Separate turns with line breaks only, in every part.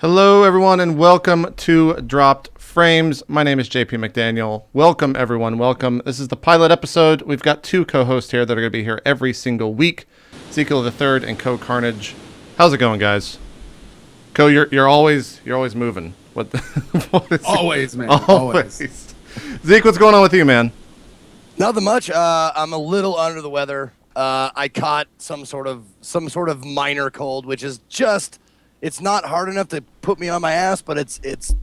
Hello, everyone, and welcome to Dropped Frames. My name is JP McDaniel. Welcome, everyone. Welcome. This is the pilot episode. We've got two co-hosts here that are going to be here every single week, Ezekiel III and CohhCarnage. How's it going, guys? Co, you're always moving. What is
always, man.
Always. Zeke, what's going on with you, man?
Nothing much. I'm a little under the weather. I caught some sort of minor cold, which is just. It's not hard enough to put me on my ass, but it's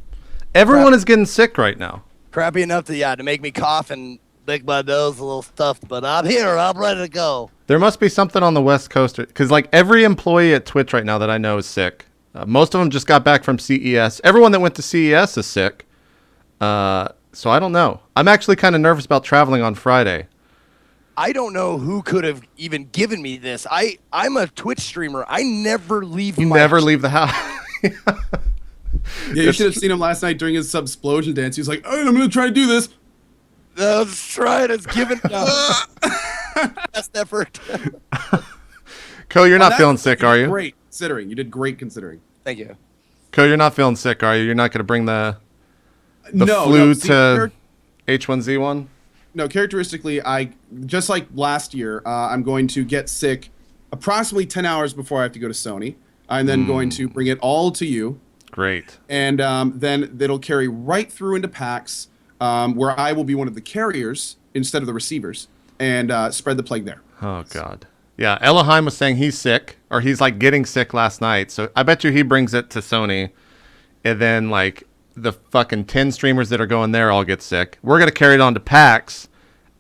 Everyone is getting sick right now.
Crappy enough to make me cough and make my nose a little stuffed. But I'm here. I'm ready to go.
There must be something on the West Coast because like every employee at Twitch right now that I know is sick. Most of them just got back from CES. Everyone that went to CES is sick. So I don't know. I'm actually kind of nervous about traveling on Friday.
I don't know who could have even given me this. I'm a Twitch streamer. I never leave.
You never leave the house.
Yeah, you should have seen him last night during his Subsplosion dance. He was like, "Oh, I'm going to try to do this."
Let's try it. It's given best effort.
Co, you're not feeling sick, are you?
Great considering. You did great considering.
Thank you.
Co, you're not feeling sick, are you? You're not going to bring the
No,
flu to H1Z1?
No, characteristically, I just like last year, I'm going to get sick approximately 10 hours before I have to go to Sony. I'm then going to bring it all to you.
Great.
And then it'll carry right through into PAX, where I will be one of the carriers instead of the receivers, and spread the plague there.
Oh, God. Yeah, Elohim was saying he's sick, or he's like getting sick last night. So I bet you he brings it to Sony, and then like the fucking 10 streamers that are going there all get sick. We're going to carry it on to PAX.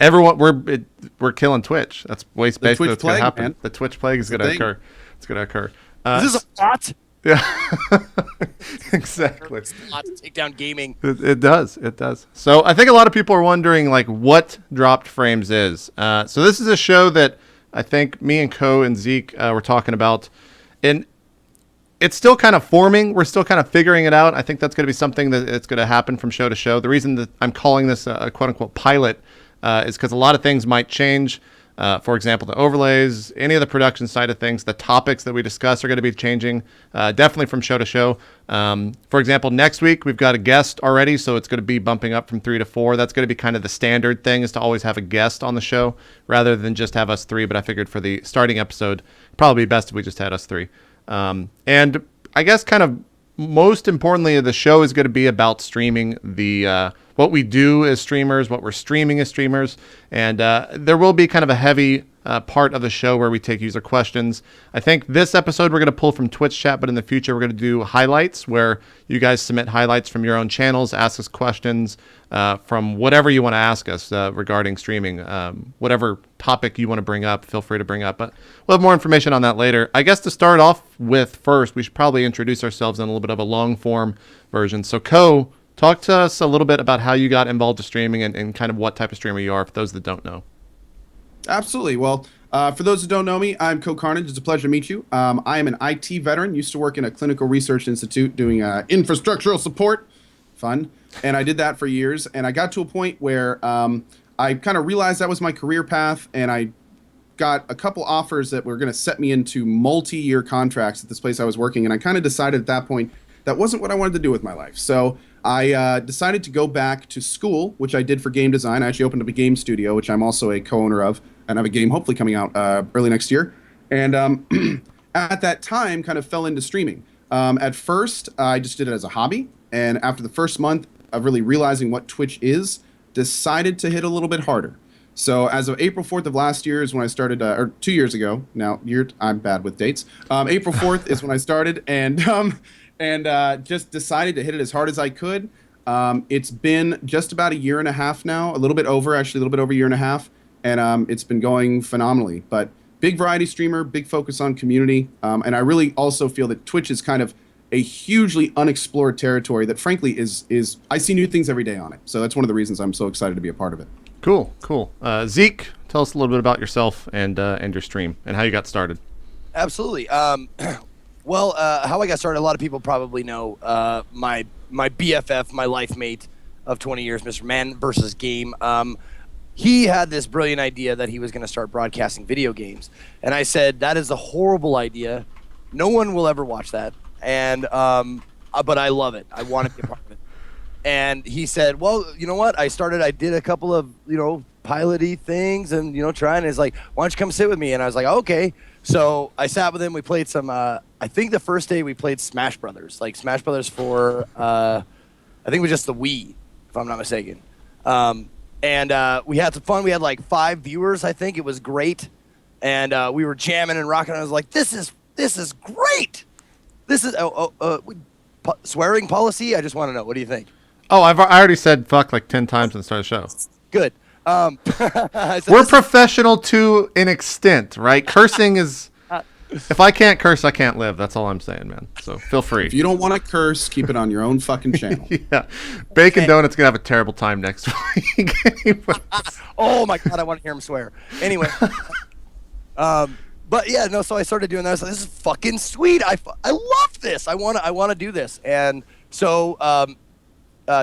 Everyone, we're killing Twitch. That's basically what's going to happen. Man. The Twitch plague is going to occur. It's going to occur.
Is this a bot?
Yeah, exactly.
It's a lot to take down gaming.
It does. It does. So I think a lot of people are wondering like what Dropped Frames is. So this is a show that I think me and Co and Zeke were talking about, and it's still kind of forming. We're still kind of figuring it out. I think that's going to be something that it's going to happen from show to show. The reason that I'm calling this a quote-unquote pilot is because a lot of things might change. For example, the overlays, any of the production side of things, the topics that we discuss are going to be changing definitely from show to show. For example, next week we've got a guest already, so it's going to be bumping up from 3 to 4. That's going to be kind of the standard thing, is to always have a guest on the show rather than just have us three. But I figured for the starting episode, it'd probably be best if we just had us three. And I guess kind of most importantly, the show is going to be about streaming, the what we do as streamers, what we're streaming as streamers, and there will be kind of a heavy part of the show where we take user questions. I think this episode we're going to pull from Twitch chat, but in the future we're going to do highlights where you guys submit highlights from your own channels, ask us questions from whatever you want to ask us regarding streaming. Whatever topic you want to bring up, feel free to bring up. But we'll have more information on that later. I guess to start off with first, we should probably introduce ourselves in a little bit of a long form version. So Co, talk to us a little bit about how you got involved with streaming and kind of what type of streamer you are, for those that don't know.
Absolutely. Well, for those who don't know me, I'm CohhCarnage. It's a pleasure to meet you. I am an IT veteran. Used to work in a clinical research institute doing infrastructural support. Fun. And I did that for years. And I got to a point where I kind of realized that was my career path. And I got a couple offers that were going to set me into multi-year contracts at this place I was working. And I kind of decided at that point that wasn't what I wanted to do with my life. So I decided to go back to school, which I did for game design. I actually opened up a game studio, which I'm also a co-owner of, and I have a game hopefully coming out early next year. And at that time, kind of fell into streaming. At first, I just did it as a hobby. And after the first month of really realizing what Twitch is, decided to hit a little bit harder. So as of April 4th of last year is when I started, or 2 years ago. Now, I'm bad with dates. April 4th is when I started, and just decided to hit it as hard as I could. It's been just about a year and a half now, a little bit over a year and a half, and it's been going phenomenally. But big variety streamer, big focus on community, and I really also feel that Twitch is kind of a hugely unexplored territory that frankly is I see new things every day on it. So that's one of the reasons I'm so excited to be a part of it.
Cool. Zeke, tell us a little bit about yourself and your stream and how you got started.
Absolutely. Well, how I got started, a lot of people probably know my BFF, my life mate of 20 years, Mr. Man versus Game. He had this brilliant idea that he was going to start broadcasting video games. And I said, that is a horrible idea. No one will ever watch that. And but I love it. I want to be a part of it. And he said, well, you know what? I did a couple of, pilot-y things and, trying. He's like, why don't you come sit with me? And I was like, okay. So I sat with him. We played some, I think the first day we played Smash Brothers, like Smash Brothers for, I think it was just the Wii, if I'm not mistaken. And we had some fun. We had like 5 viewers, I think. It was great. And we were jamming and rocking. I was like, this is great. This is swearing policy. I just want to know. What do you think?
Oh, I already said fuck like 10 times in the start of the show.
Good.
We're professional to an extent, right? Cursing is... If I can't curse, I can't live. That's all I'm saying, man. So feel free.
If you don't want to curse, keep it on your own fucking channel.
Yeah. Bacon Donut's going to have a terrible time next week.
Oh, my God. I want to hear him swear. Anyway. But yeah, no. So I started doing that. I was like, "This is fucking sweet. I love this. I want to do this." And so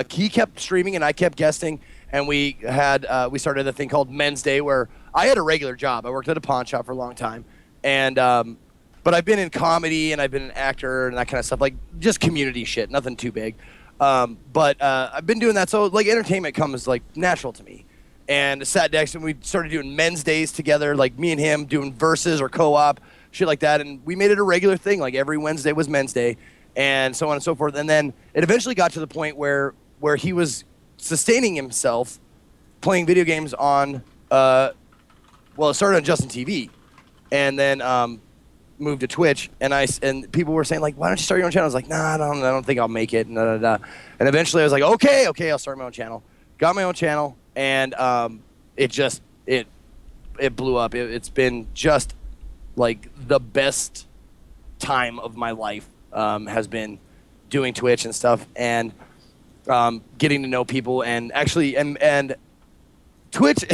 he kept streaming, and I kept guesting, and we started a thing called Men's Day, where I had a regular job. I worked at a pawn shop for a long time, and but I've been in comedy and I've been an actor and that kind of stuff, like just community shit, nothing too big. But I've been doing that, so like entertainment comes like natural to me. And sat next and we started doing men's days together, like me and him doing verses or co-op, shit like that. And we made it a regular thing. Like every Wednesday was men's day and so on and so forth. And then it eventually got to the point where he was sustaining himself playing video games on, it started on Justin TV and then moved to Twitch. And people were saying like, why don't you start your own channel? I was like, nah, I don't think I'll make it. And eventually I was like, okay, I'll start my own channel. Got my own channel. And it blew up. It's been just like the best time of my life has been doing Twitch and stuff and getting to know people and actually and Twitch.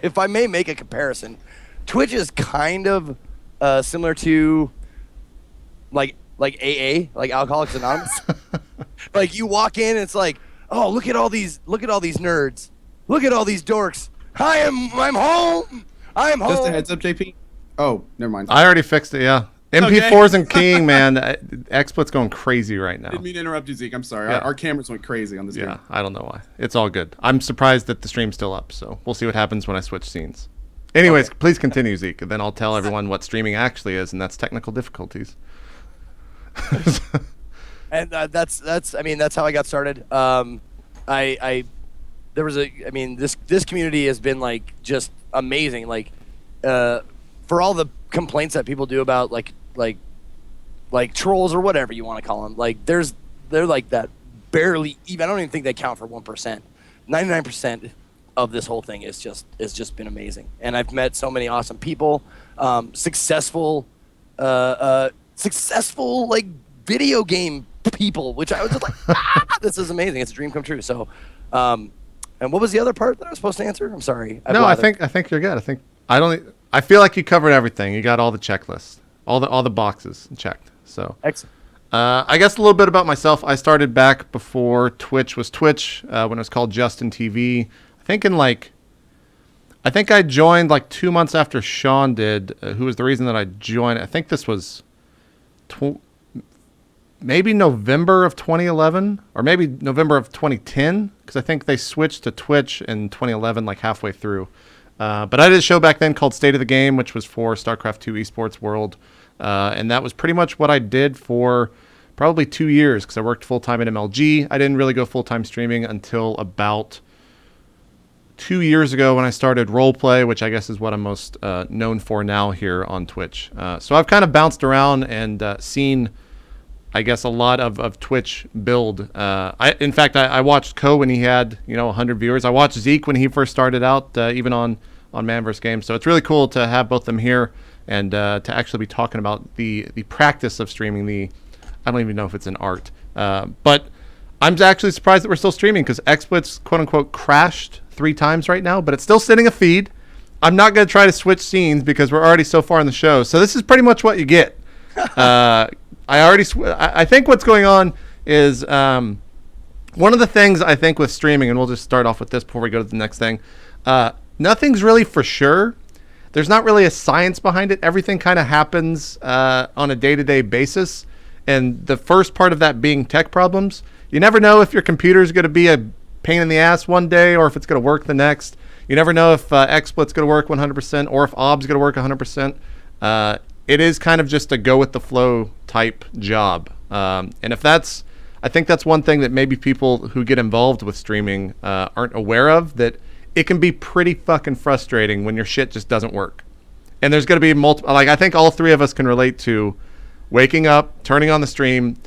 If I may make a comparison, Twitch is kind of similar to like AA, like Alcoholics Anonymous. Like you walk in and it's like, oh, look at all these nerds. Look at all these dorks. I'm home. I'm home.
Just a heads up, JP. Oh, never mind.
I already fixed it, yeah. MP4s and keying, man. XSplit's going crazy right now.
Didn't mean to interrupt you, Zeke. I'm sorry.
Yeah.
Our cameras went crazy on this game.
Yeah, I don't know why. It's all good. I'm surprised that the stream's still up, so we'll see what happens when I switch scenes. Anyways, Please continue, Zeke, and then I'll tell everyone what streaming actually is, and that's technical difficulties.
And that's how I got started. This community has been like just amazing. Like, for all the complaints that people do about like trolls or whatever you want to call them, like they're like that barely even. I don't even think they count for 1%. 99% of this whole thing is just been amazing. And I've met so many awesome people, successful like video game people, which I was just like, this is amazing. It's a dream come true. So, and what was the other part that I was supposed to answer? I'm sorry.
I think you're good. I feel like you covered everything. You got all the checklists, all the boxes checked. So
excellent.
I guess a little bit about myself. I started back before Twitch was Twitch, when it was called Justin TV. I think I joined like 2 months after Sean did, who was the reason that I joined. I think this was maybe November of 2011 or maybe November of 2010, because I think they switched to Twitch in 2011, like halfway through. But I did a show back then called State of the Game, which was for StarCraft 2 Esports World. And that was pretty much what I did for probably 2 years, because I worked full-time at MLG. I didn't really go full-time streaming until about 2 years ago when I started roleplay, which I guess is what I'm most known for now here on Twitch. So I've kind of bounced around and seen, I guess, a lot of Twitch build. In fact, I watched Ko when he had 100 viewers. I watched Zeke when he first started out, even on Man vs. Game. So it's really cool to have both of them here and to actually be talking about the practice of streaming. I don't even know if it's an art, but I'm actually surprised that we're still streaming, because XSplit's quote unquote crashed 3 times right now, but it's still sending a feed. I'm not going to try to switch scenes because we're already so far in the show. So this is pretty much what you get. I think what's going on is one of the things I think with streaming, and we'll just start off with this before we go to the next thing. Nothing's really for sure. There's not really a science behind it. Everything kind of happens on a day-to-day basis. and the first part of that being tech problems. You never know if your computer is going to be a pain in the ass one day or if it's going to work the next. You never know if XSplit's going to work 100% or if OBS going to work 100%. It is kind of just a go with the flow type job. And if that's, I think that's one thing that maybe people who get involved with streaming aren't aware of, that it can be pretty fucking frustrating when your shit just doesn't work. And there's going to be multiple, like I think all three of us can relate to waking up, turning on the stream,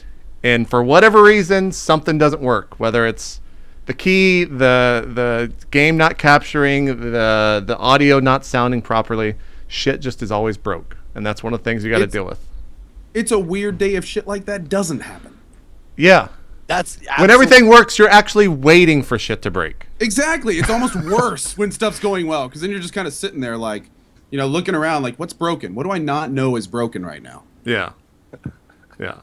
and for whatever reason, something doesn't work. Whether it's the key, the game not capturing, the audio not sounding properly, shit just is always broke. And that's one of the things you got to deal with.
It's a weird day if shit like that doesn't happen.
Yeah.
That's
when everything works, you're actually waiting for shit to break.
Exactly. It's almost worse when stuff's going well, because then you're just kind of sitting there like, you know, looking around like, what's broken? What do I not know is broken right now?
Yeah. Yeah.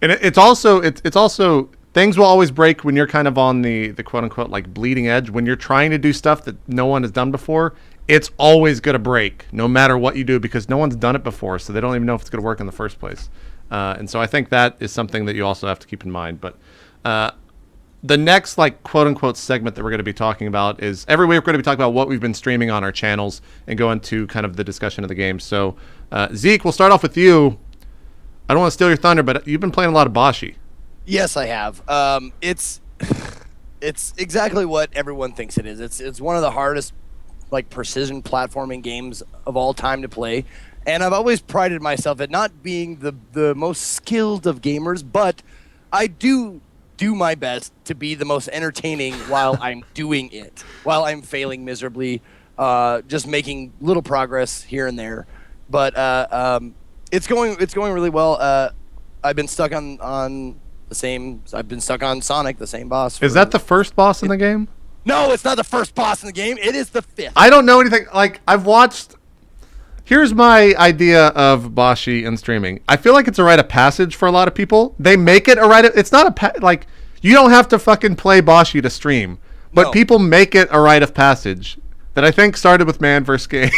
And it's also things will always break when you're kind of on the quote unquote like bleeding edge. When you're trying to do stuff that no one has done before, it's always going to break no matter what you do, because no one's done it before, so they don't even know if it's going to work in the first place. And so I think that is something that you also have to keep in mind. But the next like quote unquote segment that we're going to be talking about is every week we're going to be talking about what we've been streaming on our channels and go into kind of the discussion of the game. So Zeke, we'll start off with you. I don't want to steal your thunder, but you've been playing a lot of Bashi.
Yes, I have. It's exactly what everyone thinks it is. It's one of the hardest like precision platforming games of all time to play. And I've always prided myself at not being the most skilled of gamers, but I do my best to be the most entertaining while I'm doing it, while I'm failing miserably, just making little progress here and there. But it's going really well. I've been stuck on Sonic, the same boss.
Is that the first boss in the game?
No, it's not the first boss in the game. It is the 5th.
I don't know anything. Like, I've watched... Here's my idea of Bashi and streaming. I feel like it's a rite of passage for a lot of people. They make it a rite of... It's not like, you don't have to fucking play Bashi to stream. But people make it a rite of passage that I think started with Man vs. Game.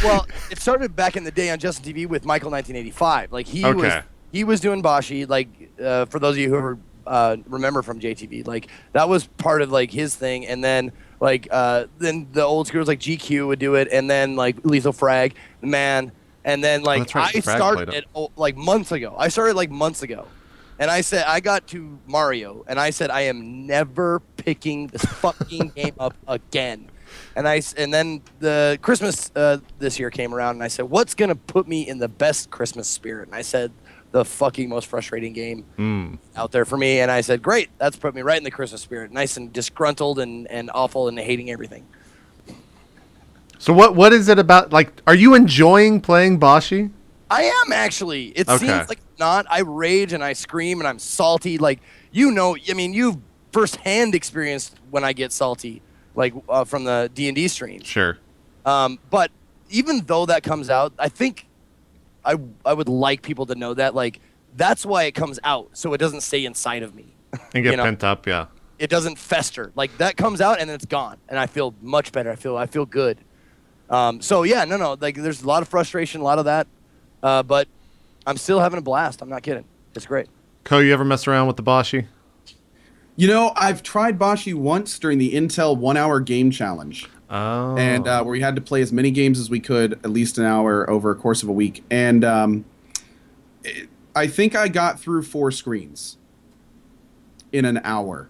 Well, it started back in the day on Justin TV with Michael 1985. Like, he was doing Bashi, like, for those of you who ever remember from JTV, like, that was part of, like, his thing. And then... Like, then the old schoolers like GQ would do it, and then like Lethal Frag, Man, and then like I started it like months ago. And I said I got to Mario, and I said I am never picking this fucking game up again. And then the Christmas this year came around, and I said, what's gonna put me in the best Christmas spirit? And I said, the fucking most frustrating game out there for me. And I said, great, that's put me right in the Christmas spirit. Nice and disgruntled and awful and hating everything.
So what is it about? Like, are you enjoying playing Bashi?
I am, actually. It seems like not. I rage and I scream and I'm salty. Like, you know, I mean, you've firsthand experienced when I get salty, like from the D&D streams.
Sure.
But even though that comes out, I think I would like people to know that, like, that's why it comes out, so it doesn't stay inside of me.
And get pent up, yeah.
It doesn't fester. Like, that comes out and then it's gone, and I feel much better. I feel good. So yeah, no, like, there's a lot of frustration, a lot of that, but I'm still having a blast. I'm not kidding. It's great.
Ko, you ever mess around with the Bashi?
You know, I've tried Bashi once during the Intel 1-hour game challenge.
Oh.
And where we had to play as many games as we could, at least an hour over a course of a week. And I think I got through 4 screens in an hour.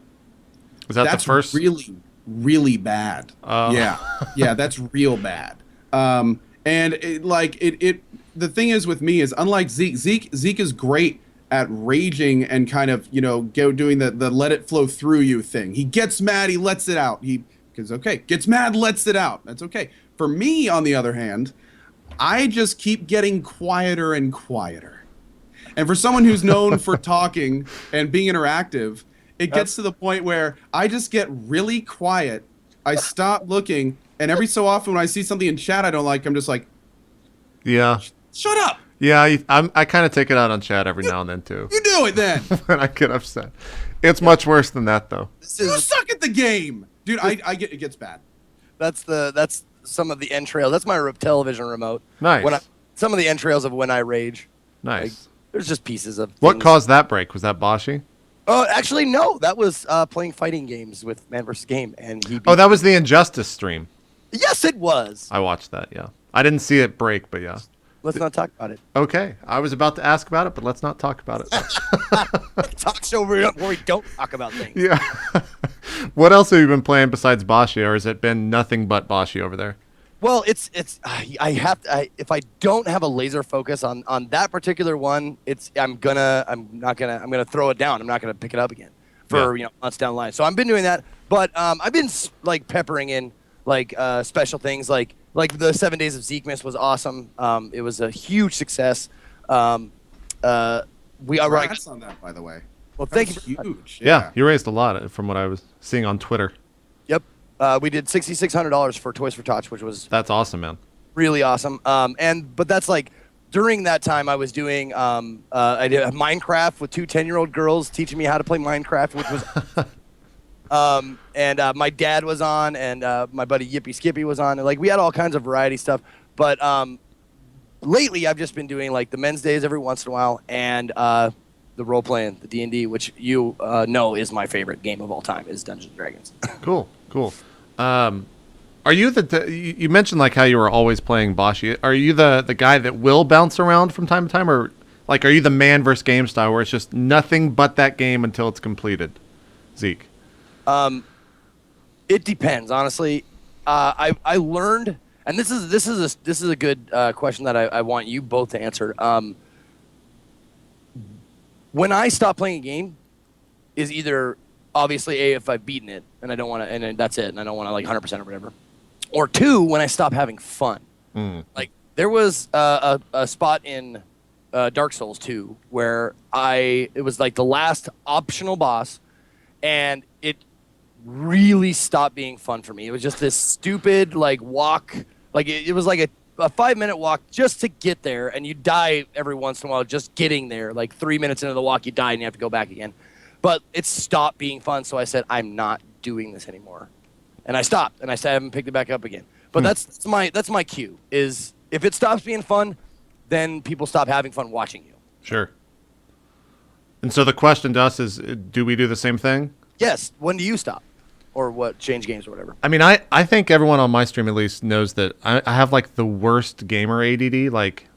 That's the first?
Really, really bad. Yeah, that's real bad. And the thing is with me is, unlike Zeke is great at raging and kind of, you know, doing the let it flow through you thing. He gets mad, he lets it out. Gets mad, lets it out. That's okay. For me, on the other hand, I just keep getting quieter and quieter. And for someone who's known for talking and being interactive, it gets to the point where I just get really quiet. I stop looking, and every so often when I see something in chat I don't like, I'm just like,
yeah,
shut up.
Yeah, I kind of take it out on chat every now and then too.
You do it then.
When I get upset. It's much worse than that, though.
You suck at the game. Dude, it gets bad.
That's some of the entrails. That's my television remote.
Nice.
Some of the entrails of when I rage.
Nice.
There's just pieces of
What
things.
caused that break? Was that Bashi?
Actually, no. That was playing fighting games with Man vs. Game, and he.
Oh, that was the Injustice stream.
Yes, it was.
I watched that. Yeah, I didn't see it break, but yeah.
Let's not talk about it.
Okay, I was about to ask about it, but let's not talk about it.
Talk show where we don't talk about things.
Yeah. What else have you been playing besides Bashi, or has it been nothing but Bashi over there?
Well, if I don't have a laser focus on that particular one, I'm gonna throw it down. I'm not gonna pick it up again for months down the line. So I've been doing that, but I've been like peppering in like special things like the 7 Days of Zeekmas was awesome. It was a huge success. We are
Congrats on that, by the way.
Well, thank you.
Huge.
Yeah, you raised a lot from what I was seeing on Twitter.
Yep. We did $6,600 for Toys for Tots, which was
That's awesome, man.
really awesome. But that's like during that time I was doing I did Minecraft with 2 10-year-old girls teaching me how to play Minecraft, which was and my dad was on, and my buddy Yippee Skippy was on, and like we had all kinds of variety stuff. But lately I've just been doing like the men's days every once in a while, and the role playing, the D&D, which you know is my favorite game of all time, is Dungeons and Dragons.
Cool. Are you you mentioned like how you were always playing Bashi? Are you the guy that will bounce around from time to time, or like are you the man versus game style where it's just nothing but that game until it's completed? Zeke.
It depends, honestly. I learned, and this is a good question that I want you both to answer. When I stop playing a game, is either obviously if I've beaten it and I don't want to, and that's it, and I don't want to like 100% or whatever, or 2 when I stop having fun. Like there was a spot in Dark Souls 2 where it was like the last optional boss, and it really stopped being fun for me. It was just this stupid like walk, like it was like a 5-minute walk just to get there, and you die every once in a while just getting there. Like 3 minutes into the walk, you die and you have to go back again. But it stopped being fun, so I said, I'm not doing this anymore. And I stopped, and I said I haven't picked it back up again. But that's my cue, is if it stops being fun, then people stop having fun watching you.
Sure. And so the question to us is, do we do the same thing?
Yes. When do you stop? Or what? Change games or whatever.
I mean, I think everyone on my stream at least knows that I have like the worst gamer ADD. Like,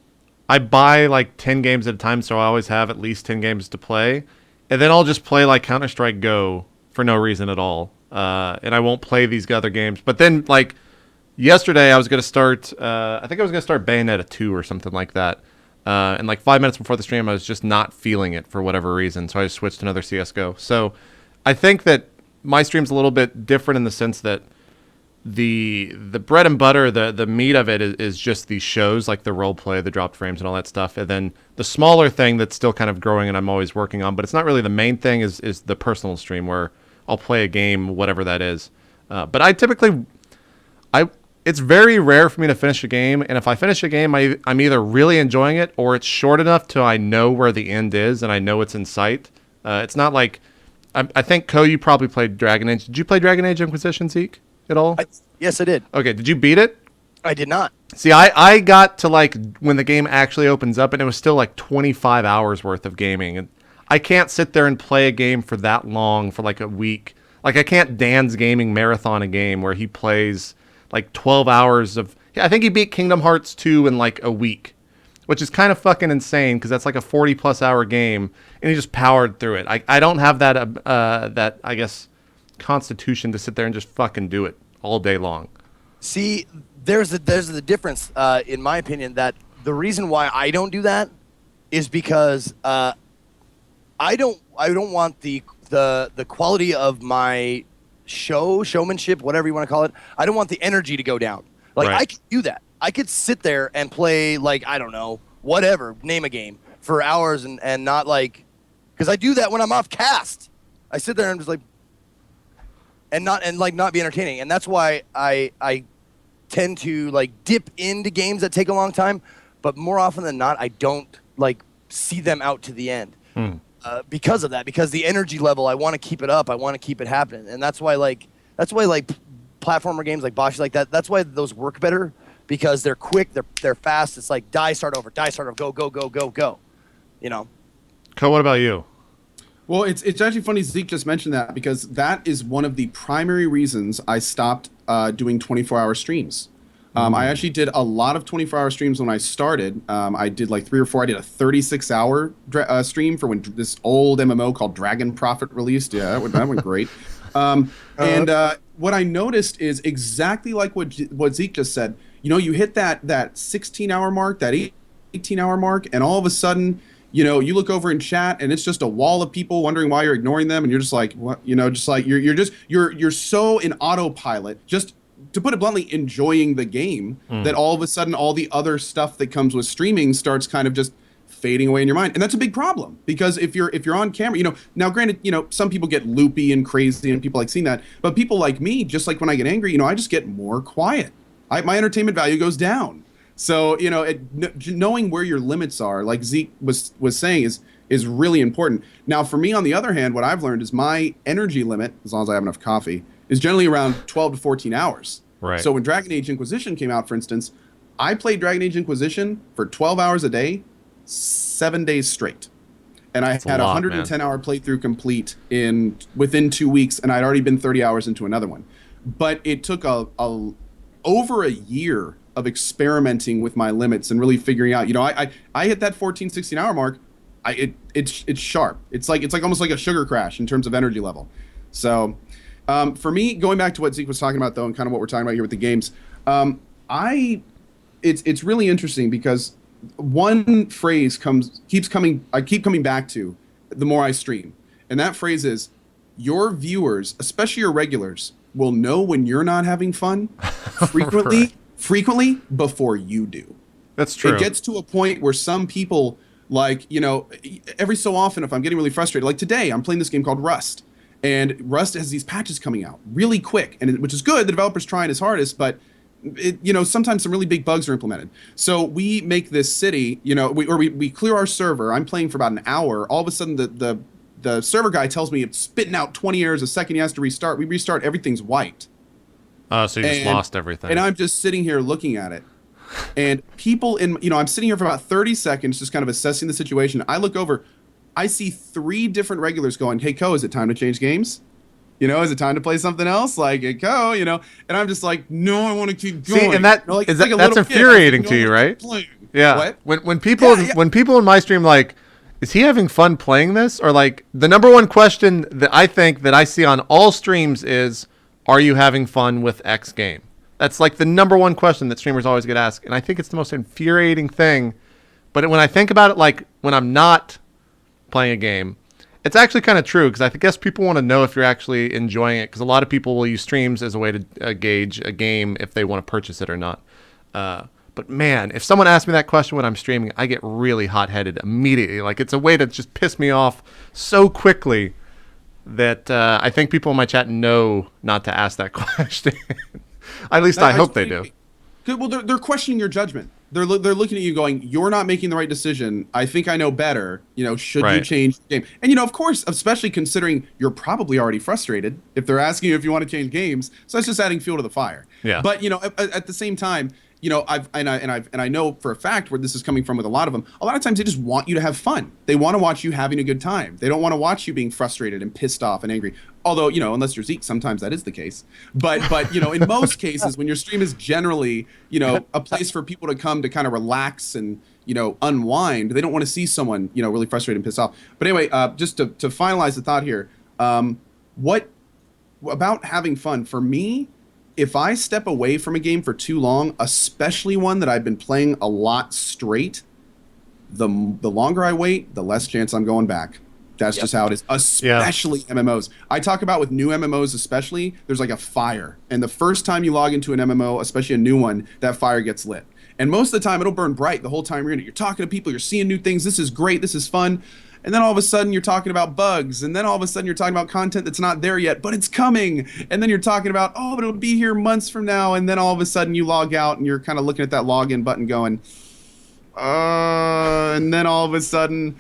I buy like 10 games at a time, so I always have at least 10 games to play. And then I'll just play like Counter-Strike Go for no reason at all. And I won't play these other games. But then like yesterday I was going to start, I think I was going to start Bayonetta 2 or something like that. And like 5 minutes before the stream, I was just not feeling it for whatever reason. So I just switched to another CSGO. So I think that my stream's a little bit different in the sense that the bread and butter, the meat of it is just these shows, like the role play, the dropped frames and all that stuff. And then the smaller thing that's still kind of growing and I'm always working on, but it's not really the main thing, is the personal stream where I'll play a game, whatever that is. But I typically, it's very rare for me to finish a game. And if I finish a game, I'm either really enjoying it or it's short enough till I know where the end is and I know it's in sight. It's not like, I think, Ko, you probably played Dragon Age. Did you play Dragon Age Inquisition, Zeke, at all?
Yes, I did.
Okay, did you beat it?
I did not.
See, I got to like when the game actually opens up, and it was still like 25 hours worth of gaming. And I can't sit there and play a game for that long, for like a week. Like I can't Dan's Gaming marathon a game where he plays like 12 hours of... I think he beat Kingdom Hearts 2 in like a week, which is kind of fucking insane because that's like a 40-plus hour game, and he just powered through it. I don't have that I guess, constitution to sit there and just fucking do it all day long.
See, there's the difference, in my opinion, that the reason why I don't do that is because I don't want the quality of my showmanship, whatever you want to call it. I don't want the energy to go down. Like right. I could do that. I could sit there and play like, I don't know, whatever, name a game for hours and not like, because I do that when I'm off cast. I sit there and just like, and not be entertaining. And that's why I tend to like dip into games that take a long time, but more often than not, I don't like see them out to the end. Because of that, because the energy level, I want to keep it up. I want to keep it happening. And that's why platformer games like Bosch like that, that's why those work better, because they're quick, they're fast. It's like die, start over, go, go, go, go, go. You know?
Co, what about you?
Well, it's actually funny Zeke just mentioned that, because that is one of the primary reasons I stopped doing 24-hour streams. I actually did a lot of 24-hour streams when I started. I did like 3 or 4. I did a 36-hour stream for when this old MMO called Dragon Prophet released. Yeah, that went great. What I noticed is exactly like what Zeke just said. You know, you hit that 16-hour mark, that 18-hour mark, and all of a sudden, you know, you look over in chat and it's just a wall of people wondering why you're ignoring them, and you're just like, what? You know, just like you're so in autopilot, just to put it bluntly, enjoying the game, that all of a sudden all the other stuff that comes with streaming starts kind of just fading away in your mind. And that's a big problem, because if you're on camera, you know, now granted, you know, some people get loopy and crazy and people like seeing that, but people like me, just like when I get angry, you know, I just get more quiet. My entertainment value goes down. So, you know, knowing where your limits are, like Zeke was saying, is really important. Now, for me, on the other hand, what I've learned is my energy limit, as long as I have enough coffee, is generally around 12 to 14 hours.
Right.
So when Dragon Age Inquisition came out, for instance, I played Dragon Age Inquisition for 12 hours a day, 7 days straight. And I had a 110-hour playthrough complete within 2 weeks, and I'd already been 30 hours into another one. But it took over a year of experimenting with my limits and really figuring out, you know, I hit that 14, 16-hour mark. It's sharp. It's like almost like a sugar crash in terms of energy level. So for me, going back to what Zeke was talking about, though, and kind of what we're talking about here with the games, it's really interesting, because one phrase I keep coming back to the more I stream, and that phrase is, your viewers, especially your regulars, will know when you're not having fun frequently before you do.
That's true.
It gets to a point where some people, like, you know, every so often, if I'm getting really frustrated, like today, I'm playing this game called Rust. And Rust has these patches coming out really quick, which is good. The developer's trying his hardest, but you know, sometimes some really big bugs are implemented. So we make this city, you know, we clear our server. I'm playing for about an hour. All of a sudden, the server guy tells me it's spitting out 20 errors a second. He has to restart. We restart. Everything's white.
So you just lost everything.
And I'm just sitting here looking at it. And people I'm sitting here for about 30 seconds, just kind of assessing the situation. I look over. I see 3 different regulars going, "Hey, Co, is it time to change games? You know, is it time to play something else? Like, hey, Co, you know?" And I'm just like, "No, I want to keep going."
See, and that's infuriating to you, right? Yeah.
What?
When people in my stream, like, is he having fun playing this? Or like, the number one question that I think that I see on all streams is, are you having fun with X game? That's like the number one question that streamers always get asked. And I think it's the most infuriating thing. But when I think about it, like when I'm not playing a game, it's actually kind of true, because I guess people want to know if you're actually enjoying it, because a lot of people will use streams as a way to gauge a game if they want to purchase it or not. But man, if someone asks me that question when I'm streaming, I get really hot-headed immediately. Like, it's a way to just piss me off so quickly that I think people in my chat know not to ask that question. At least I hope they do.
Good. Well, they're questioning your judgment. They're looking at you going, "You're not making the right decision. I think I know better. You know, should you change the game?" And, you know, of course, especially considering you're probably already frustrated if they're asking you if you want to change games. So that's just adding fuel to the fire.
Yeah.
But, you know, at the same time, you know, I know for a fact where this is coming from with a lot of them. A lot of times they just want you to have fun. They want to watch you having a good time. They don't want to watch you being frustrated and pissed off and angry. Although, you know, unless you're Zeke, sometimes that is the case. But you know, in most cases, when your stream is generally, you know, a place for people to come to kind of relax and, you know, unwind, they don't want to see someone, you know, really frustrated and pissed off. But anyway, just to finalize the thought here, what about having fun? For me, if I step away from a game for too long, especially one that I've been playing a lot straight, the longer I wait, the less chance I'm going back. That's just how it is, especially MMOs. I talk about with new MMOs especially, there's like a fire. And the first time you log into an MMO, especially a new one, that fire gets lit. And most of the time, it'll burn bright the whole time you're in it. You're talking to people, you're seeing new things, this is great, this is fun. And then all of a sudden, you're talking about bugs. And then all of a sudden, you're talking about content that's not there yet, but it's coming. And then you're talking about, oh, but it'll be here months from now. And then all of a sudden, you log out, and you're kind of looking at that login button going, and then all of a sudden,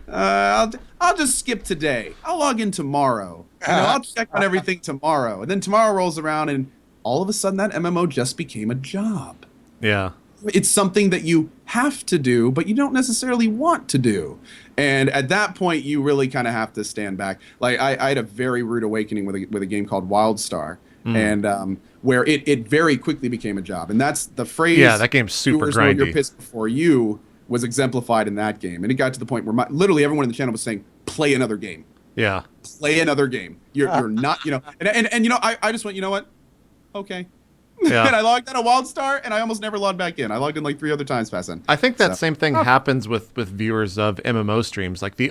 I'll just skip today. I'll log in tomorrow. You know, I'll check on everything tomorrow. And then tomorrow rolls around, and all of a sudden, that MMO just became a job.
Yeah.
it's something that you have to do, but you don't necessarily want to do. And at that point, you really kind of have to stand back. Like I had a very rude awakening with a game called WildStar, and where it very quickly became a job. And that's the phrase.
Yeah, that game's super
"Viewers know
grindy.
you're pissed before you" was exemplified in that game. And it got to the point where literally everyone in the channel was saying, "Play another game.
Yeah.
Play another game. You're not, you know." And you know, I just went, you know what? Okay.
Yeah.
And I logged out of WildStar, and I almost never logged back in. I logged in like 3 other times past then.
I think that same thing happens with viewers of MMO streams. Like I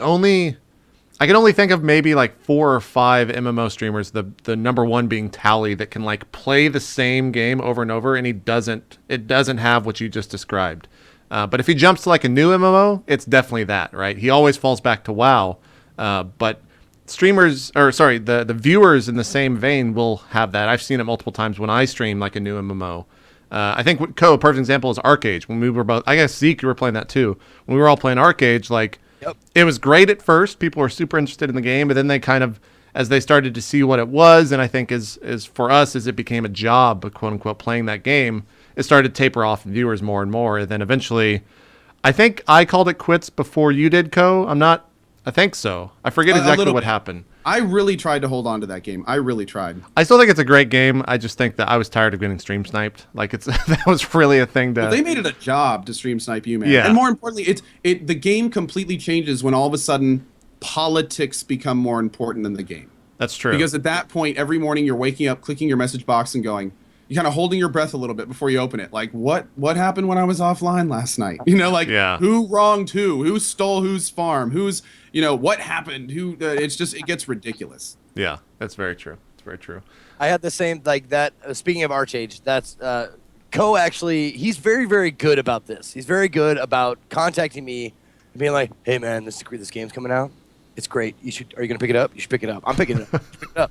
can only think of maybe like 4 or 5 MMO streamers, the number one being Tally, that can like play the same game over and over, and it doesn't have what you just described. But if he jumps to like a new MMO, it's definitely that, right? He always falls back to WoW. But the viewers in the same vein will have that. I've seen it multiple times when I stream like a new MMO. I think a perfect example is Arcade. When we were both, I guess Zeke, you were playing that too. When we were all playing Arcade, like it was great at first. People were super interested in the game, but then they kind of, as they started to see what it was, and I think is for us as it became a job, quote unquote, playing that game, it started to taper off viewers more and more. And then eventually, I think I called it quits before you did, I think so. I forget exactly what happened.
I really tried to hold on to that game. I really tried.
I still think it's a great game. I just think that I was tired of getting stream sniped. Like that was really a thing to.
Well, they made it a job to stream snipe you, man.
Yeah.
And more importantly, the game completely changes when all of a sudden politics become more important than the game.
That's true.
Because at that point, every morning you're waking up, clicking your message box, and going, you're kind of holding your breath a little bit before you open it. Like, what happened when I was offline last night? You know, like who wronged who stole whose farm, who's, you know, what happened, it gets ridiculous.
Yeah, that's very true. It's very true.
I had the same, like that. Speaking of Archage, that's actually, he's very, very good about this. He's very good about contacting me and being like, "Hey man, this game's coming out. It's great. Are you gonna pick it up? You should pick it up. I'm picking it up. Pick it up."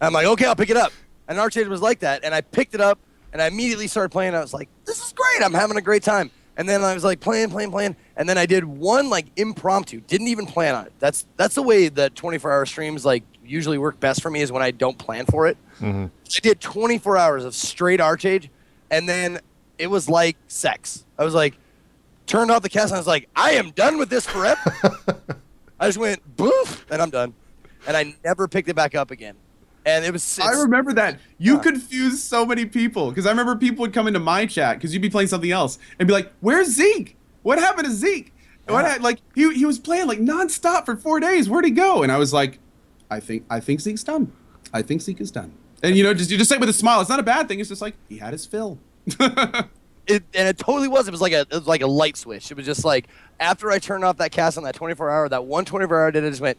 I'm like, "Okay, I'll pick it up." And Archage was like that, and I picked it up, and I immediately started playing. I was like, "This is great! I'm having a great time." And then I was like playing, and then I did one like impromptu. Didn't even plan on it. That's the way the 24-hour streams like usually work best for me, is when I don't plan for it. Mm-hmm. I did 24 hours of straight Archage, and then it was like sex. I was like, turned off the cast, and I was like, "I am done with this forever." I just went boof, and I'm done, and I never picked it back up again. And I
remember that. You confused so many people, because I remember people would come into my chat because you'd be playing something else and be like, "Where's Zeke? What happened to Zeke?" Like he was playing like nonstop for 4 days. Where'd he go? And I was like, I think Zeke's done. I think Zeke is done. And you just say it with a smile. It's not a bad thing. It's just like he had his fill.
It totally was. It was like a light switch. It was just like after I turned off that cast on that 24-hour, that 24-hour did, it just went,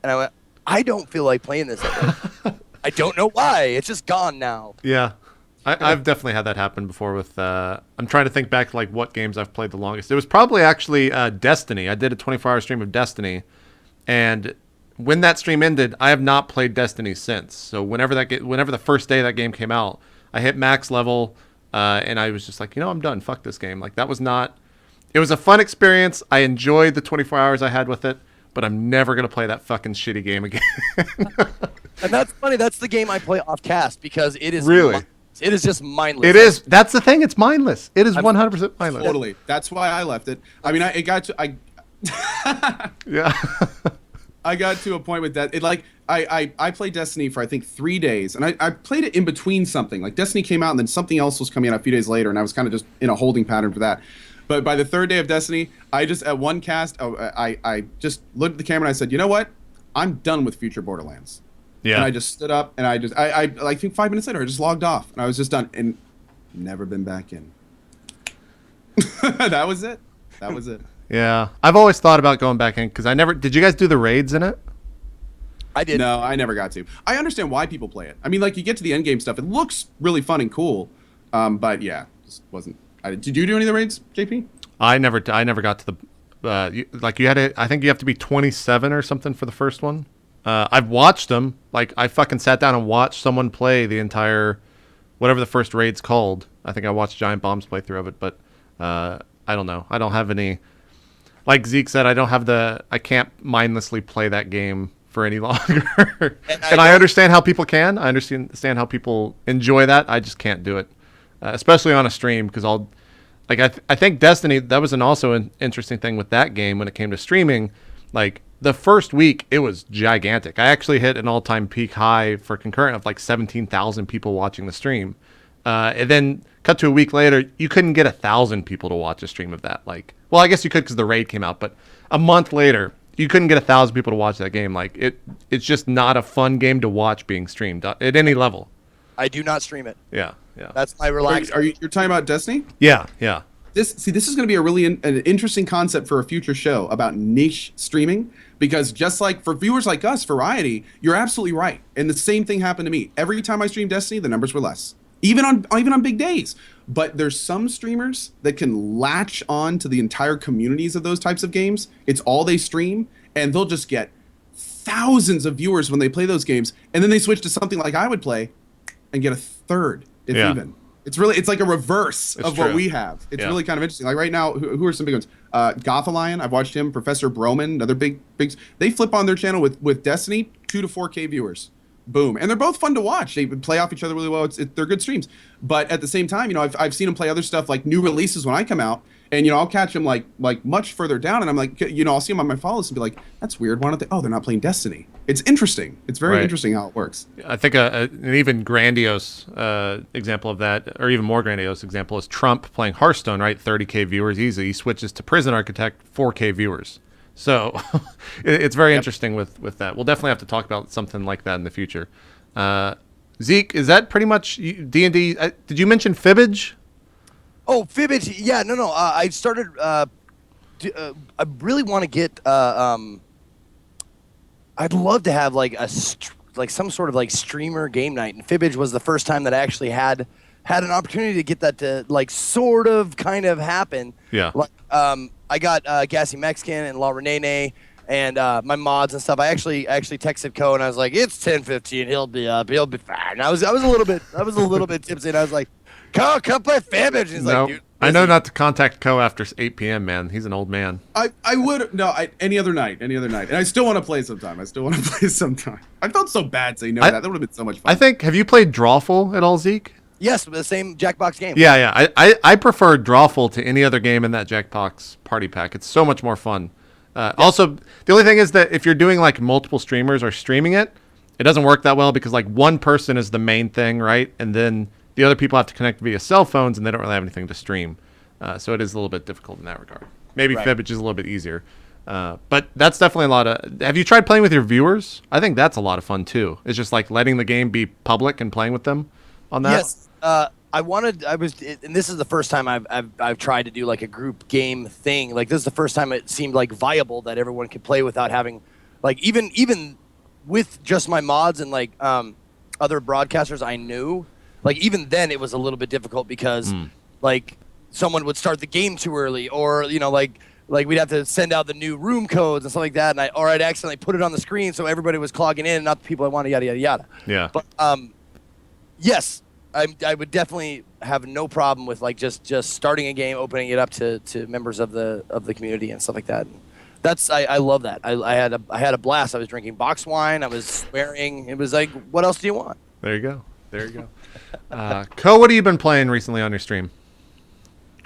and I went, I don't feel like playing this again. I don't know why. It's just gone now.
Yeah. I've definitely had that happen before with, I'm trying to think back like what games I've played the longest. It was probably actually Destiny. I did a 24-hour stream of Destiny, and when that stream ended, I have not played Destiny since. So whenever the first day that game came out, I hit max level, and I was just like, I'm done. Fuck this game. Like it was a fun experience. I enjoyed the 24 hours I had with it, but I'm never going to play that fucking shitty game again.
And that's funny. That's the game I play off cast, because it is
really,
it is just mindless.
It is. That's the thing. It's mindless. It is 100% mindless.
Totally. That's why I left it. I mean,
yeah.
I got to a point with that. I played Destiny for I think 3 days, and I played it in between something. Like Destiny came out, and then something else was coming out a few days later, and I was kind of just in a holding pattern for that. But by the third day of Destiny, I just at one cast, I just looked at the camera and I said, "You know what? I'm done with future Borderlands." Yeah. And I just stood up, and I think 5 minutes later I just logged off, and I was just done, and never been back in. That was it.
Yeah, I've always thought about going back in, because did you guys do the raids in it?
I did.
No, I never got to. I understand why people play it. I mean, like, you get to the end game stuff, it looks really fun and cool, but yeah, just wasn't. Did you do any of the raids, JP?
I never got to the you had to, I think you have to be 27 or something for the first one. I've watched them. Like I fucking sat down and watched someone play the entire whatever the first raid's called. I think I watched Giant Bomb's playthrough of it, but I don't know. I don't have any. Like Zeke said, I can't mindlessly play that game for any longer. And I understand how people can. I understand how people enjoy that. I just can't do it, especially on a stream, because like I think Destiny, that was also an interesting thing with that game when it came to streaming. Like the first week, it was gigantic. I actually hit an all-time peak high for concurrent of like 17,000 people watching the stream. And then cut to a week later, you couldn't get 1,000 people to watch a stream of that. Like, well, I guess you could because the raid came out, but a month later, you couldn't get 1,000 people to watch that game. Like it's just not a fun game to watch being streamed at any level.
I do not stream it.
Yeah.
That's my relaxed.
You're talking about Destiny?
Yeah.
This is going to be an interesting concept for a future show about niche streaming, because just like for viewers like us, variety, you're absolutely right. And the same thing happened to me. Every time I streamed Destiny, the numbers were less, even on big days. But there's some streamers that can latch on to the entire communities of those types of games. It's all they stream, and they'll just get thousands of viewers when they play those games, and then they switch to something like I would play and get a third, if even. It's like a reverse of what we have. It's really kind of interesting. Like right now, who are some big ones? Gothalion, I've watched him. Professor Broman, another big. They flip on their channel with Destiny, 2 to 4K viewers. Boom. And they're both fun to watch. They play off each other really well. They're good streams. But at the same time, I've seen them play other stuff like new releases when I come out, and I'll catch them like much further down, and I'm like, I'll see them on my follows and be like, that's weird. Why don't they? Oh, they're not playing Destiny. It's interesting. It's very interesting how it works.
I think an even grandiose example of that, or even more grandiose example, is Trump playing Hearthstone. Right, 30K viewers easy. He switches to Prison Architect, 4K viewers. So it's very interesting with that. We'll definitely have to talk about something like that in the future. Zeke, is that pretty much D&D? Did you mention Fibbage?
Oh, Fibbage. Yeah, no. I started. I really want to get. I'd love to have like some sort of like streamer game night, and Fibbage was the first time that I actually had an opportunity to get that to like sort of kind of happen.
Yeah.
Like, I got Gassy Mexican and La Renee and my mods and stuff. I actually texted Co and I was like, it's 10:15. He'll be up. He'll be fine. I was a little bit tipsy, and I was like, Co, come play Fibbage. And he's like, dude,
I know not to contact Co after 8 p.m. Man, he's an old man.
I would any other night, and I still want to play sometime. I felt so bad saying no to that. That would have been so much fun.
I think. Have you played Drawful at all, Zeke?
Yes, the same Jackbox game.
Yeah. I prefer Drawful to any other game in that Jackbox party pack. It's so much more fun. Also, the only thing is that if you're doing like multiple streamers or streaming it, it doesn't work that well because like one person is the main thing, right? And then the other people have to connect via cell phones, and they don't really have anything to stream. So it is a little bit difficult in that regard. Maybe Fibbage is a little bit easier. But that's definitely a lot of... Have you tried playing with your viewers? I think that's a lot of fun, too. It's just like letting the game be public and playing with them on that.
Yes. And this is the first time I've tried to do like a group game thing. Like this is the first time it seemed like viable that everyone could play without having, like even with just my mods and like other broadcasters I knew. Like even then it was a little bit difficult because like someone would start the game too early, or like we'd have to send out the new room codes and stuff like that, and I'd accidentally put it on the screen so everybody was clogging in, not the people I wanted, yada yada yada.
Yeah.
But yes. I would definitely have no problem with like just starting a game, opening it up to members of the community and stuff like that. I love that. I had a blast. I was drinking box wine. I was swearing. It was like, what else do you want?
There you go. Co, what have you been playing recently on your stream?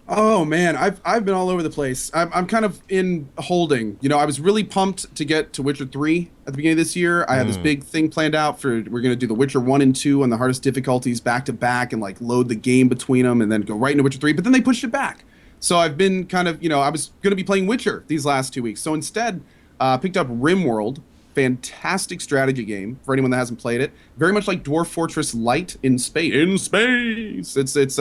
Oh man, I've been all over the place. I'm kind of in holding. I was really pumped to get to Witcher 3 at the beginning of this year. I had this big thing planned out we're gonna do the Witcher 1 and 2 on the hardest difficulties back to back and like load the game between them and then go right into Witcher 3. But then they pushed it back. So I've been kind of, I was gonna be playing Witcher these last 2 weeks. So instead, picked up RimWorld. Fantastic strategy game for anyone that hasn't played it. Very much like Dwarf Fortress Light in space. It's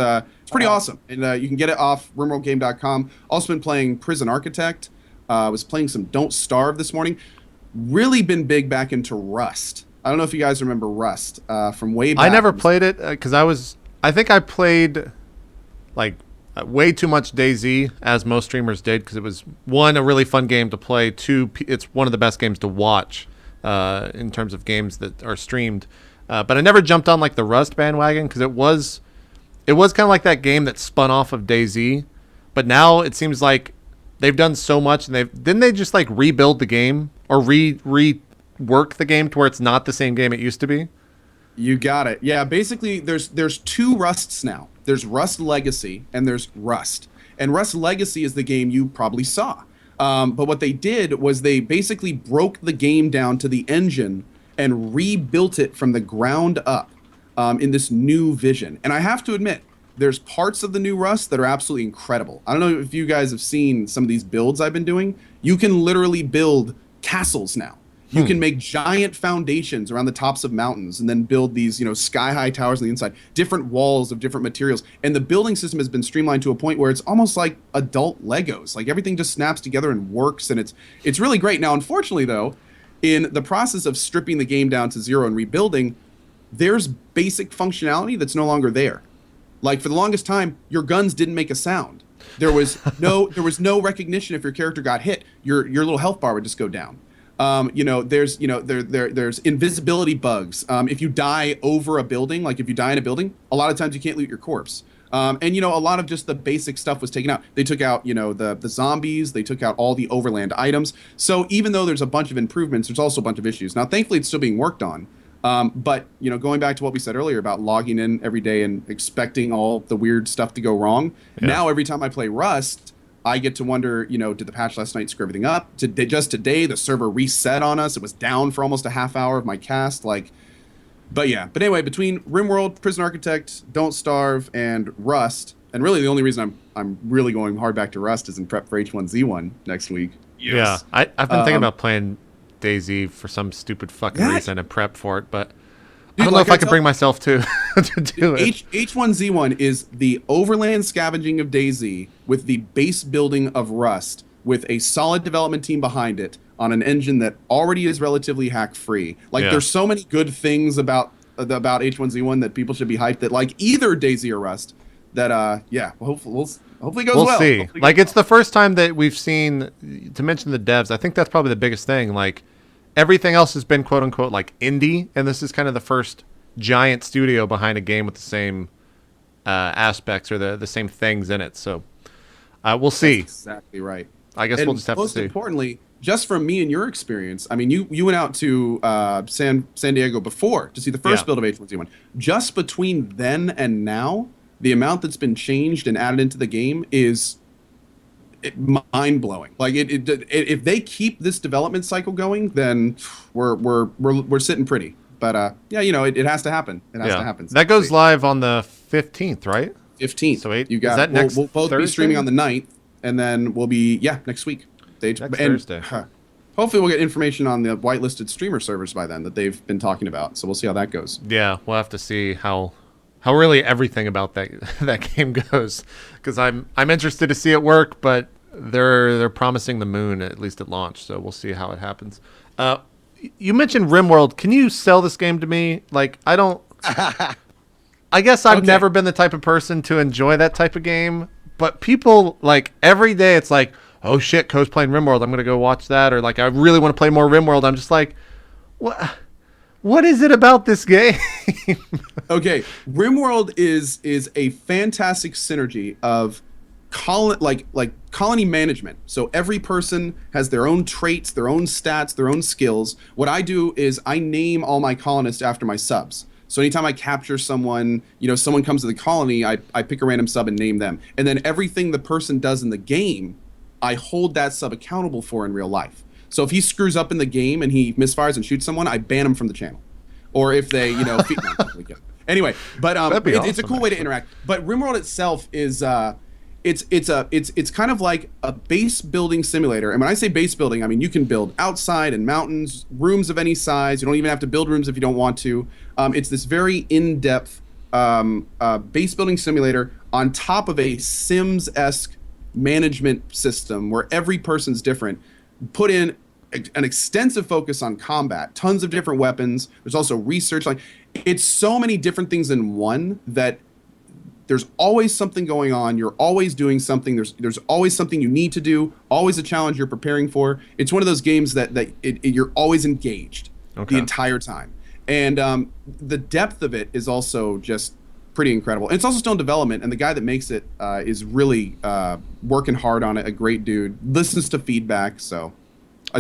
pretty awesome, and you can get it off rimworldgame.com. Also been playing Prison Architect. Was playing some Don't Starve this morning. Really been big back into Rust. I don't know if you guys remember Rust from way back.
I never played it because I think I played like way too much DayZ, as most streamers did, because it was, one, a really fun game to play, two, it's one of the best games to watch in terms of games that are streamed. But I never jumped on like the Rust bandwagon because it was kind of like that game that spun off of DayZ. But now it seems like they've done so much, and didn't they just like rebuild the game or rework the game to where it's not the same game it used to be?
You got it. Yeah, basically there's two Rusts now. There's Rust Legacy and there's Rust. And Rust Legacy is the game you probably saw. But what they did was they basically broke the game down to the engine and rebuilt it from the ground up in this new vision. And I have to admit, there's parts of the new Rust that are absolutely incredible. I don't know if you guys have seen some of these builds I've been doing. You can literally build castles now. You can make giant foundations around the tops of mountains and then build these, sky-high towers on the inside, different walls of different materials. And the building system has been streamlined to a point where it's almost like adult Legos. Like everything just snaps together and works, and it's really great. Now, unfortunately, though, in the process of stripping the game down to zero and rebuilding, there's basic functionality that's no longer there. Like for the longest time, your guns didn't make a sound. There was no recognition if your character got hit. Your little health bar would just go down. There's invisibility bugs. If you die over a building, like if you die in a building, a lot of times you can't loot your corpse. A lot of just the basic stuff was taken out. They took out, the zombies. They took out all the overland items. So even though there's a bunch of improvements, there's also a bunch of issues. Now, thankfully, it's still being worked on. But going back to what we said earlier about logging in every day and expecting all the weird stuff to go wrong. Yeah. Now, every time I play Rust, I get to wonder, did the patch last night screw everything up? Just today, the server reset on us. It was down for almost a half hour of my cast. But anyway, between RimWorld, Prison Architect, Don't Starve, and Rust, and really the only reason I'm really going hard back to Rust is in prep for H1Z1 next week.
Yes. Yeah, I've been thinking about playing DayZ for some stupid fucking reason and prep for it, but I don't know if I can bring myself to do it.
H1Z1 is the overland scavenging of DayZ with the base building of Rust with a solid development team behind it on an engine that already is relatively hack-free. There's so many good things about H1Z1 that people should be hyped that either DayZ or Rust that hopefully it goes well.
We'll see. It's the first time that we've seen, to mention the devs, I think that's probably the biggest thing. Everything else has been quote unquote indie, and this is kind of the first giant studio behind a game with the same aspects or the same things in it. So we'll see.
That's exactly right.
I guess we'll just have to see.
Most importantly, just from me and your experience, I mean, you went out to San Diego before to see the first build of H1Z1. Just between then and now, the amount that's been changed and added into the game is mind-blowing. If they keep this development cycle going, then we're sitting pretty. But it has to happen. It has to happen.
That goes live on the 15th, right?
15th.
So
is that next we'll both
Thursday?
Be streaming on the 9th, and then we'll be next week.
Thursday.
Hopefully we'll get information on the whitelisted streamer servers by then that they've been talking about. So we'll see how that goes.
Yeah, we'll have to see how really everything about that game goes, because I'm interested to see it work, but they're promising the moon at least at launch, so we'll see how it happens. You mentioned RimWorld. Can you sell this game to me? I don't. I guess I've never been the type of person to enjoy that type of game, but people every day it's oh shit, Co's playing RimWorld. I'm gonna go watch that, or I really want to play more RimWorld. I'm just what? What is it about this game?
Okay, RimWorld is a fantastic synergy of colony management. So every person has their own traits, their own stats, their own skills. What I do is I name all my colonists after my subs. So anytime I capture someone, someone comes to the colony, I pick a random sub and name them. And then everything the person does in the game, I hold that sub accountable for in real life. So if he screws up in the game and he misfires and shoots someone, I ban him from the channel. Or if they, anyway, but it's a cool way to interact. But RimWorld itself is it's kind of like a base building simulator. And when I say base building, I mean you can build outside and mountains, rooms of any size. You don't even have to build rooms if you don't want to. It's this very in-depth base building simulator on top of a Sims-esque management system where every person's different. Put in an extensive focus on combat, tons of different weapons. There's also research. It's so many different things in one that there's always something going on. You're always doing something. There's always something you need to do, always a challenge you're preparing for. It's one of those games that you're always engaged the entire time. And the depth of it is also just pretty incredible. And it's also still in development, and the guy that makes it is really working hard on it, a great dude, listens to feedback, so...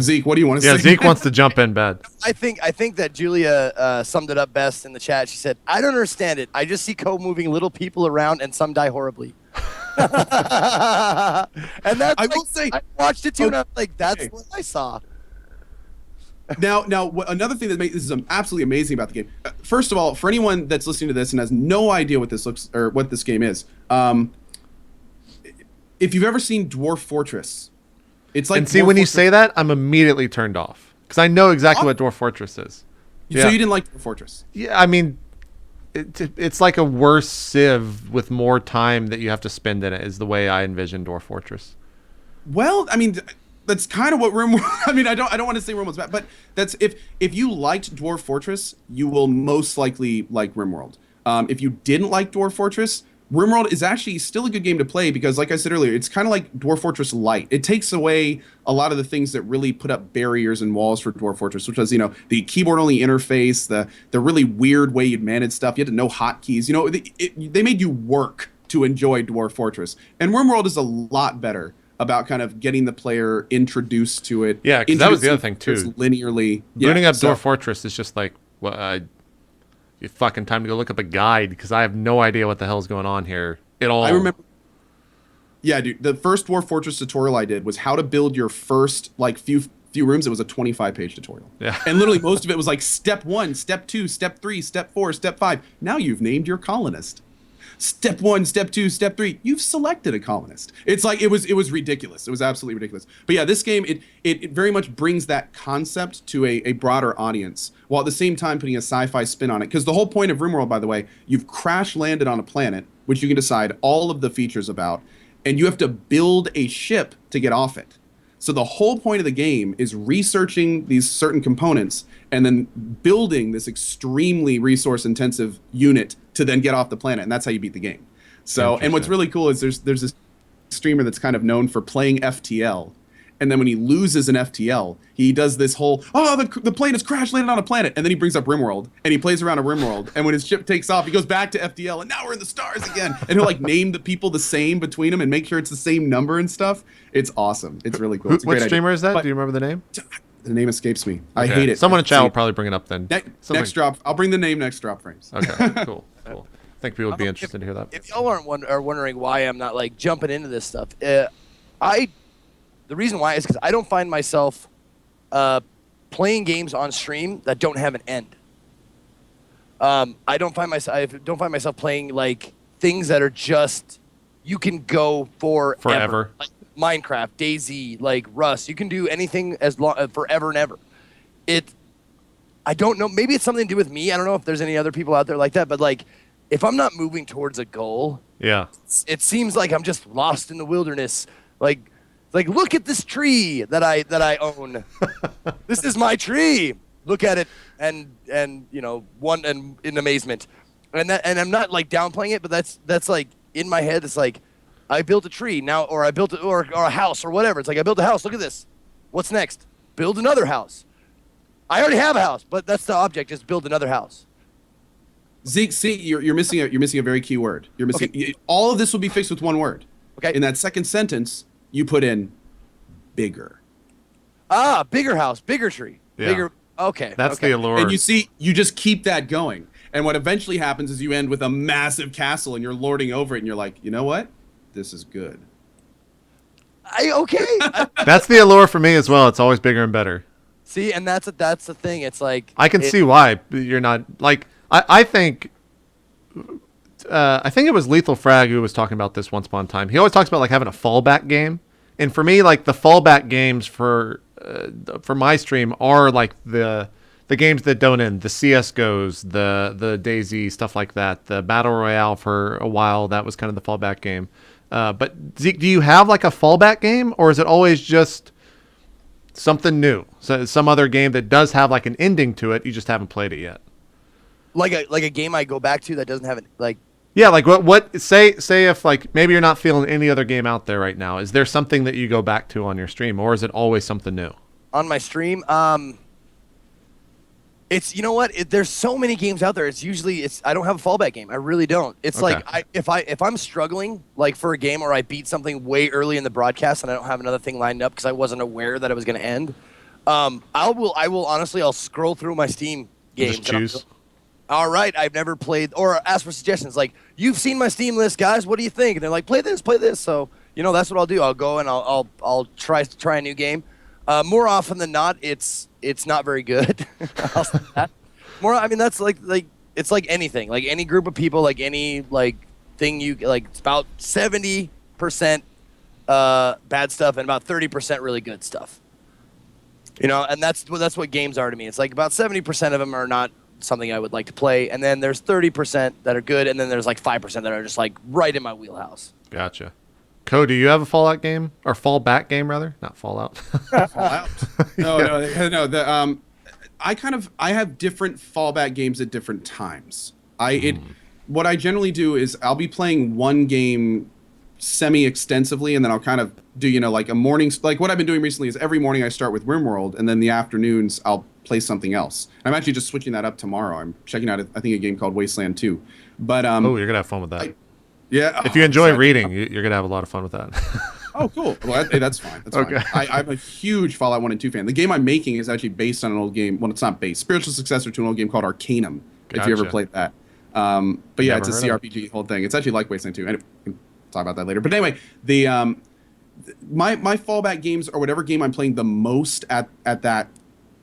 Zeke, what do you want to say?
Yeah, Zeke wants to jump in bad.
I think that Julia summed it up best in the chat. She said, "I don't understand it. I just see Cohh moving little people around and some die horribly." And that's
I will say,
I watched it too, and I was like, that's
okay.
what I saw.
Now, another thing that makes this is absolutely amazing about the game. First of all, for anyone that's listening to this and has no idea what this looks or what this game is, if you've ever seen Dwarf Fortress, it's like.
And see,
Dwarf
when you
Fortress.
say that, I'm immediately turned off because I know exactly what Dwarf Fortress is.
So you didn't like Dwarf Fortress?
Yeah, I mean, it's like a worse Civ with more time that you have to spend in it. Is the way I envision Dwarf Fortress.
Well, I mean, that's kind of what RimWorld. I mean, I don't want to say RimWorld's bad, but that's if you liked Dwarf Fortress, you will most likely like RimWorld. If you didn't like Dwarf Fortress, RimWorld is actually still a good game to play because, like I said earlier, it's kind of like Dwarf Fortress Lite. It takes away a lot of the things that really put up barriers and walls for Dwarf Fortress, which was, the keyboard-only interface, the really weird way you'd manage stuff. You had to know hotkeys. They made you work to enjoy Dwarf Fortress. And RimWorld is a lot better about kind of getting the player introduced to it.
Yeah, because that was the other thing, too.
Linearly.
Booting up Dwarf Fortress is just like, you fucking time to go look up a guide because I have no idea what the hell's going on here at all.
I remember. Yeah, dude. The first Dwarf Fortress tutorial I did was how to build your first few rooms. It was a 25-page tutorial.
Yeah.
And literally most of it was like step 1, step 2, step 3, step 4, step 5. Now you've named your colonist. Step 1, step 2, step 3. You've selected a colonist. It's like it was ridiculous. It was absolutely ridiculous. But yeah, this game it very much brings that concept to a broader audience, while at the same time putting a sci-fi spin on it. Because the whole point of RimWorld, by the way, you've crash landed on a planet, which you can decide all of the features about, and you have to build a ship to get off it. So the whole point of the game is researching these certain components and then building this extremely resource-intensive unit to then get off the planet, and that's how you beat the game. So, and what's really cool is there's this streamer that's kind of known for playing FTL, and then when he loses an FTL, he does this whole, the plane has crash landed on a planet, and then he brings up RimWorld, and he plays around a RimWorld, and when his ship takes off, he goes back to FTL, and now we're in the stars again, and he'll name the people the same between them and make sure it's the same number and stuff. It's awesome. It's really cool. It's a
What
great
streamer
idea.
is that?
But
Do you remember the name?
the name escapes me. I hate it.
Someone in chat will probably bring it up then.
Next drop. I'll bring the name next drop frames.
Okay, cool. I think people would be interested to hear that.
If y'all are wondering why I'm not jumping into this stuff, the reason why is because I don't find myself playing games on stream that don't have an end. I don't find myself playing things that are just you can go forever. Like Minecraft, DayZ, Rust. You can do anything as long forever and ever. I don't know. Maybe it's something to do with me. I don't know if there's any other people out there like that. But if I'm not moving towards a goal,
yeah,
it seems like I'm just lost in the wilderness. Look at this tree that I own. This is my tree. Look at it and in amazement. And I'm not downplaying it, but that's in my head. It's I built a tree now, or I built or a house or whatever. It's I built a house. Look at this. What's next? Build another house. I already have a house, but that's the object. Just build another house.
Zeke, see, you're missing a very key word. You're missing all of this will be fixed with one word.
Okay.
In that second sentence, you put in bigger.
Bigger house, bigger tree, bigger. Okay.
That's the allure.
And you just keep that going. And what eventually happens is you end with a massive castle and you're lording over it and you're like, you know what? This is good.
That's the allure for me as well. It's always bigger and better.
See, and that's the thing. It's
I can see why you're not I think it was Lethal Frag who was talking about this once upon a time. He always talks about having a fallback game, and for me, the fallback games for my stream are the games that don't end, the CS:GOs, the DayZ, stuff like that, the Battle Royale. For a while, that was kind of the fallback game. But Zeke, do you have a fallback game, or is it always just something new? So some other game that does have an ending to it, you just haven't played it yet.
Like a game I go back to that doesn't have it
Yeah, what say if maybe you're not feeling any other game out there right now. Is there something that you go back to on your stream, or is it always something new?
On my stream, it's there's so many games out there. I don't have a fallback game. I really don't. It's
Okay.
if I'm struggling for a game, or I beat something way early in the broadcast and I don't have another thing lined up because I wasn't aware that it was going to end. I will honestly I'll scroll through my Steam games.
Just choose.
all right, I've never played or asked for suggestions. Like, you've seen my Steam list, guys. What do you think? And they're like, play this, play this. So, that's what I'll do. I'll go and I'll try a new game. More often than not, it's not very good. I'll say that. That's like it's like anything, like any group of people, like any like thing it's about 70% bad stuff and about 30% really good stuff. And that's what games are to me. It's like about 70% of them are not something I would like to play, and then there's 30% that are good, and then there's like 5% that are just like right in my wheelhouse.
Gotcha. Co, do you have a Fallout game or fallback game rather? Not Fallout.
Fallout? No. I have different fallback games at different times. What I generally do is I'll be playing one game semi-extensively, and then I'll kind of do like a morning. Like what I've been doing recently is every morning I start with RimWorld, and then the afternoons I'll play something else. I'm actually just switching that up tomorrow. I'm checking out I think a game called Wasteland 2. But
you're gonna have fun with that.
Yeah.
If you enjoy reading, you're gonna have a lot of fun with that.
Oh, cool. Well, that's fine. That's
okay.
fine. I'm a huge Fallout 1 and 2 fan. The game I'm making is actually based on an old game. Well, it's not based. Spiritual successor to an old game called Arcanum, if you ever played that. But yeah, it's a CRPG whole thing. It's actually like Wasteland 2. Anyway, we can talk about that later. But anyway, my fallback games are whatever game I'm playing the most at that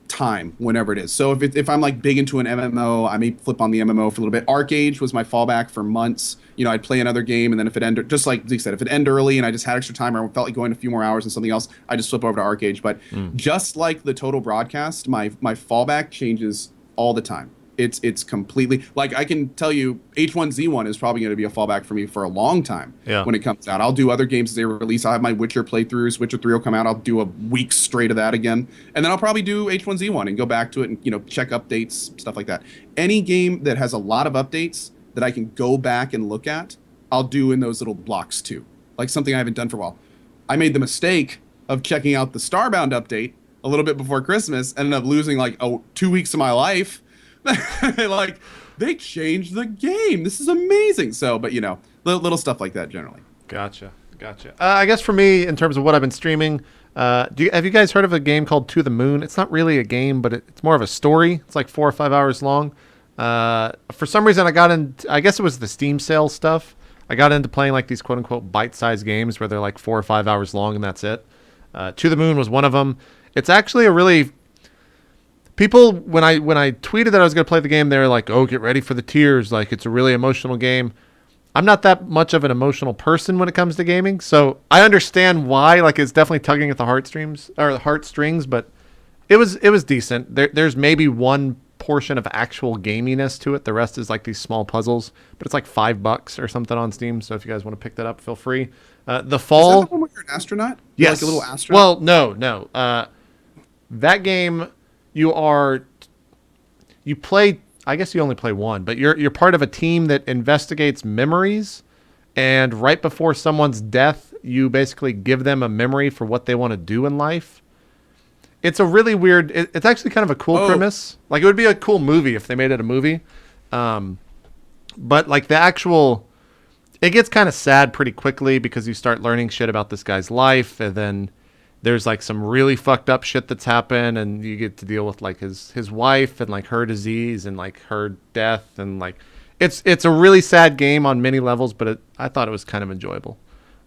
time, whenever it is. So if I'm like big into an MMO, I may flip on the MMO for a little bit. ArcAge was my fallback for months. I'd play another game, and then if it ended, just like Zeke said, if it ended early and I just had extra time or felt like going a few more hours and something else, I just flip over to ArcAge. But just like the total broadcast, my fallback changes all the time. It's completely, like, I can tell you H1Z1 is probably going to be a fallback for me for a long time when it comes out. I'll do other games as they release. I'll have my Witcher playthroughs. Witcher 3 will come out. I'll do a week straight of that again. And then I'll probably do H1Z1 and go back to it and, check updates, stuff like that. Any game that has a lot of updates that I can go back and look at, I'll do in those little blocks too. Like something I haven't done for a while. I made the mistake of checking out the Starbound update a little bit before Christmas, ended up losing like 2 weeks of my life. Like, they changed the game. This is amazing. So, but little stuff like that generally.
Gotcha. I guess for me, in terms of what I've been streaming, have you guys heard of a game called To the Moon? It's not really a game, but it's more of a story. It's like 4 or 5 hours long. For some reason, I guess it was the Steam sale stuff. I got into playing like these quote unquote bite-sized games where they're like 4 or 5 hours long and that's it. To the Moon was one of them. It's actually a really... People, when I tweeted that I was going to play the game, they were like, oh, get ready for the tears. Like, it's a really emotional game. I'm not that much of an emotional person when it comes to gaming, so I understand why. Like, it's definitely tugging at the heartstrings, but it was decent. There's maybe one portion of actual gaminess to it. The rest is like these small puzzles, but it's like $5 or something on Steam. So if you guys want to pick that up, feel free. The Fall.
Is that the one where you're an astronaut?
Yes.
Like a little astronaut?
Well, no. That game... You play, I guess you only play one, but you're part of a team that investigates memories, and right before someone's death, you basically give them a memory for what they want to do in life. It's a really weird, it's actually kind of a cool premise. Like, it would be a cool movie if they made it a movie. But like it gets kind of sad pretty quickly because you start learning shit about this guy's life, and then there's like some really fucked up shit that's happened, and you get to deal with like his wife and like her disease and like her death, and like it's a really sad game on many levels, but I thought it was kind of enjoyable.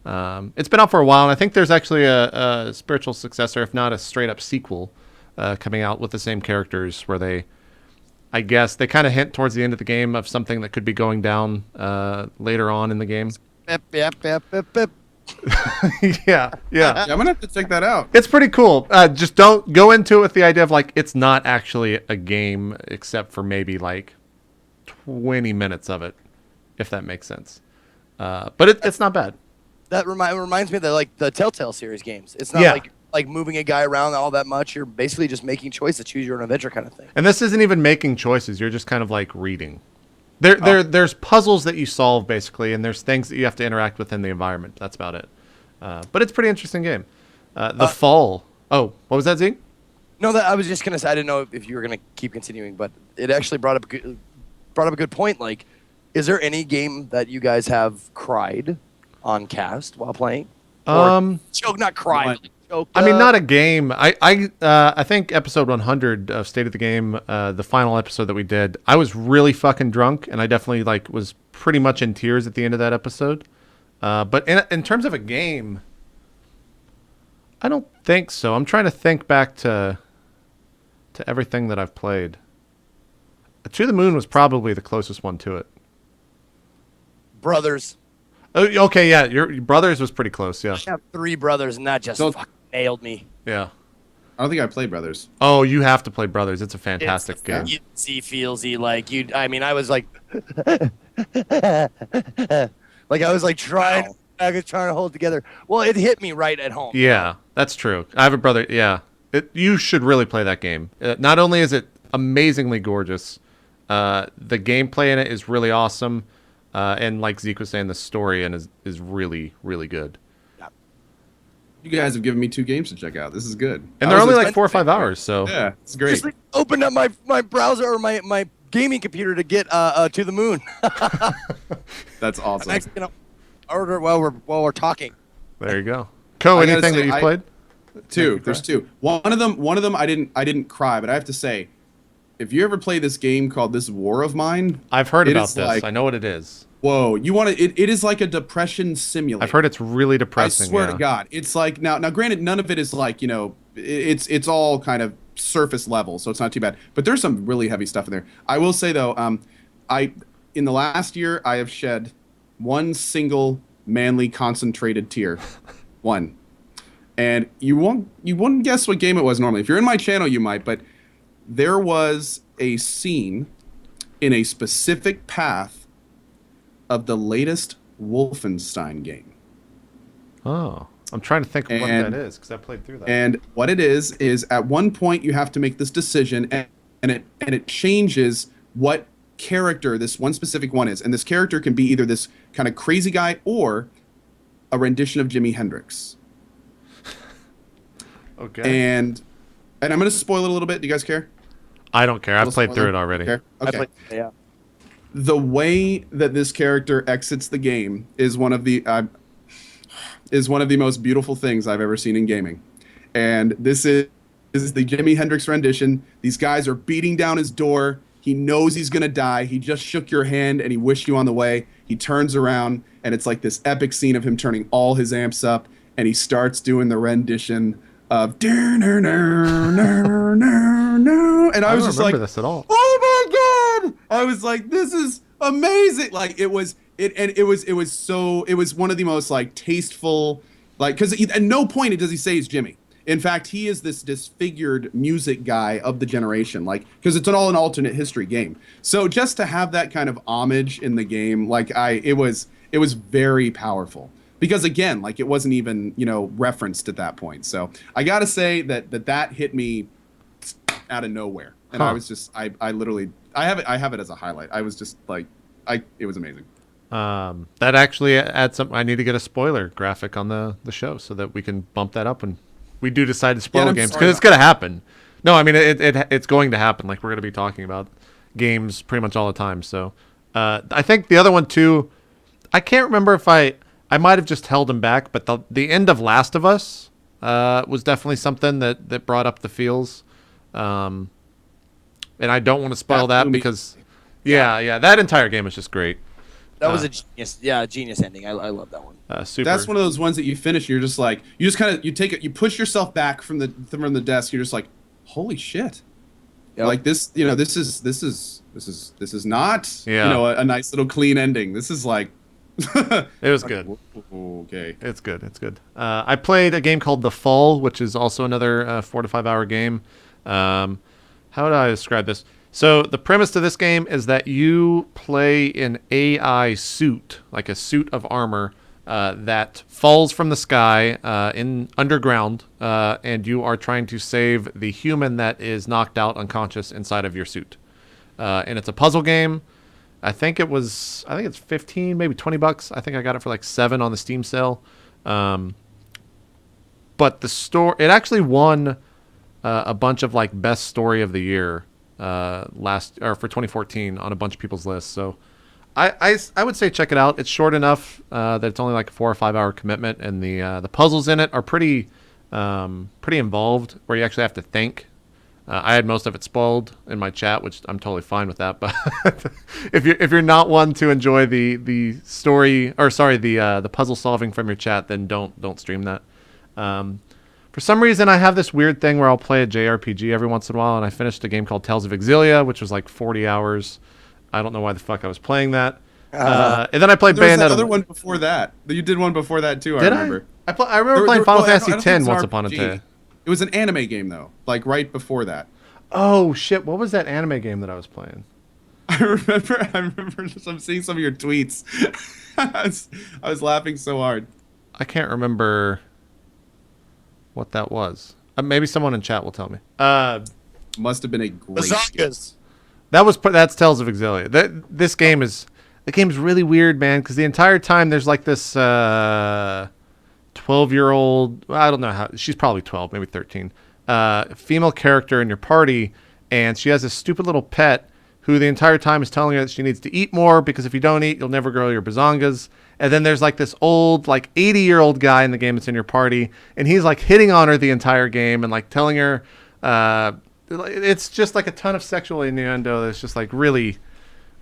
It's been out for a while, and I think there's actually a spiritual successor, if not a straight up sequel, coming out with the same characters, where I guess they kind of hint towards the end of the game of something that could be going down later on in the game.
Yep.
Yeah.
I'm gonna have to check that out.
It's pretty cool. Just don't go into it with the idea of like it's not actually a game, except for maybe like 20 minutes of it, if that makes sense. But it's not bad.
That reminds me of the Telltale series games. It's not like moving a guy around all that much. You're basically just making choices, choose your own adventure kind of thing.
And this isn't even making choices. You're just kind of like reading. There's puzzles that you solve, basically, and there's things that you have to interact with in the environment. That's about it. But it's a pretty interesting game. The Fall. Oh, what was that, Zeke?
No, I was just going to say, I didn't know if you were going to keep continuing, but it actually brought up a good point. Like, is there any game that you guys have cried on cast while playing? Or not cried, choked
I mean,
up.
not a game. I think episode 100 of State of the Game, the final episode that we did, I was really fucking drunk, and I definitely like was pretty much in tears at the end of that episode. But in terms of a game, I don't think so. I'm trying to think back to everything that I've played. To the Moon was probably the closest one to it.
Brothers.
Oh, okay, yeah. Your Brothers was pretty close, yeah.
I have 3 brothers, and that just fucking nailed me.
Yeah.
I don't think I played Brothers.
Oh, you have to play Brothers. It's a fantastic game.
Feelsy, like you. I mean, I was like, like I was like trying. I was trying to hold it together. Well, it hit me right at home.
Yeah, that's true. I have a brother. Yeah, you should really play that game. Not only is it amazingly gorgeous, the gameplay in it is really awesome, and like Zeke was saying, the story in is really, really good.
You guys have given me 2 games to check out. This is good.
And they're only like 4 or 5 hours, so
yeah, it's great.
Just like, opened up my browser or my gaming computer to get To the Moon.
That's awesome.
I'm actually gonna order while we're talking.
There you go. Anything that you've played?
2. There's 2. One of them I didn't cry, but I have to say, if you ever play this game called This War of Mine,
I've heard about this. I know what it is.
Whoa, you want to? It is like a depression simulator.
I've heard it's really depressing.
I swear to God, it's like now. Granted, none of it is like it's all kind of surface level, so it's not too bad. But there's some really heavy stuff in there. I will say though, in the last year I have shed one single manly concentrated tear, one, and you wouldn't guess what game it was normally. If you're in my channel, you might, but there was a scene in a specific path of the latest Wolfenstein game.
Oh, I'm trying to think of what that is because I played through that.
And what it is at one point you have to make this decision, and it changes what character this one specific one is. And this character can be either this kind of crazy guy or a rendition of Jimi Hendrix.
Okay.
And I'm going to spoil it a little bit. Do you guys care?
I don't care. I've played through it already.
Okay.
Yeah.
The way that this character exits the game is one of the most beautiful things I've ever seen in gaming. And this is the Jimi Hendrix rendition. These guys are beating down his door. He knows he's going to die. He just shook your hand and he wished you on the way. He turns around and it's like this epic scene of him turning all his amps up, and he starts doing the rendition of and I was just like,
this at all.
oh my God! I was like, this is amazing. Like it was one of the most like tasteful, like, because at no point does he say he's Jimmy. In fact, he is this disfigured music guy of the generation, like, because it's an alternate history game. So just to have that kind of homage in the game, like it was very powerful. Because again, like it wasn't even, referenced at that point. So I gotta say that hit me out of nowhere. And I was just, I have it as a highlight. I was just like, it was amazing.
That actually adds something. I need to get a spoiler graphic on the show so that we can bump that up when we do decide to spoil games, because it's going to happen. No, I mean, it's going to happen. Like, we're going to be talking about games pretty much all the time. So I think the other one too, I can't remember if I might have just held him back, but the end of Last of Us was definitely something that brought up the feels. And I don't want to spoil that because, yeah, that entire game is just great.
That was a genius ending. I love that one.
Super.
That's one of those ones that you finish. You're just like, you take it, you push yourself back from the desk. You're just like, holy shit, like this. This is not a nice little clean ending. This is like.
It was good.
Okay.
It's good. I played a game called The Fall, which is also another 4 to 5 hour game. How would I describe this? So the premise to this game is that you play an AI suit, like a suit of armor, that falls from the sky in underground, and you are trying to save the human that is knocked out unconscious inside of your suit. And it's a puzzle game. I think it's 15, maybe $20. I think I got it for like $7 on the Steam sale. But it actually won a bunch of like best story of the year for 2014 on a bunch of people's lists. So I would say check it out. It's short enough that it's only like a 4 or 5 hour commitment, and the puzzles in it are pretty pretty involved, where you actually have to think. I had most of it spoiled in my chat, which I'm totally fine with that. But if you're not one to enjoy the story, or sorry, the puzzle solving from your chat, then don't stream that. For some reason, I have this weird thing where I'll play a JRPG every once in a while, and I finished a game called Tales of Exilia, which was like 40 hours. I don't know why the fuck I was playing that. And then I played Bayonetta.
There was that other one before that. You did one before that too. I remember.
I remember playing Final Fantasy X once upon a time.
It was an anime game though, like right before that.
Oh shit! What was that anime game that I was playing?
I remember. I'm seeing some of your tweets. I was laughing so hard.
I can't remember what that was. Maybe someone in chat will tell me.
Must have been a great
game.
That's Tales of Exilia. The game's really weird, man, because the entire time there's like this 12-year-old, I don't know how, she's probably 12, maybe 13, female character in your party, and she has this stupid little pet who the entire time is telling her that she needs to eat more, because if you don't eat, you'll never grow your bazongas. And then there's like this old, like 80-year-old guy in the game that's in your party, and he's like hitting on her the entire game and like telling her, it's just like a ton of sexual innuendo that's just like really,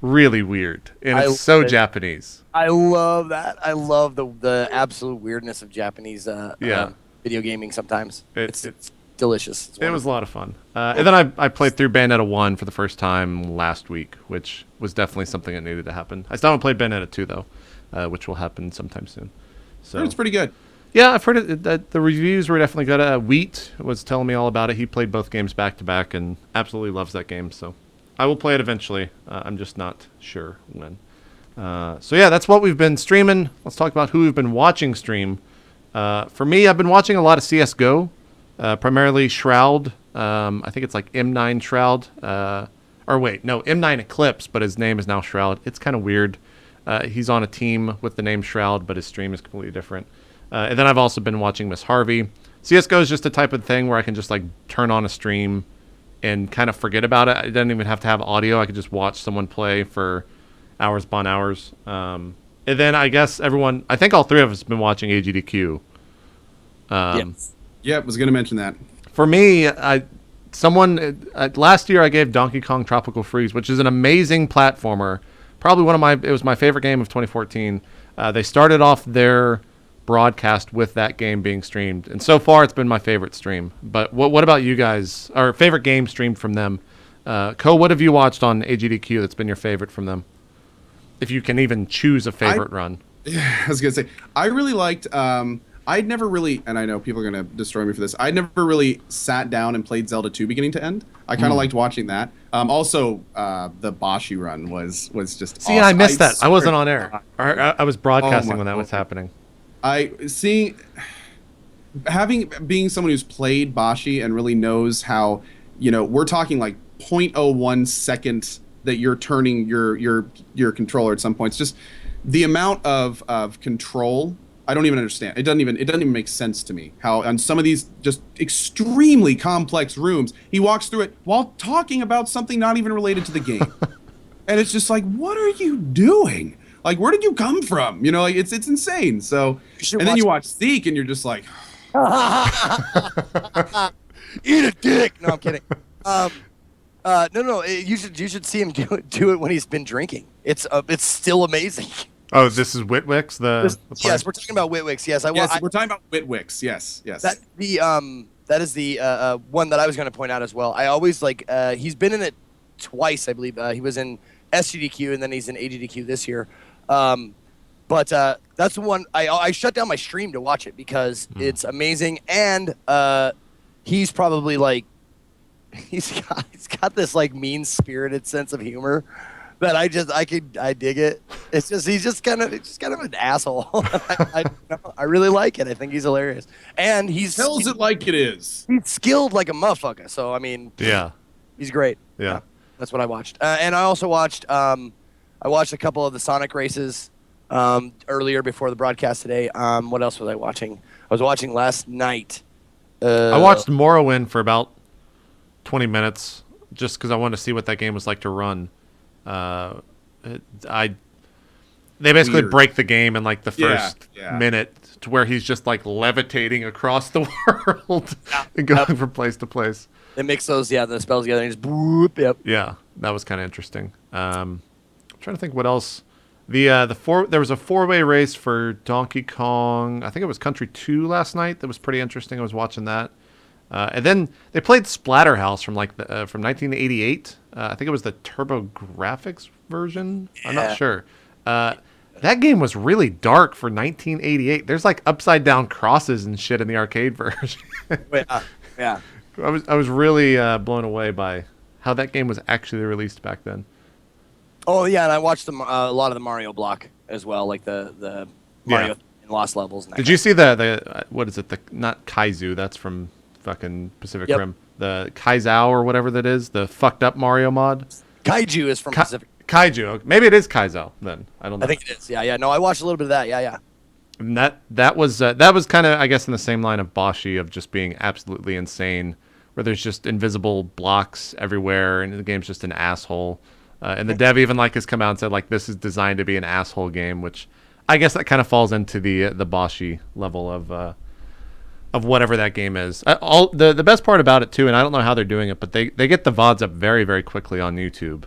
really weird. And it's so Japanese.
I love that. I love the absolute weirdness of Japanese video gaming sometimes. It's delicious.
It was a lot of fun. And then I played through Bayonetta 1 for the first time last week, which was definitely something that needed to happen. I still haven't played Bayonetta 2, though, which will happen sometime soon. So
it's pretty good.
Yeah, I've heard it. The reviews were definitely good. Wheat was telling me all about it. He played both games back to back and absolutely loves that game. So I will play it eventually. I'm just not sure when. So yeah, that's what we've been streaming. Let's talk about who we've been watching stream. For me, I've been watching a lot of CSGO, primarily Shroud. I think it's like M9 Shroud. M9 Eclipse, but his name is now Shroud. It's kind of weird. He's on a team with the name Shroud, but his stream is completely different. And then I've also been watching Miss Harvey. CSGO is just a type of thing where I can just like turn on a stream and kind of forget about it. It doesn't even have to have audio. I could just watch someone play for hours upon hours. And then I guess I think all three of us have been watching AGDQ.
Yes.
Yeah, was going to mention that.
For me, last year I gave Donkey Kong Tropical Freeze, which is an amazing platformer. Probably it was my favorite game of 2014. They started off their broadcast with that game being streamed, and so far it's been my favorite stream. But what about you guys? Or favorite game streamed from them? Co, what have you watched on AGDQ that's been your favorite from them? If you can even choose a favorite run.
I was gonna say I really liked. I'd never really, and I know people are gonna destroy me for this. I'd never really sat down and played Zelda 2 beginning to end. I kind of liked watching that. Also, the Bashi run was just.
See, awesome. I missed that. I wasn't on air. I was broadcasting when that was happening.
Being someone who's played Bashi and really knows how, we're talking like 0.01 seconds that you're turning your controller at some points. Just the amount of control, I don't even understand. It doesn't even make sense to me how on some of these just extremely complex rooms he walks through it while talking about something not even related to the game. And it's just like, what are you doing? Like, where did you come from? Like it's insane. So, and then you watch Zeke, and you're just like,
eat a dick. No, I'm kidding. No. You should see him do it when he's been drinking. It's still amazing.
Oh, this is Witwix.
Yes, we're talking about Witwix. Yes,
we're talking about Witwix. Yes.
That is the one that I was going to point out as well. I always he's been in it twice, I believe. He was in SGDQ and then he's in AGDQ this year. But that's the one I shut down my stream to watch it because it's amazing, and he's probably like he's got this like mean-spirited sense of humor that I dig it. It's just he's just kind of an asshole. I really like it. I think he's hilarious, and he's
tells it like it is.
He's skilled like a motherfucker. So I mean,
yeah,
he's great.
Yeah,
that's what I watched, and I also watched. I watched a couple of the Sonic races earlier before the broadcast today. What else was I watching? I was watching last night.
I watched Morrowind for about 20 minutes just because I wanted to see what that game was like to run. they basically
weird.
break the game in like the
Yeah,
first
yeah.
minute to where he's just like levitating across the world and going from place to place.
They mix those, the spells together and just boop. Yep.
Yeah, that was kind of interesting. I'm trying to think what else. There was a 4-way race for Donkey Kong. I think it was Country 2 last night. That was pretty interesting. I was watching that. And then they played Splatterhouse from from 1988. I think it was the TurboGrafx version. I'm not sure. That game was really dark for 1988. There's like upside down crosses and shit in the arcade version.
Yeah.
I was really blown away by how that game was actually released back then.
Oh yeah, and I watched a lot of the Mario block as well, like the Mario and Lost Levels. And
Did you see the what is it? The not Kaizu. That's from fucking Pacific Rim. The Kaizao or whatever that is. The fucked up Mario mod.
Kaiju is from Pacific.
Kaiju. Maybe it is Kaizao then. I don't know.
I think it is. Yeah. No, I watched a little bit of that. Yeah.
And that was kind of, I guess, in the same line of Boshi, of just being absolutely insane, where there's just invisible blocks everywhere and the game's just an asshole. And the dev even has come out and said this is designed to be an asshole game, which I guess that kind of falls into the Boshi level of whatever that game is. The best part about it too, and I don't know how they're doing it, but they get the VODs up very, very quickly on YouTube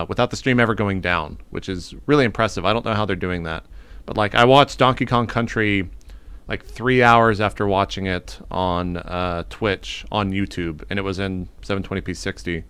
without the stream ever going down, which is really impressive. I don't know how they're doing that. But I watched Donkey Kong Country 3 hours after watching it on Twitch on YouTube, and it was in 720p 60.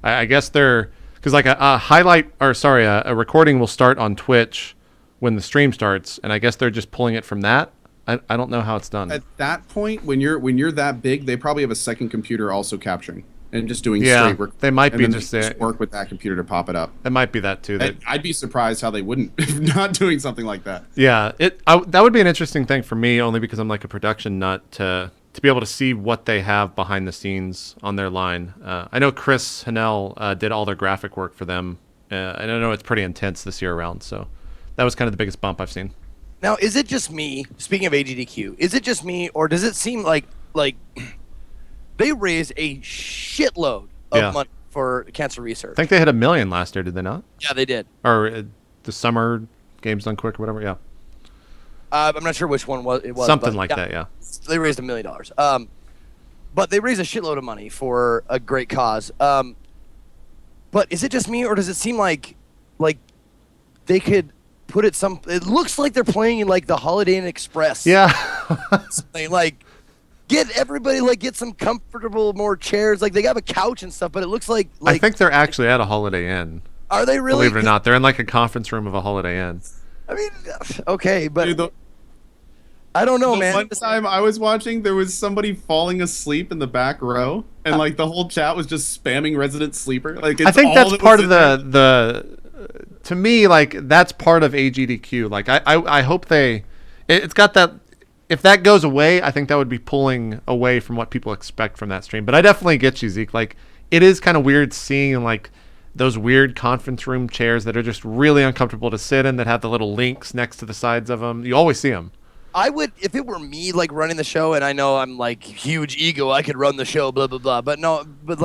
I guess they're because a recording will start on Twitch when the stream starts, and I guess they're just pulling it from that. I don't know how it's done.
At that point, when you're that big, they probably have a second computer also capturing and just doing straight work.
They might be
just work with that computer to pop it up.
It might be that too.
I'd be surprised how they wouldn't if not doing something like that.
Yeah, that would be an interesting thing for me, only because I'm a production nut to be able to see what they have behind the scenes on their line. I know Chris Hanel did all their graphic work for them, and I know it's pretty intense this year around. So that was kind of the biggest bump I've seen.
Now, is it just me? Speaking of AGDQ, is it just me, or does it seem like they raised a shitload of money for cancer research?
I think they hit $1 million last year, did they not?
Yeah, they did.
Or the summer games done quick or whatever. Yeah.
I'm not sure which one it was.
Something like that, yeah.
They raised $1 million. But they raised a shitload of money for a great cause. But is it just me, or does it seem like they could put it it looks like they're playing in the Holiday Inn Express.
Yeah.
Get everybody get some comfortable more chairs. They have a couch and stuff, but it looks like
I think they're actually at a Holiday Inn.
Are they really?
Believe it or not, they're in a conference room of a Holiday Inn.
I mean, okay, but
Dude,
I don't know, man.
One time I was watching, there was somebody falling asleep in the back row, and the whole chat was just spamming Resident Sleeper.
I think that's part of the. To me, that's part of AGDQ. I hope it's got that. If that goes away, I think that would be pulling away from what people expect from that stream. But I definitely get you, Zeke. It is kind of weird seeing those weird conference room chairs that are just really uncomfortable to sit in, that have the little links next to the sides of them. You always see them.
I would, if it were me running the show, and I know I'm huge ego, I could run the show, blah blah blah. But no, but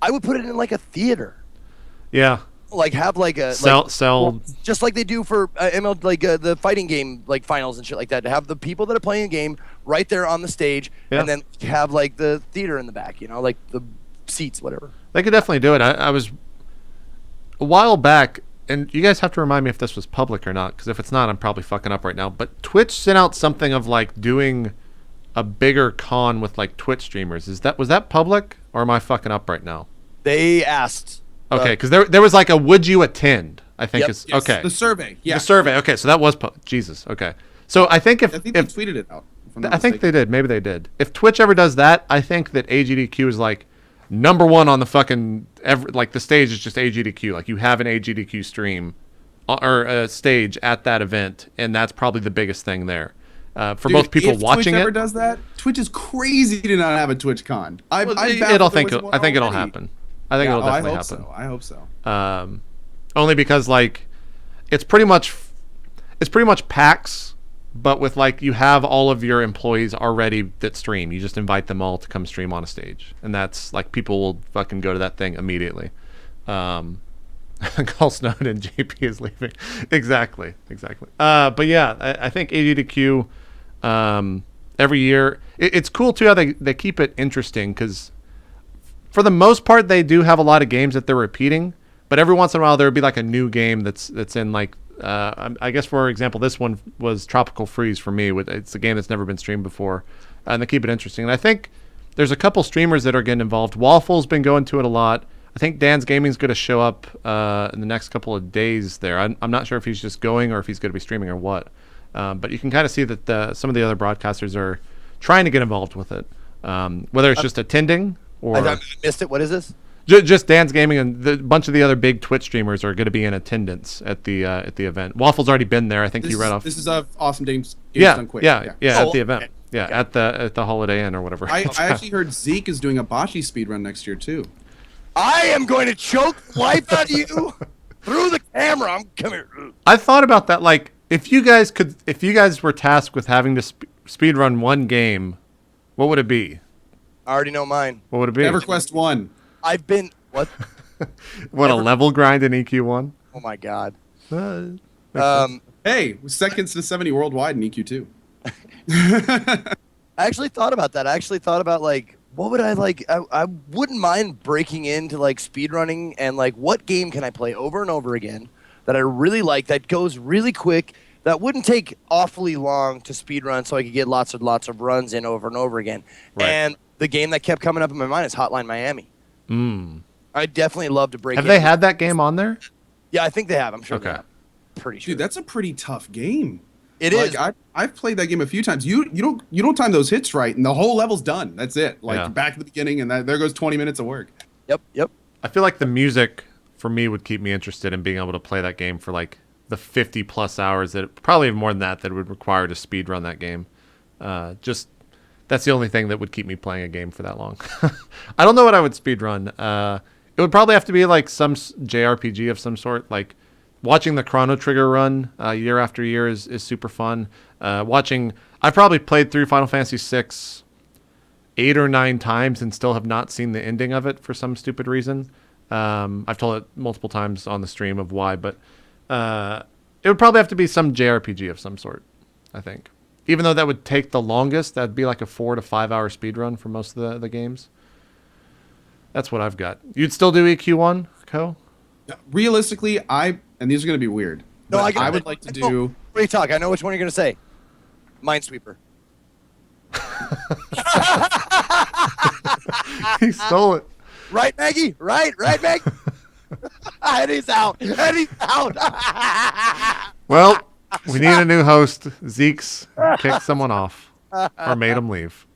I would put it in a theater.
Yeah.
Have a
sell
just like they do for ML the fighting game finals and shit like that, to have the people that are playing the game right there on the stage, and then have the theater in the back, the seats, whatever.
They could definitely do it. I was a while back, and you guys have to remind me if this was public or not, because if it's not, I'm probably fucking up right now. But Twitch sent out something of doing a bigger con with Twitch streamers. Was that public, or am I fucking up right now?
They asked.
Okay, because there was a would you attend? I think it's
yes,
okay.
The survey, yeah.
The survey. Okay, so that was Jesus. Okay, so I think
I think they tweeted it out.
I think they did. Maybe they did. If Twitch ever does that, I think that AGDQ is number one on the fucking the stage is just AGDQ. You have an AGDQ stream or a stage at that event, and that's probably the biggest thing there. For both people
if
watching
Twitch
it.
ever does that, Twitch is crazy to not have a TwitchCon. I think
it'll happen. I think it'll definitely happen.
I hope so.
Only because it's pretty much PAX, but with you have all of your employees already that stream. You just invite them all to come stream on a stage, and that's people will fucking go to that thing immediately. Call Snowden, JP is leaving. Exactly. But yeah, I think AD to Q every year. It's cool too how they keep it interesting because for the most part they do have a lot of games that they're repeating, but every once in a while there would be like a new game that's in like I guess for example this one was Tropical Freeze for me. It's a game that's never been streamed before, and they keep it interesting. And I think there's a couple streamers that are getting involved. Waffle's been going to it a lot. I think Dan's Gaming's going to show up in the next couple of days there. I'm not sure if he's just going or if he's going to be streaming or what. But you can kind of see that some of the other broadcasters are trying to get involved with it, whether it's just attending or.
I missed it. What is this?
Just Dan's Gaming and a bunch of the other big Twitch streamers are going to be in attendance at the event. Waffle's already been there. I think he read off.
This is Awesome Games Done Quick.
Yeah,
Oh,
at the event.
okay.
Yeah, at the Holiday Inn or whatever.
I actually heard Zeke is doing a Bocce speedrun next year too.
I am going to choke life out of you through the camera. Come here.
I thought about that. Like, if you guys were tasked with having to speedrun one game, what would it be?
I already know mine.
What would it be?
EverQuest 1.
I've been what?
What, a level grind in EQ1?
Oh my god.
Hey, seconds to 70 worldwide in EQ2.
I actually thought about that. I actually thought about like what would I like? I wouldn't mind breaking into like speedrunning and like what game can I play over and over again that I really like that goes really quick that wouldn't take awfully long to speedrun so I could get lots of runs in over and over again.
Right.
And the game that kept coming up in my mind is Hotline Miami. I definitely love to break.
Have they had that game on there?
Yeah, I think they have. I'm sure.
Okay.
Pretty sure.
Dude, that's a pretty tough game.
It is.
I've played that game a few times. You don't time those hits right, and the whole level's done. That's it. Like back at the beginning, and there goes 20 minutes of work.
Yep.
I feel like the music for me would keep me interested in being able to play that game for like the 50 plus hours that probably more than that would require to speed run that game. Just that's the only thing that would keep me playing a game for that long. I don't know what I would speed run. It would probably have to be like some JRPG of some sort. Like watching the Chrono Trigger run year after year is super fun. I probably played through Final Fantasy VI 8 or 9 times and still have not seen the ending of it for some stupid reason. I've told it multiple times on the stream of why, but it would probably have to be some JRPG of some sort, I think. Even though that would take the longest, that'd be like a 4 to 5 hour speed run for most of the games. That's what I've got. You'd still do EQ1, Co?
Realistically, and these are going to be weird.
No,
I would like to do.
What are you talking? I know which one you're going to say. Minesweeper.
He stole it.
Right, Maggie? Right, Maggie? And he's out.
Well, we need a new host. Zeke's kicked someone off or made him leave.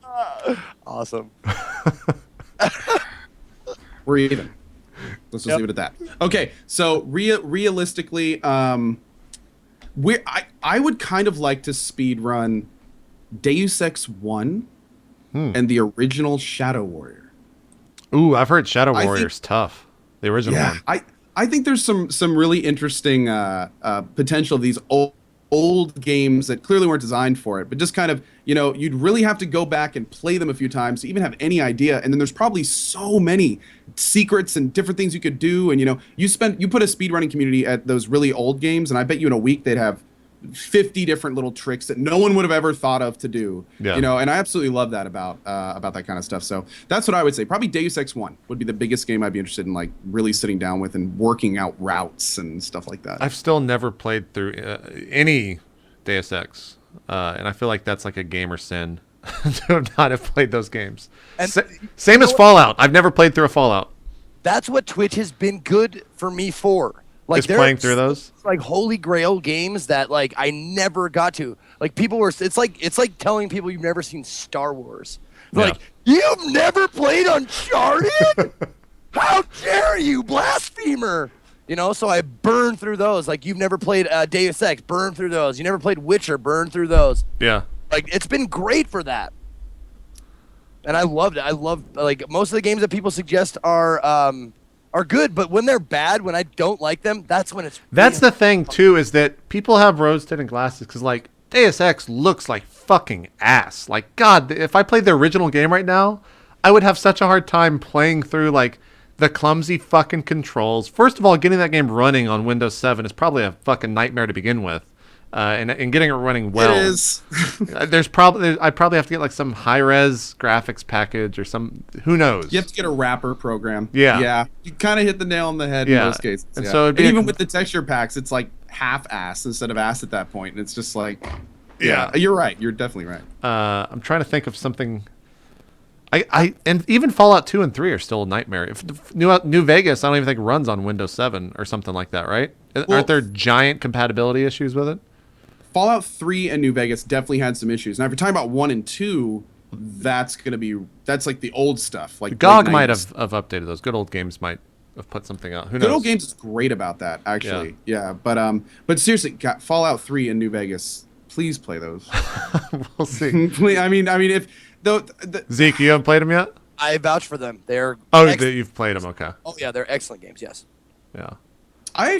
Awesome.
We're even. Let's just leave it at that. Okay, so realistically, I would kind of like to speed run Deus Ex 1 and the original Shadow Warrior.
Ooh, I've heard Shadow Warrior's tough. The original one.
I think there's some really interesting potential of these old games that clearly weren't designed for it, but just kind of, you'd really have to go back and play them a few times to even have any idea. And then there's probably so many secrets and different things you could do. And, you put a speedrunning community at those really old games, and I bet you in a week they'd have 50 different little tricks that no one would have ever thought of to do.
Yeah.
And I absolutely love that about that kind of stuff. So that's what I would say. Probably Deus Ex 1 would be the biggest game I'd be interested in, like really sitting down with and working out routes and stuff like that.
I've still never played through any Deus Ex, and I feel like that's like a gamer sin to not have played those games.
And
same as Fallout. I've never played through a Fallout.
That's what Twitch has been good for me for. Like
just playing through those,
like holy grail games that like I never got to. Like people were, it's like telling people you've never seen Star Wars. Like you've never played Uncharted? How dare you, blasphemer! So I burned through those. Like you've never played Deus Ex, burn through those. You never played Witcher, burn through those.
Yeah.
Like it's been great for that. And I loved it. I love like most of the games that people suggest are good, but when they're bad, when I don't like them, that's when it's.
That's the thing too, is that people have rose-tinted glasses because like Deus Ex looks like fucking ass. Like God, if I played the original game right now, I would have such a hard time playing through like the clumsy fucking controls. First of all, getting that game running on Windows 7 is probably a fucking nightmare to begin with. And getting it running well.
It is.
I'd probably have to get like some high-res graphics package or some, who knows.
You have to get a wrapper program.
Yeah.
Yeah. You kind of hit the nail on the head in most cases.
And
yeah.
so
and even with the texture packs, it's like half-ass instead of ass at that point. And it's just like, yeah, you're right. You're definitely right.
I'm trying to think of something. And even Fallout 2 and 3 are still a nightmare. If New Vegas, I don't even think runs on Windows 7 or something like that, right? Aren't there giant compatibility issues with it?
Fallout 3 and New Vegas definitely had some issues. Now, if you're talking about 1 and 2, that's like the old stuff. Like
GOG might have updated those. Good old games might have put something out. Who knows?
Good old games is great about that, actually. Yeah. But seriously, Fallout 3 and New Vegas, please play those.
We'll see.
I mean, if
Zeke, you haven't played them yet?
I vouch for them. They're
you've played them. Okay.
Oh yeah, they're excellent games. Yes.
Yeah.
I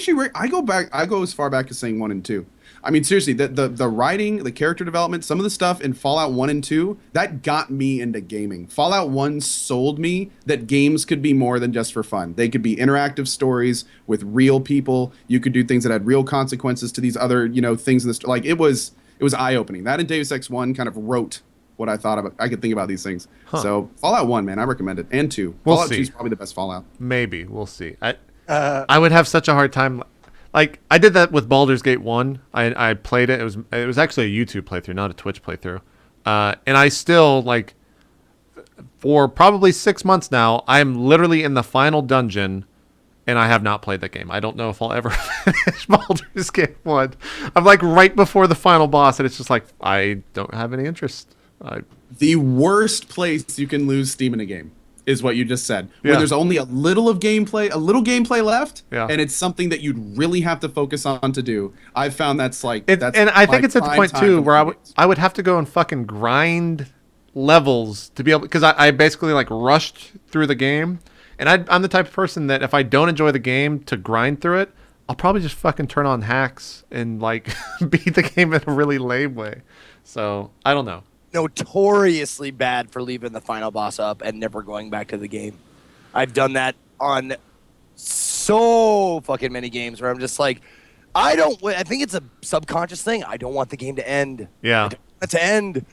go as far back as saying 1 and 2. I mean, seriously, the writing, the character development, some of the stuff in Fallout 1 and 2, that got me into gaming. Fallout 1 sold me that games could be more than just for fun. They could be interactive stories with real people. You could do things that had real consequences to these other, things in this. Like, it was eye-opening. That and Deus Ex 1 kind of wrote what I thought about. I could think about these things. Huh. So Fallout 1, man, I recommend it. And 2. Fallout 2 is probably the best Fallout.
Maybe. We'll see. I would have such a hard time. Like, I did that with Baldur's Gate 1. I played it. It was actually a YouTube playthrough, not a Twitch playthrough. And I still, like, for probably 6 months now, I am literally in the final dungeon, and I have not played that game. I don't know if I'll ever finish Baldur's Gate 1. I'm, like, right before the final boss, and it's just like, I don't have any interest.
The worst place you can lose steam in a game is what you just said. Where there's only a little gameplay left, and it's something that you'd really have to focus on to do. I've found that's and
I think it's at the point too where I would have to go and fucking grind levels to be able, because I basically like rushed through the game, and I'm the type of person that if I don't enjoy the game to grind through it, I'll probably just fucking turn on hacks and like beat the game in a really lame way. So I don't know.
Notoriously bad for leaving the final boss up and never going back to the game. I've done that on so fucking many games where I'm just like, I think it's a subconscious thing. I don't want the game to end.
Yeah.
I don't want it to end.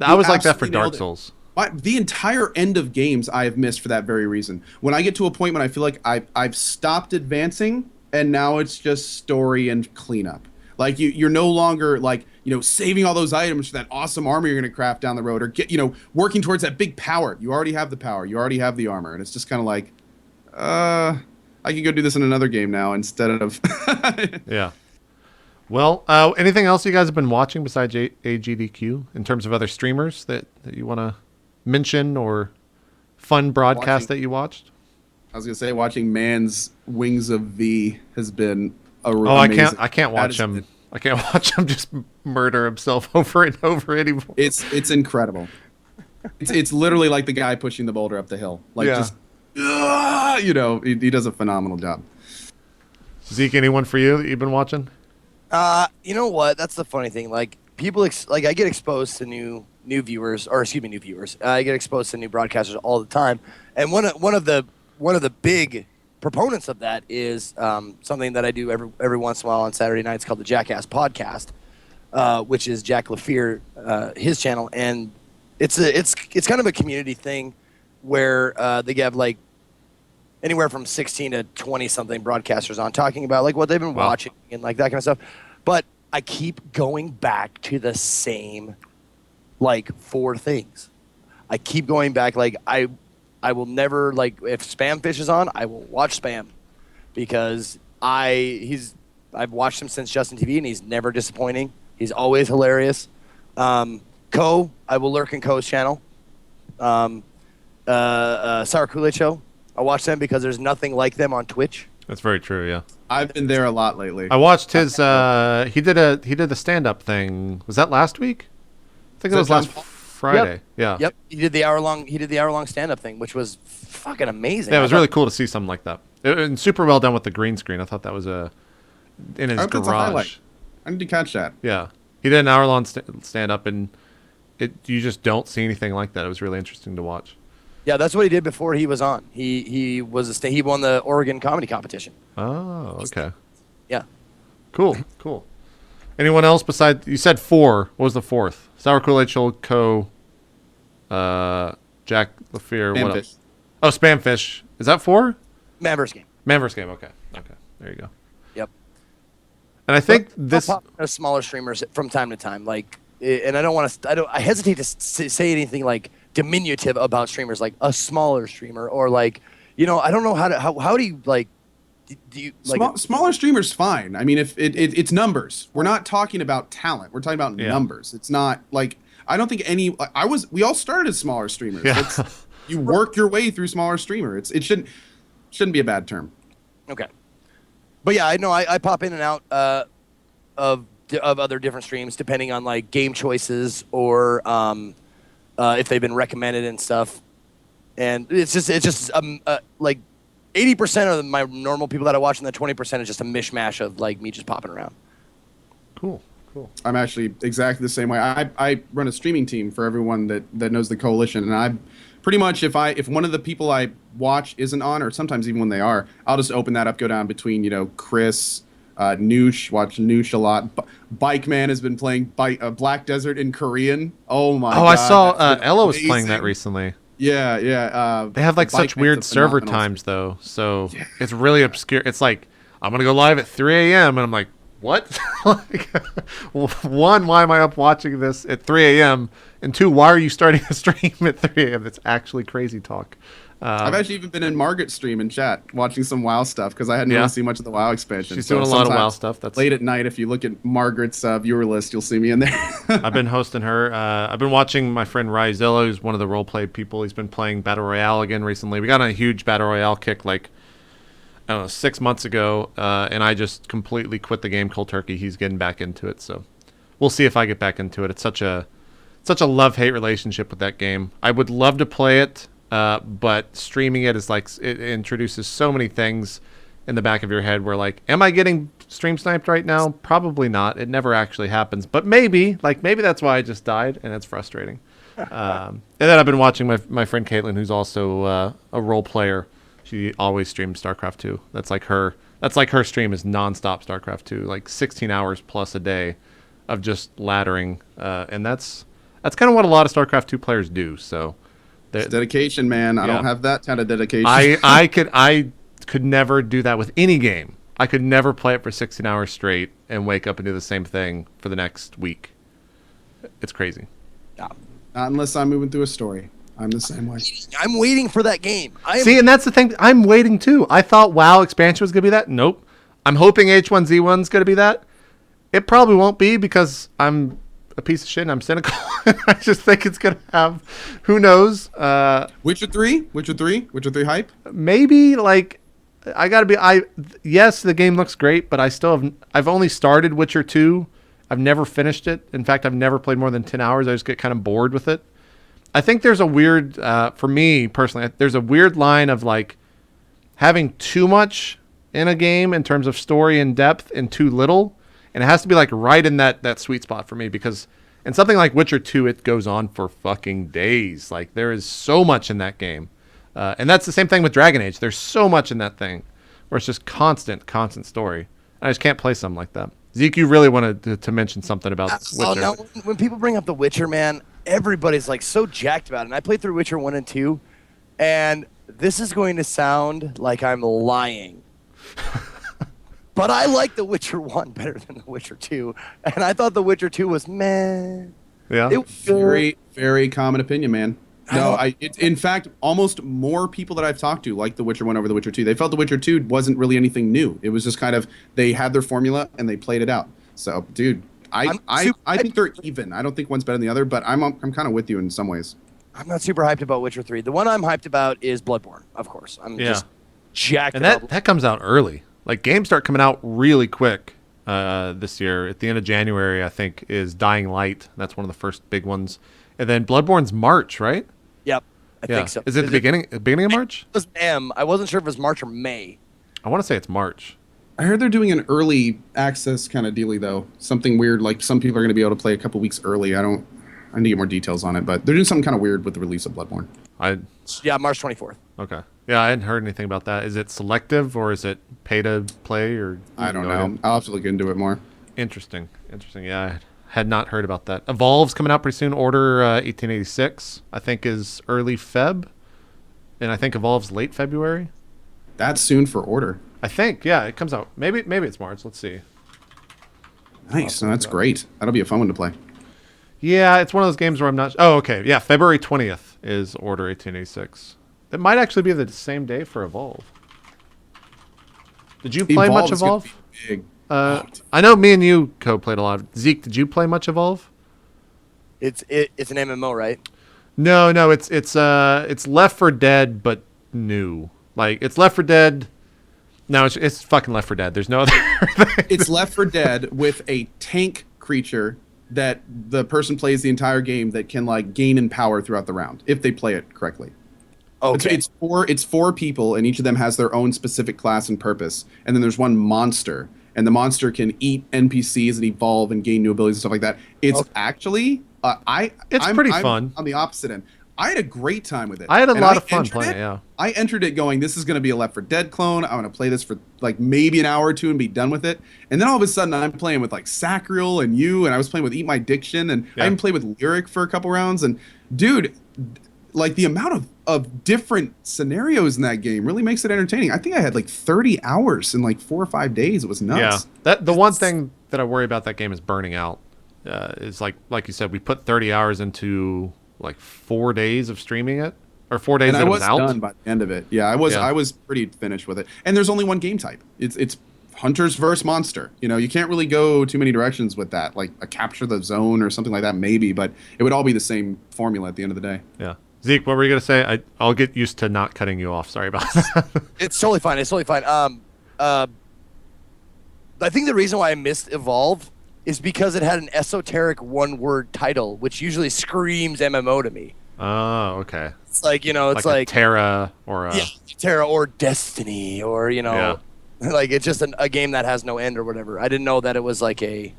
I was like that for Dark Souls.
The entire end of games I have missed for that very reason. When I get to a point when I feel like I've stopped advancing and now it's just story and cleanup. Like you're no longer like, saving all those items for that awesome armor you're going to craft down the road, or get, working towards that big power. You already have the power. You already have the armor. And it's just kind of like, I can go do this in another game now instead of.
Yeah. Well, anything else you guys have been watching besides AGDQ in terms of other streamers that you want to mention, or fun broadcast that you watched?
I was going to say watching Man's Wings of V has been amazing.
I can't watch him. I can't watch him just murder himself over and over anymore.
It's incredible. It's literally like the guy pushing the boulder up the hill. Like he does a phenomenal job.
Zeke, anyone for you that you've been watching?
You know what? That's the funny thing. Like people, I get exposed to new viewers, or excuse me, new viewers. I get exposed to new broadcasters all the time, and one of the big proponents of that is something that I do every once in a while on Saturday nights called the Jackass Podcast, which is Jack Lafeer, his channel, and it's kind of a community thing where they have like anywhere from 16 to 20 something broadcasters on talking about like what they've been watching and like that kind of stuff. But I keep going back to the same like 4 things. I keep going back. Like I will never, like, if Spam Fish is on, I will watch Spam, because I've watched him since Justin TV, and he's never disappointing. He's always hilarious. Coh, I will lurk in Coh's channel. Sour Kool-Aid Show, I watch them because there's nothing like them on Twitch.
That's very true. Yeah,
I've been there a lot lately.
I watched his. He did the stand-up thing. Was that last week? I think it was last Friday.
Yep.
Yeah.
Yep. He did the hour-long stand-up thing, which was fucking amazing.
Yeah, it was really cool to see something like that. And super well done with the green screen. I thought that was in his garage.
I need to catch that.
Yeah, he did an hour-long stand-up, and you just don't see anything like that. It was really interesting to watch.
Yeah, that's what he did before he was on. He won the Oregon comedy competition.
Oh, okay.
Yeah.
Cool. Anyone else besides, you said 4. What was the 4th? Sour Kool-Aid Shoal, Jack LaFear. What else? Oh, Spamfish. Is that 4?
Man vs. Game.
Man vs. Game. Okay. There you go.
Yep.
And I think
smaller streamers from time to time, like, and I hesitate to say anything like diminutive about streamers, like a smaller streamer, or like, I don't know how do you like. Do you like
smaller streamers? Fine. I mean, if it's numbers, we're not talking about talent. We're talking about numbers. It's not like I don't think any. We all started as smaller streamers.
Yeah.
You work your way through smaller streamer. It shouldn't be a bad term.
Okay. But yeah, I know I pop in and out of other different streams depending on like game choices or if they've been recommended and stuff. And it's just like 80% of my normal people that I watch, and the 20% is just a mishmash of like me just popping around.
Cool.
I'm actually exactly the same way. I run a streaming team for everyone that knows the coalition, and I pretty much if one of the people I watch isn't on, or sometimes even when they are, I'll just open that up, go down between Chris, Noosh, watch Noosh a lot. Bike Man has been playing Black Desert in Korean. Oh my god!
I saw Ella was playing that recently.
Yeah.
They have like such weird server times though, so it's really obscure. It's like I'm gonna go live at 3 a.m. and I'm like, what? Like, one, why am I up watching this at 3 a.m.? And 2, why are you starting a stream at 3 a.m.? That's actually crazy talk.
I've actually even been in Margaret's stream in chat watching some WoW stuff because I hadn't really seen much of the WoW expansion.
She's doing a lot of WoW stuff. That's
late at night. If you look at Margaret's viewer list, you'll see me in there.
I've been hosting her. I've been watching my friend Ryzilla, who's one of the roleplay people. He's been playing Battle Royale again recently. We got on a huge Battle Royale kick like, I don't know, 6 months ago, and I just completely quit the game cold turkey. He's getting back into it, so we'll see if I get back into it. It's such a love-hate relationship with that game. I would love to play it, but streaming it is like it introduces so many things in the back of your head where like, am I getting stream sniped right now? Probably not. It never actually happens, but maybe that's why I just died, and it's frustrating. And then I've been watching my friend Caitlin, who's also a role player. She always streams StarCraft 2. That's like her stream is nonstop StarCraft 2, like 16 hours plus a day of just laddering, and that's kind of what a lot of StarCraft 2 players do. So
it's dedication, man. I don't have that kind of dedication.
I could never do that with any game. I could never play it for 16 hours straight and wake up and do the same thing for the next week. It's crazy.
Not unless I'm moving through a story. I'm the same way.
I'm waiting for that game.
See, and that's the thing. I'm waiting too. I thought WoW expansion was going to be that. Nope. I'm hoping H1Z1's going to be that. It probably won't be because I'm a piece of shit and I'm cynical. I just think it's going to have, who knows?
Witcher 3 hype?
Maybe, like, yes, the game looks great, but I've only started Witcher 2. I've never finished it. In fact, I've never played more than 10 hours. I just get kind of bored with it. I think there's a weird, for me personally, there's a weird line of like having too much in a game in terms of story and depth and too little. And it has to be like right in that sweet spot for me because in something like Witcher 2, it goes on for fucking days. Like there is so much in that game. And that's the same thing with Dragon Age. There's so much in that thing where it's just constant story. I just can't play something like that. Zeke, you really wanted to mention something about Witcher.
No, when people bring up The Witcher, man, everybody's like so jacked about it. And I played through Witcher 1 and 2, and this is going to sound like I'm lying. But I like The Witcher 1 better than The Witcher 2. And I thought The Witcher 2 was meh.
Yeah.
It was very, very common opinion, man. No, in fact, almost more people that I've talked to like The Witcher 1 over The Witcher 2. They felt The Witcher 2 wasn't really anything new. It was just kind of, they had their formula and they played it out. So, dude, I think they're even. I don't think one's better than the other, but I'm kind of with you in some ways.
I'm not super hyped about Witcher 3. The one I'm hyped about is Bloodborne, of course. I'm just jacked
about that comes out early. Like, games start coming out really quick this year. At the end of January, I think, is Dying Light. That's one of the first big ones. And then Bloodborne's March, right?
Yep, I think so.
Is it the beginning of March?
It was M. I wasn't sure if it was March or May.
I want to say it's March.
I heard they're doing an early access kind of dealy, though. Something weird, like some people are going to be able to play a couple weeks early. I need to get more details on it, but they're doing something kind of weird with the release of Bloodborne.
Yeah, March 24th.
Okay. Yeah, I hadn't heard anything about that. Is it selective or is it pay to play or?
I don't
no
know.
idea?
I'll have to look into it more.
Interesting. Yeah, I had not heard about that. Evolve's coming out pretty soon. Order 1886, I think, is early Feb, and I think Evolve's late February.
That's soon for Order.
I think. Yeah, it comes out. Maybe it's March. Let's see.
Nice. No, that's great. That'll be a fun one to play.
Yeah, it's one of those games where I'm not. Oh, okay. Yeah, February 20th is Order 1886. That might actually be the same day for Evolve. Did you play much
is gonna
Evolve?
be big.
I know me and you played a lot. Zeke, did you play much Evolve?
It's an MMO, right?
No, it's Left 4 Dead but new. Like it's Left 4 Dead. No, it's fucking Left 4 Dead. There's no other thing.
It's Left 4 Dead with a tank creature that the person plays the entire game that can like gain in power throughout the round if they play it correctly.
Okay.
It's four people, and each of them has their own specific class and purpose. And then there's one monster, and the monster can eat NPCs and evolve and gain new abilities and stuff like that. It's actually
It's pretty fun.
On the opposite end, I had a great time with it.
I had a lot of fun playing it. Yeah.
I entered it going, this is going to be a Left 4 Dead clone. I'm going to play this for like maybe an hour or two and be done with it. And then all of a sudden, I'm playing with like Sacriel and you, and I was playing with Eat My Diction, and I even played with Lyric for a couple rounds. And dude, like the amount of different scenarios in that game really makes it entertaining. I think I had like 30 hours in like 4 or 5 days. It was nuts.
Yeah. The one thing that I worry about that game is burning out. Is like you said, we put 30 hours into like 4 days of streaming it, or 4 days
and
that
I
it was out.
Done by the end of it. Yeah, I was pretty finished with it. And there's only one game type. It's hunters versus monster. You know, you can't really go too many directions with that. Like a capture the zone or something like that, maybe, but it would all be the same formula at the end of the day.
Yeah. Zeke, what were you gonna say? I'll get used to not cutting you off. Sorry about that.
It's totally fine. I think the reason why I missed Evolve is because it had an esoteric one-word title, which usually screams MMO to me.
Oh, okay.
It's like, it's like
Terra or
Terra or Destiny or like it's just a game that has no end or whatever. I didn't know that it was like a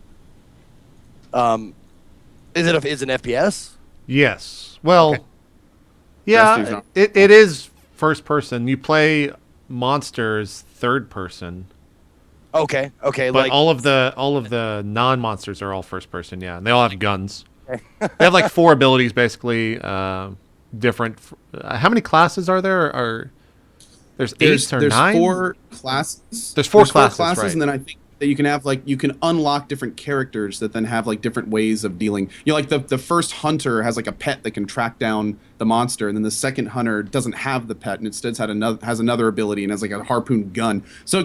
is it an FPS?
Yes. Well,
Okay.
yeah, it is first person. You play monsters third person.
Okay.
But
like
all of the non-monsters are all first person, yeah. And they all have guns. They have like 4 abilities basically, different. How many classes are there? There's 8 or 9?
There's 4 classes.
There's 4 classes, right.
And then I think that you can have like you can unlock different characters that then have like different ways of dealing. Like the first hunter has like a pet that can track down the monster, and then the second hunter doesn't have the pet and instead has another ability and has like a harpoon gun. So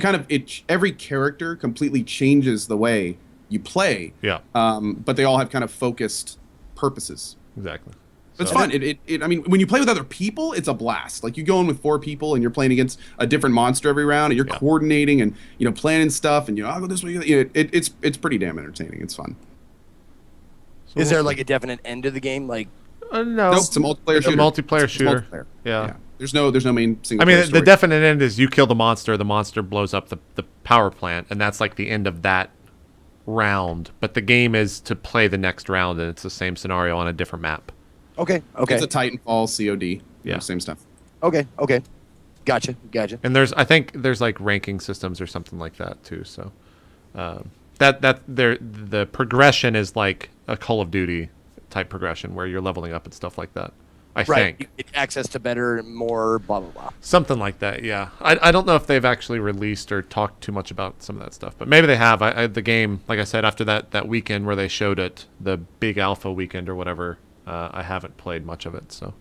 every character completely changes the way you play.
Yeah.
But they all have kind of focused purposes.
Exactly.
It's fun. I mean, when you play with other people, it's a blast. Like you go in with 4 people and you're playing against a different monster every round, and you're coordinating and planning stuff, and I'll go this way. It's pretty damn entertaining. It's fun.
So
is there like a definite end to the game? Like
no,
nope, it's a multiplayer shooter.
Multiplayer shooter.
Multiplayer.
Yeah.
There's no main single.
I mean,
player story.
the definite end is you kill the monster blows up the power plant, and that's like the end of that round. But the game is to play the next round, and it's the same scenario on a different map.
Okay.
It's a Titanfall COD.
Yeah.
Same stuff.
Okay. Gotcha.
And I think there's like ranking systems or something like that too. So the progression is like a Call of Duty type progression where you're leveling up and stuff like that. I think.
You get access to better, more, blah blah blah.
Something like that. Yeah. I don't know if they've actually released or talked too much about some of that stuff, but maybe they have. The game, like I said, after that weekend where they showed it, the big alpha weekend or whatever. I haven't played much of it, so.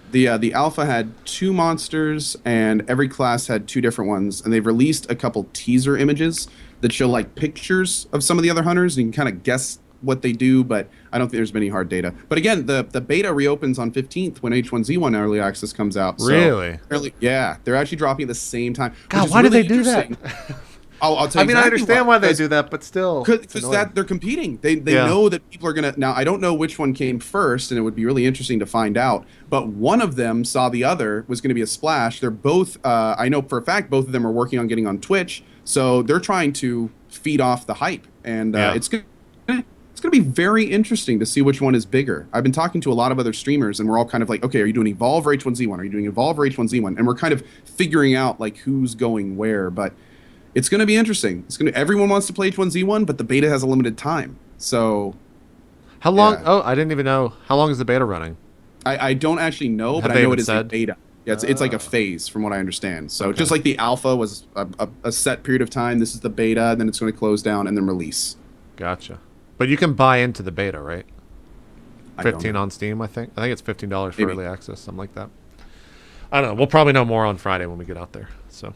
The alpha had 2 monsters, and every class had 2 different ones. And they've released a couple teaser images that show like pictures of some of the other hunters, and you can kind of guess what they do. But I don't think there's many hard data. But again, the beta reopens on 15th when H1Z1 early access comes out.
Really?
So they're actually dropping at the same time.
God, why
really
do they do that?
I'll tell you.
I mean, I understand why they do that, but still,
because they're competing. They know that people are gonna. Now, I don't know which one came first, and it would be really interesting to find out. But one of them saw the other was going to be a splash. They're both. I know for a fact both of them are working on getting on Twitch, so they're trying to feed off the hype, and it's gonna going to be very interesting to see which one is bigger. I've been talking to a lot of other streamers, and we're all kind of like, okay, are you doing Evolve or H1Z1? Are you doing Evolve or H1Z1? And we're kind of figuring out like who's going where. But it's going to be interesting. Everyone wants to play H1Z1, but the beta has a limited time. So
how long?
Yeah.
Oh, I didn't even know. How long is the beta running?
I don't actually know,
Have
but
they
I know
even
it is a
said?
beta. Yeah, it's like a phase from what I understand. So
Okay.
just like the alpha was a set period of time, this is the beta, and then it's going to close down and then release.
Gotcha. But you can buy into the beta, right?
I don't
15
know.
on Steam, I think. I think it's $15 for
Maybe.
early access, something like that. I don't know. We'll probably know more on Friday when we get out there. So,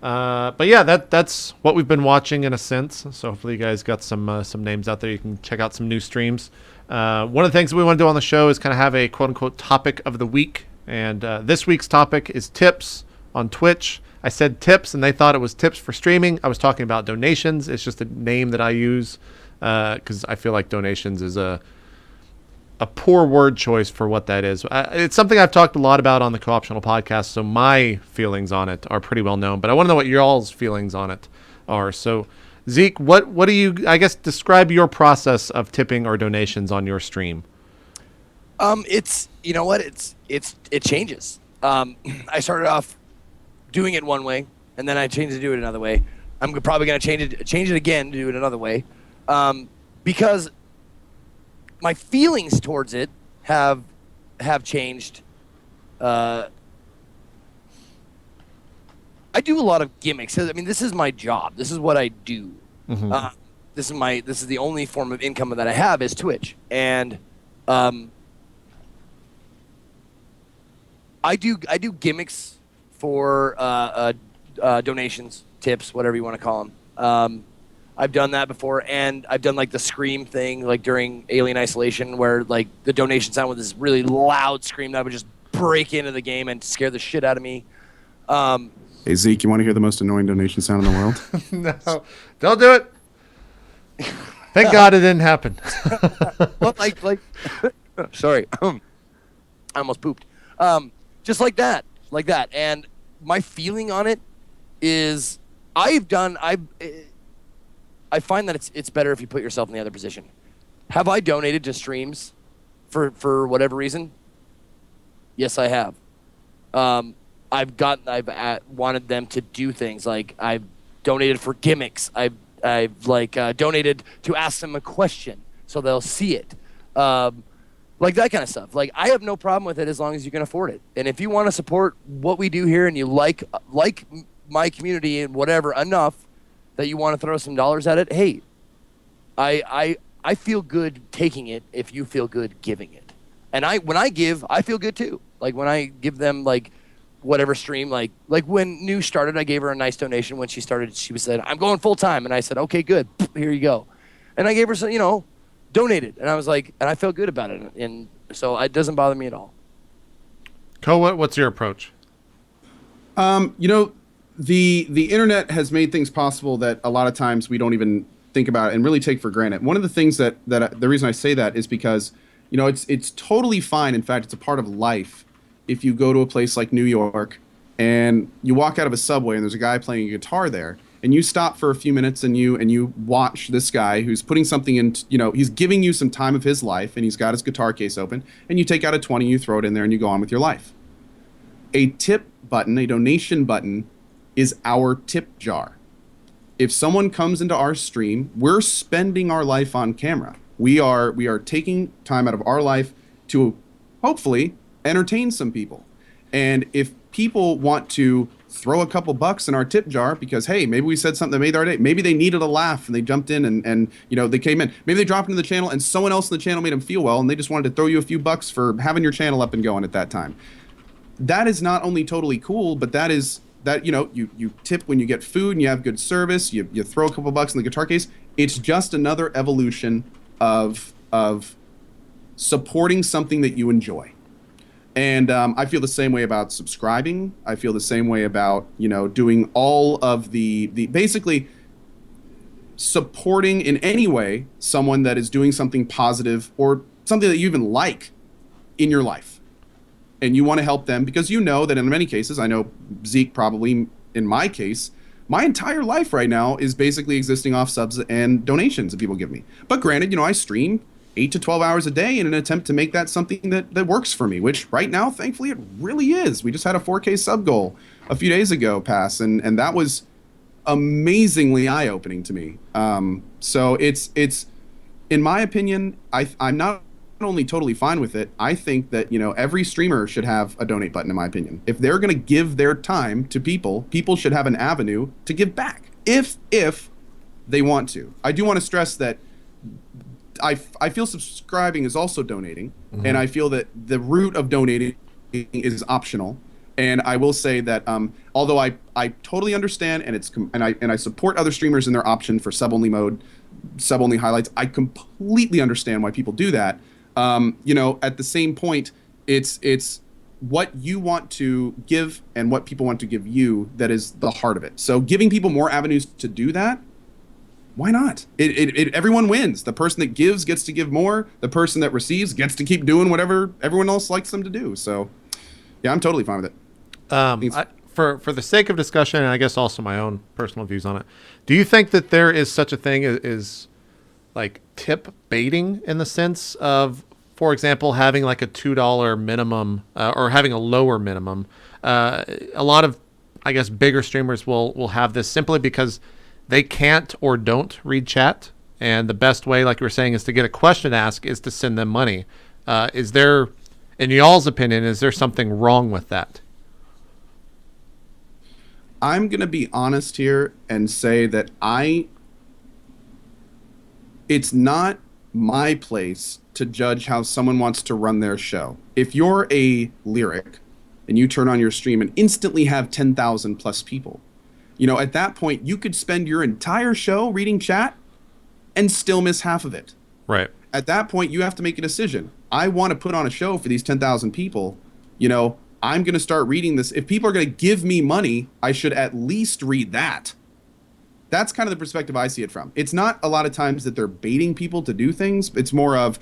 but yeah, that's what we've been watching in a sense. So hopefully you guys got some names out there. You can check out some new streams. One of the things that we want to do on the show is kind of have a quote unquote topic of the week. And this week's topic is tips on Twitch. I said tips, and they thought it was tips for streaming. I was talking about donations. It's just a name that I use because I feel like donations is a poor word choice for what that is. It's something I've talked a lot about on the Co-optional podcast, so my feelings on it are pretty well known. But I want to know what y'all's feelings on it are. So, Zeke, what do you, I guess, describe your process of tipping or donations on your stream?
It's, you know what, it changes. I started off doing it one way, and then I changed to do it another way. I'm probably going to change it again to do it another way, because my feelings towards it have changed. I do a lot of gimmicks. I mean, this is my job. This is what I do.
Mm-hmm.
This is the only form of income that I have is Twitch, and I do gimmicks for donations, tips, whatever you want to call them. I've done that before, and I've done like the scream thing, like during Alien Isolation, where like the donation sound with this really loud scream that would just break into the game and scare the shit out of me.
Hey, Zeke, you want to hear the most annoying donation sound in the world?
No, don't do it. Thank God it didn't happen.
Well, like, sorry, I almost pooped. Just like that. And my feeling on it is, I find that it's better if you put yourself in the other position. Have I donated to streams for whatever reason? Yes, I have. I've wanted them to do things like I've donated for gimmicks. I've donated to ask them a question so they'll see it. Like that kind of stuff. Like, I have no problem with it as long as you can afford it. And if you want to support what we do here and you like my community and whatever enough that you want to throw some dollars at it, hey, I feel good taking it if you feel good giving it. And when I give, I feel good too. Like when I give them like whatever stream, like when New started, I gave her a nice donation. When she started, she said, "I'm going full time," and I said, "Okay, good. Here you go." And I gave her some, donated, and I was like, and I felt good about it, and so it doesn't bother me at all.
What's your approach?
The internet has made things possible that a lot of times we don't even think about and really take for granted. One of the things that the reason I say that is because it's totally fine. In fact, it's a part of life. If you go to a place like New York and you walk out of a subway and there's a guy playing a guitar there, and you stop for a few minutes and you watch this guy who's putting something in, he's giving you some time of his life, and he's got his guitar case open, and you take out a 20, you throw it in there, and you go on with your life. A tip button, a donation button, is our tip jar. If someone comes into our stream, we're spending our life on camera. We are taking time out of our life to hopefully entertain some people. And if people want to throw a couple bucks in our tip jar because, hey, maybe we said something that made their day, maybe they needed a laugh and they jumped in and they came in, maybe they dropped into the channel and someone else in the channel made them feel well and they just wanted to throw you a few bucks for having your channel up and going at that time. That is not only totally cool, but that is that, you tip when you get food and you have good service, you throw a couple bucks in the guitar case. It's just another evolution of supporting something that you enjoy. And I feel the same way about subscribing. I feel the same way about, doing all of the basically supporting in any way someone that is doing something positive or something that you even like in your life. And you want to help them because you know that in many cases, I know Zeke probably in my case, my entire life right now is basically existing off subs and donations that people give me. But granted, I stream 8 to 12 hours a day in an attempt to make that something that works for me, which right now, thankfully, it really is. We just had a 4K sub goal a few days ago pass, and that was amazingly eye-opening to me. So it's in my opinion, I'm not only totally fine with it, I think that every streamer should have a donate button. In my opinion, if they're going to give their time to people should have an avenue to give back if they want to. I do want to stress that I feel subscribing is also donating, and I feel that the route of donating is optional. And I will say that although I totally understand and I support other streamers in their option for sub-only mode, sub-only highlights, I completely understand why people do that. At the same point, it's what you want to give and what people want to give you that is the heart of it. So giving people more avenues to do that, why not? Everyone wins. The person that gives gets to give more. The person that receives gets to keep doing whatever everyone else likes them to do. So, yeah, I'm totally fine with it.
For the sake of discussion, and I guess also my own personal views on it, do you think that there is such a thing as like tip baiting in the sense of, for example, having like a $2 minimum or having a lower minimum? A lot of, I guess, bigger streamers will have this simply because they can't or don't read chat, and the best way, like you were saying, is to get a question asked is to send them money. Is there, in y'all's opinion, is there something wrong with that?
I'm going to be honest here and say that it's not my place to judge how someone wants to run their show. If you're a lyric and you turn on your stream and instantly have 10,000 plus people, at that point, you could spend your entire show reading chat and still miss half of it.
Right.
At that point, you have to make a decision. I want to put on a show for these 10,000 people. I'm going to start reading this. If people are going to give me money, I should at least read that. That's kind of the perspective I see it from. It's not a lot of times that they're baiting people to do things. It's more of,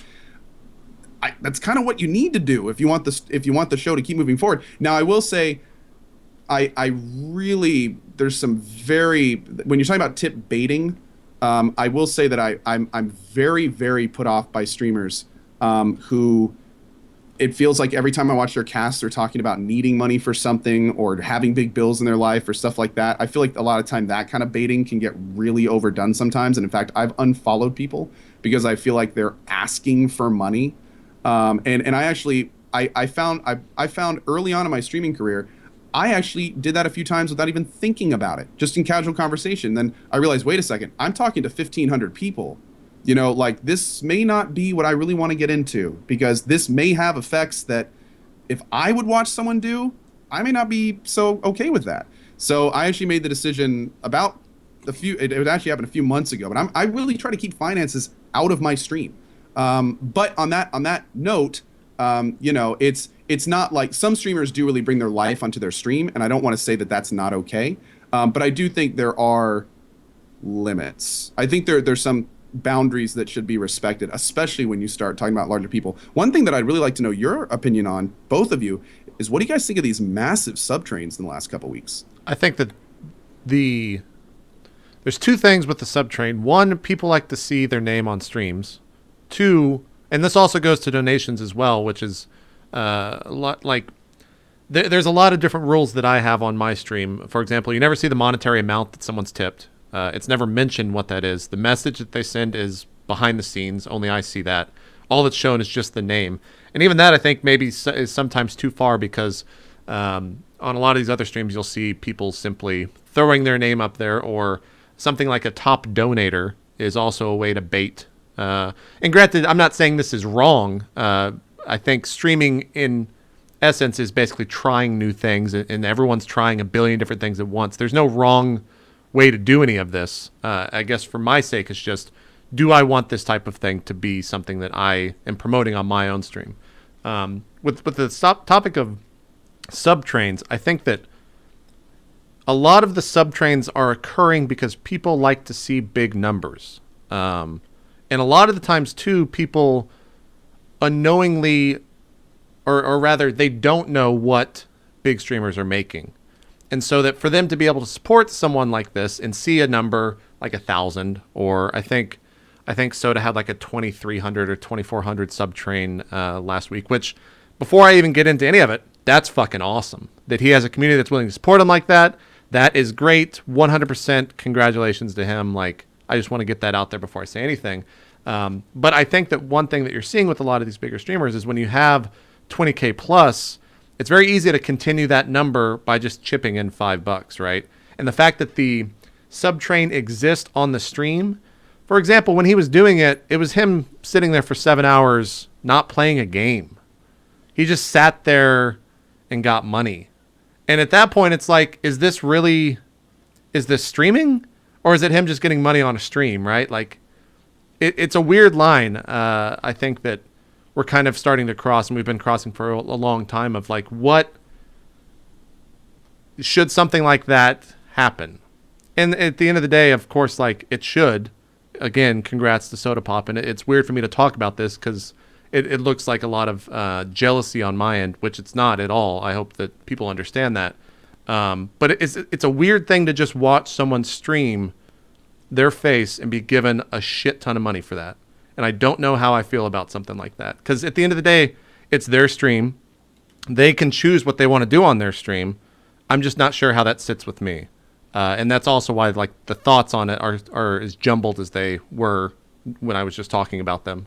that's kind of what you need to do if you want the show to keep moving forward. Now, I will say, I really, there's some very, when you're talking about tip baiting, I will say that I'm very, very put off by streamers who, it feels like every time I watch their cast, they're talking about needing money for something or having big bills in their life or stuff like that. I feel like a lot of time that kind of baiting can get really overdone sometimes. And in fact, I've unfollowed people because I feel like they're asking for money. And I actually, I found early on in my streaming career, I actually did that a few times without even thinking about it, just in casual conversation. Then I realized, wait a second, I'm talking to 1,500 people. This may not be what I really want to get into, because this may have effects that if I would watch someone do, I may not be so okay with that. So I actually made the decision about it actually happened a few months ago, but I really try to keep finances out of my stream. But on that note, it's not like some streamers do really bring their life onto their stream, and I don't want to say that that's not okay. But I do think there are limits. I think there's some boundaries that should be respected, especially when you start talking about larger people. One thing that I'd really like to know your opinion on, both of you, is what do you guys think of these massive sub-trains in the last couple weeks?
I think that there's two things with the sub-train. One, people like to see their name on streams. Two, and this also goes to donations as well, which is a lot like there's a lot of different rules that I have on my stream. For example, you never see the monetary amount that someone's tipped. It's never mentioned what that is. The message that they send is behind the scenes. Only I see that. All that's shown is just the name. And even that, I think, maybe is sometimes too far, because on a lot of these other streams, you'll see people simply throwing their name up there, or something like a top donator is also a way to bait. And granted, I'm not saying this is wrong. I think streaming in essence is basically trying new things, and everyone's trying a billion different things at once. There's no wrong way to do any of this. I guess for my sake, it's just, do I want this type of thing to be something that I am promoting on my own stream? With the topic of sub-trains, I think that a lot of the sub-trains are occurring because people like to see big numbers. And a lot of the times, too, people unknowingly, or rather, they don't know what big streamers are making. And so that for them to be able to support someone like this and see a number like 1,000, or I think Soda had like a 2,300 or 2,400 sub train last week, which before I even get into any of it, that's fucking awesome. That he has a community that's willing to support him like that. That is great. 100% congratulations to him. Like, I just want to get that out there before I say anything. But I think that one thing that you're seeing with a lot of these bigger streamers is when you have 20K plus, it's very easy to continue that number by just chipping in $5, right? And the fact that the sub train exists on the stream, for example, when he was doing it, it was him sitting there for 7 hours, not playing a game. He just sat there and got money. And at that point, it's like, is this streaming? Or is it him just getting money on a stream, right? Like, it's a weird line. I think that we're kind of starting to cross, and we've been crossing for a long time, of like, what should something like that happen? And at the end of the day, of course, like, it should. Again, congrats to Soda Pop. And it's weird for me to talk about this because it looks like a lot of jealousy on my end, which it's not at all. I hope that people understand that. But it's a weird thing to just watch someone stream their face and be given a shit ton of money for that. And I don't know how I feel about something like that. Because at the end of the day, it's their stream. They can choose what they want to do on their stream. I'm just not sure how that sits with me. And that's also why, like, the thoughts on it are as jumbled as they were when I was just talking about them.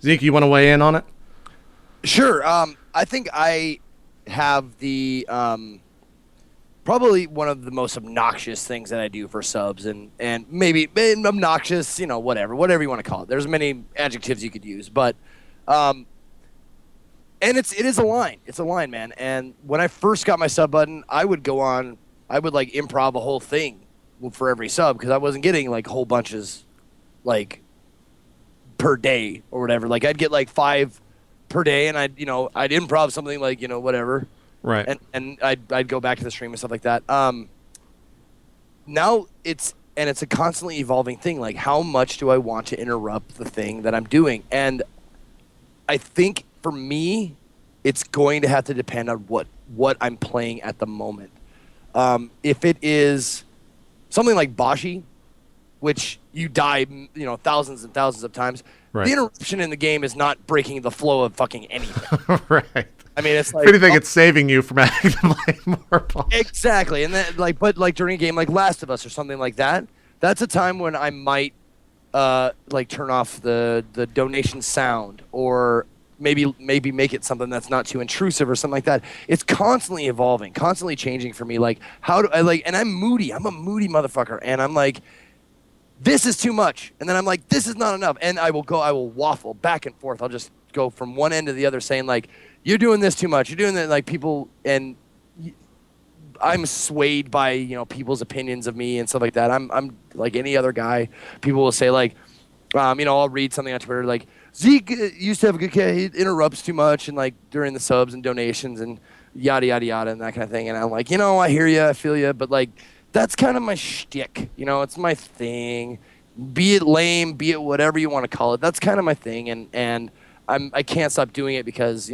Zeke, you want to weigh in on it?
Sure. I think I have the probably one of the most obnoxious things that I do for subs, and maybe obnoxious, whatever you want to call it. There's many adjectives you could use, but and it is a line. It's a line, man. And when I first got my sub button, I would like improv a whole thing for every sub because I wasn't getting like whole bunches like per day or whatever. Like I'd get like 5 per day, and I'd improv something like whatever.
Right.
And I'd go back to the stream and stuff like that. Now it's a constantly evolving thing. Like, how much do I want to interrupt the thing that I'm doing? And I think for me, it's going to have to depend on what I'm playing at the moment. If it is something like Bashi, which you die, thousands and thousands of times,
right.
The interruption in the game is not breaking the flow of fucking anything.
Right.
I mean, it's like,
if anything, it's saving you from having to play more balls.
Exactly. And then, but during a game like Last of Us or something like that, that's a time when I might turn off the donation sound, or maybe make it something that's not too intrusive or something like that. It's constantly evolving, constantly changing for me. Like, how do I and I'm moody. I'm a moody motherfucker, and I'm like, this is too much, and then I'm like, this is not enough, and I will waffle back and forth. I'll just go from one end to the other, saying like, you're doing this too much. You're doing that, like, people, and I'm swayed by people's opinions of me and stuff like that. I'm like any other guy. People will say like, I'll read something on Twitter like, Zeke used to have a good kid. He interrupts too much, and like during the subs and donations and yada yada yada and that kind of thing. And I'm like, I hear you, I feel you, but like that's kind of my shtick. It's my thing. Be it lame, be it whatever you want to call it. That's kind of my thing, and I can't stop doing it because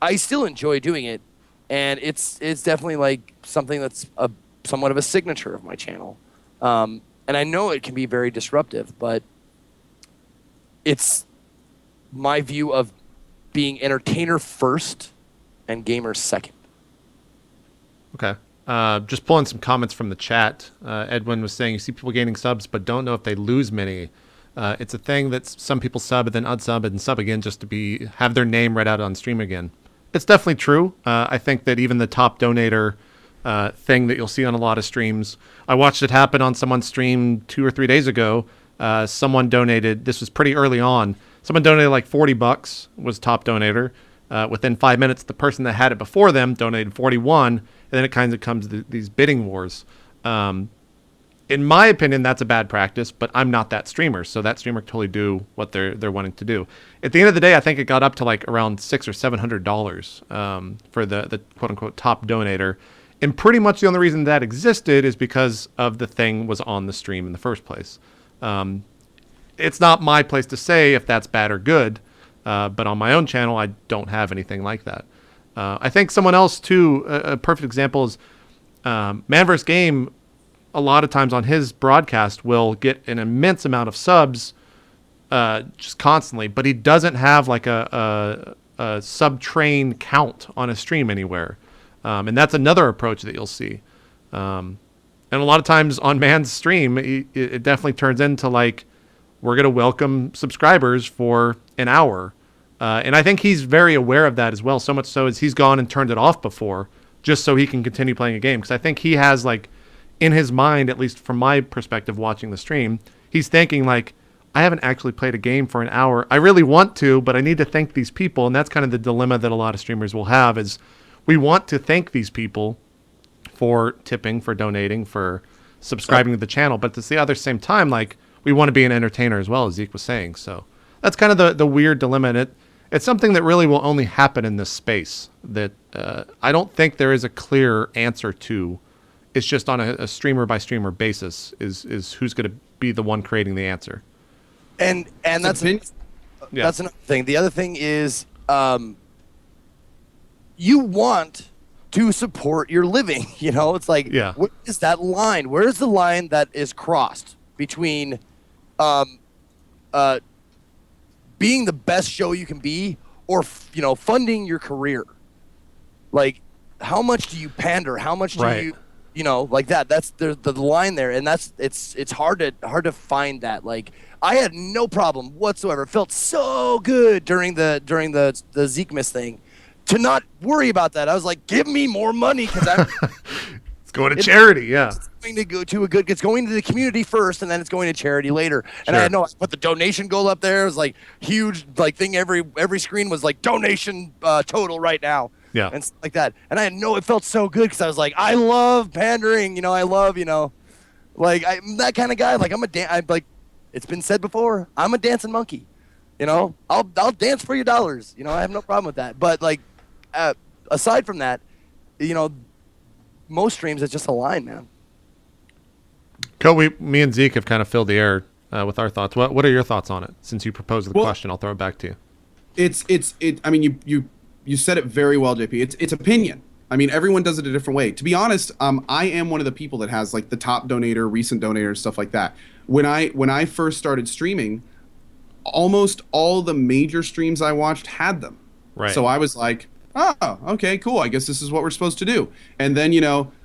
I still enjoy doing it, and it's definitely like something that's somewhat of a signature of my channel. And I know it can be very disruptive, but it's my view of being entertainer first and gamer second.
Okay. Just pulling some comments from the chat. Edwin was saying you see people gaining subs but don't know if they lose many. It's a thing that some people sub and then unsub and sub again just to have their name read out on stream again. It's definitely true. I think that even the top donator thing that you'll see on a lot of streams, I watched it happen on someone's stream 2 or 3 days ago. Someone donated, this was pretty early on, someone donated like $40, was top donator. Within 5 minutes, the person that had it before them donated 41, and then it kind of comes to these bidding wars. In my opinion, that's a bad practice, but I'm not that streamer, so that streamer can totally do what they're wanting to do. At the end of the day, I think it got up to like around $600 or $700 for the quote unquote top donator, and pretty much the only reason that existed is because of the thing was on the stream in the first place. It's not my place to say if that's bad or good, but on my own channel, I don't have anything like that. I think someone else too, a perfect example is Man vs. Game, a lot of times on his broadcast, will get an immense amount of subs just constantly, but he doesn't have like a sub-train count on a stream anywhere. And that's another approach that you'll see. And a lot of times on Man's stream, it definitely turns into like, we're going to welcome subscribers for an hour. And I think he's very aware of that as well, so much so as he's gone and turned it off before just so he can continue playing a game. Because I think he has, like, in his mind, at least from my perspective watching the stream, he's thinking, like, I haven't actually played a game for an hour. I really want to, but I need to thank these people. And that's kind of the dilemma that a lot of streamers will have is we want to thank these people for tipping, for donating, for subscribing to the channel. But at the other same time, like, we want to be an entertainer as well, as Zeke was saying. So that's kind of the weird dilemma. And it's something that really will only happen in this space that I don't think there is a clear answer to. It's just on a streamer by streamer basis is who's going to be the one creating the answer.
And that's another thing. The other thing is you want to support your living. You know, it's like, what is that line? Where is the line that is crossed between being the best show you can be or, funding your career? Like, how much do you pander? How much do you like that? That's the line there. And it's hard to find that. Like, I had no problem whatsoever. It felt so good during the Zeke Miss thing to not worry about that. I was like, give me more money because
it's going to charity. Yeah,
it's going to go to it's going to the community first, and then it's going to charity later. And I put the donation goal up there. It was like huge, like thing. Every screen was like donation total right now.
Yeah,
and stuff like that. And it felt so good because I was like, I love pandering. I love like I'm that kind of guy. Like I'm like it's been said before. I'm a dancing monkey. I'll dance for your dollars. I have no problem with that. But like, aside from that, most streams it's just a line, man.
Me and Zeke have kind of filled the air with our thoughts. What are your thoughts on it? Since you proposed the question, I'll throw it back to you.
I mean, you said it very well, JP. It's opinion. I mean, everyone does it a different way. To be honest, I am one of the people that has like the top donator, recent donator, stuff like that. When I first started streaming, almost all the major streams I watched had them.
Right.
So I was like, oh, okay, cool. I guess this is what we're supposed to do. And then,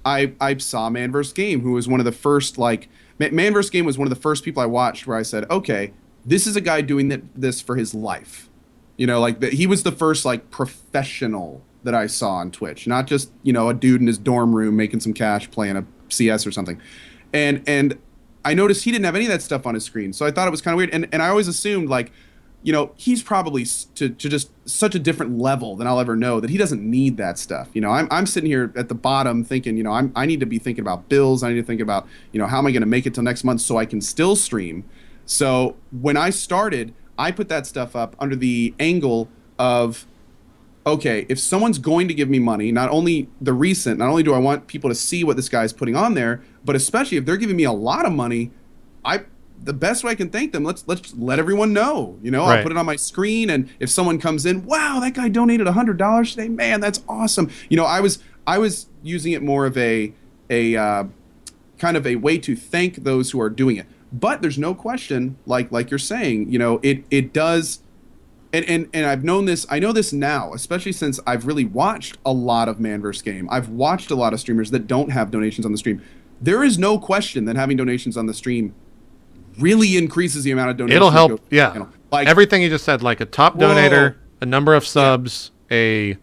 I saw Man vs. Game, who was one of the first, like, Man vs. Game was one of the first people I watched where I said, okay, this is a guy doing this for his life. He was the first, like, professional that I saw on Twitch, not just, a dude in his dorm room making some cash playing a CS or something. And I noticed he didn't have any of that stuff on his screen. So I thought it was kind of weird. And I always assumed, like, he's probably to just such a different level than I'll ever know that he doesn't need that stuff. I'm sitting here at the bottom thinking, I need to be thinking about bills. I need to think about, how am I going to make it till next month so I can still stream. So when I started, I put that stuff up under the angle of, okay, if someone's going to give me money, not only do I want people to see what this guy's putting on there, but especially if they're giving me a lot of money, the best way I can thank them, let's let everyone know. I'll put it on my screen, and if someone comes in, wow, that guy donated $100 today, man, that's awesome. I was using it more of a kind of a way to thank those who are doing it. But there's no question, like you're saying, it does. And I've known this. I know this now, especially since I've really watched a lot of Man vs. Game. I've watched a lot of streamers that don't have donations on the stream. There is no question that having donations on the stream really increases the amount of donations.
It'll help. Yeah. Like everything you just said, like a top donator, a number of subs, a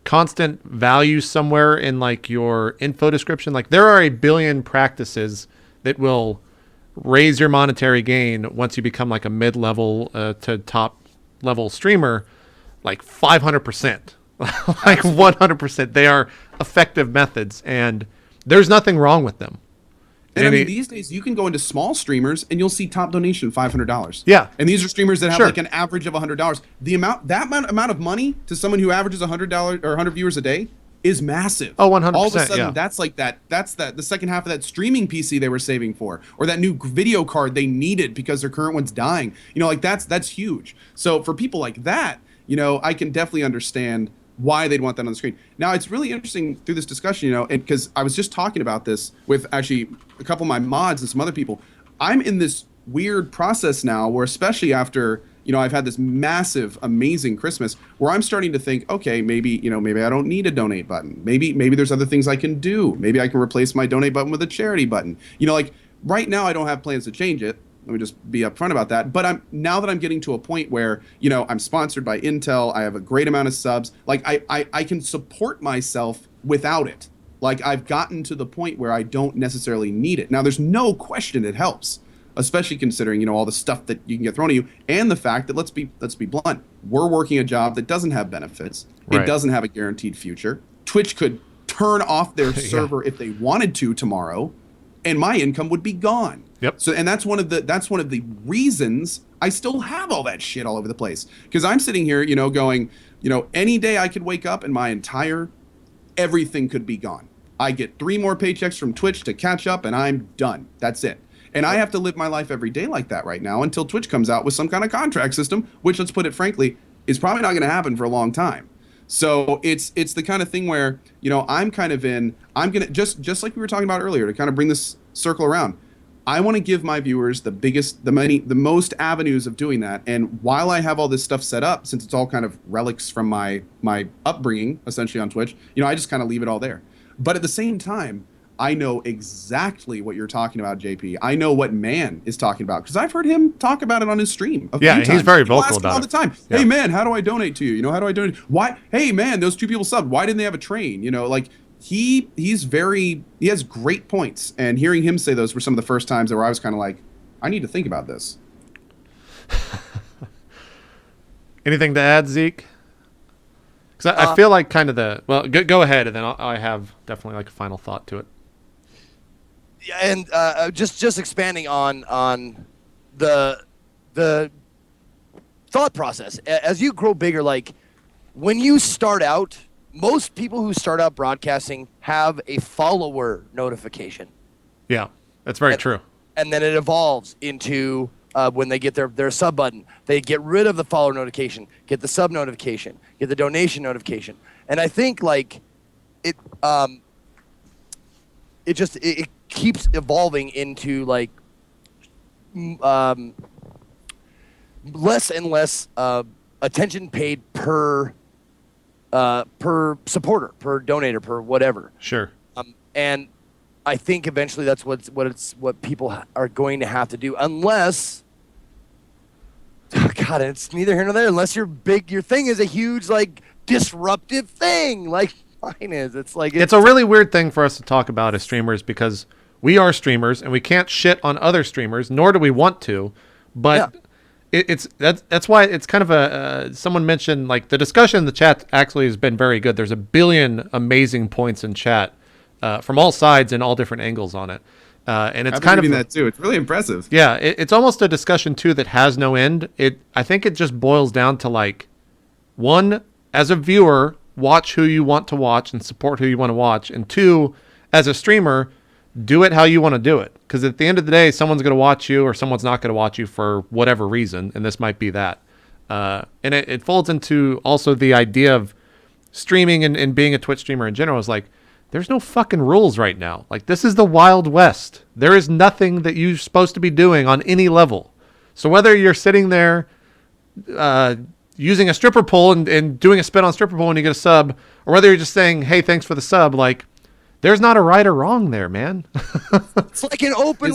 constant value somewhere in like your info description. Like there are a billion practices that will raise your monetary gain once you become like a mid-level to top level streamer, like 500%, like 100%. They are effective methods, and there's nothing wrong with them.
And I mean, these days you can go into small streamers and you'll see top donation $500.
Yeah,
and these are streamers that have like an average of $100. The amount of money to someone who averages $100 or 100 viewers a day is massive.
Oh, 100%.
All of a sudden, that's like that. That's the second half of that streaming PC they were saving for, or that new video card they needed because their current one's dying. Like that's huge. So for people like that, I can definitely understand why they'd want that on the screen. Now, it's really interesting through this discussion, and because I was just talking about this with actually a couple of my mods and some other people. I'm in this weird process now where, especially after, I've had this massive, amazing Christmas, where I'm starting to think, okay, maybe I don't need a donate button. Maybe there's other things I can do. Maybe I can replace my donate button with a charity button. Like right now, I don't have plans to change it. Let me just be upfront about that. But now that I'm getting to a point where, I'm sponsored by Intel, I have a great amount of subs. Like I can support myself without it. Like I've gotten to the point where I don't necessarily need it. Now, there's no question it helps, especially considering, all the stuff that you can get thrown at you, and the fact that let's be blunt, we're working a job that doesn't have benefits. Right. It doesn't have a guaranteed future. Twitch could turn off their server if they wanted to tomorrow, and my income would be gone.
Yep.
So, and that's one of the reasons I still have all that shit all over the place, because I'm sitting here, going, any day I could wake up and my entire everything could be gone. I get 3 more paychecks from Twitch to catch up, and I'm done. That's it. And I have to live my life every day like that right now until Twitch comes out with some kind of contract system, which, let's put it frankly, is probably not going to happen for a long time. So it's the kind of thing where, I'm going to, just like we were talking about earlier, to kind of bring this circle around, I want to give my viewers the most avenues of doing that. And while I have all this stuff set up, since it's all kind of relics from my upbringing, essentially on Twitch, I just kind of leave it all there. But at the same time, I know exactly what you're talking about, JP. I know what Man is talking about, because I've heard him talk about it on his stream a few times.
He's very vocal about it
all the time.
Yeah.
Hey, Man, how do I donate to you? How do I donate? Why? Hey, Man, those 2 people subbed. Why didn't they have a train? He has great points, and hearing him say those were some of the first times where I was kind of like, I need to think about this.
Anything to add, Zeke? Because I feel like kind of go ahead, and then I have definitely like a final thought to it.
Yeah, and just expanding on the thought process as you grow bigger. Like when you start out, most people who start out broadcasting have a follower notification.
Yeah, that's very true.
And then it evolves into when they get their sub button, they get rid of the follower notification, get the sub notification, get the donation notification. And I think like it keeps evolving into like less and less attention paid per supporter, per donator, per whatever.
Sure.
And I think eventually that's what people are going to have to do, unless, God, it's neither here nor there. Unless your thing is a huge like disruptive thing, like mine is. It's like
it's a really weird thing for us to talk about as streamers, because we are streamers and we can't shit on other streamers, nor do we want to. But that's why it's kind of someone mentioned like the discussion in the chat actually has been very good. There's a billion amazing points in chat from all sides and all different angles on it. And it's kind of
that too. It's really impressive.
Yeah, it's almost a discussion too that has no end. I think it just boils down to like, one, as a viewer, watch who you want to watch and support who you want to watch, and 2, as a streamer, do it how you want to do it. Because at the end of the day, someone's going to watch you or someone's not going to watch you for whatever reason, and this might be that. And it folds into also the idea of streaming and being a Twitch streamer in general is like, there's no fucking rules right now. Like, this is the Wild West. There is nothing that you're supposed to be doing on any level. So whether you're sitting there using a stripper pole and doing a spin on stripper pole when you get a sub, or whether you're just saying, hey, thanks for the sub, like, there's not a right or wrong there, man.
It's like an open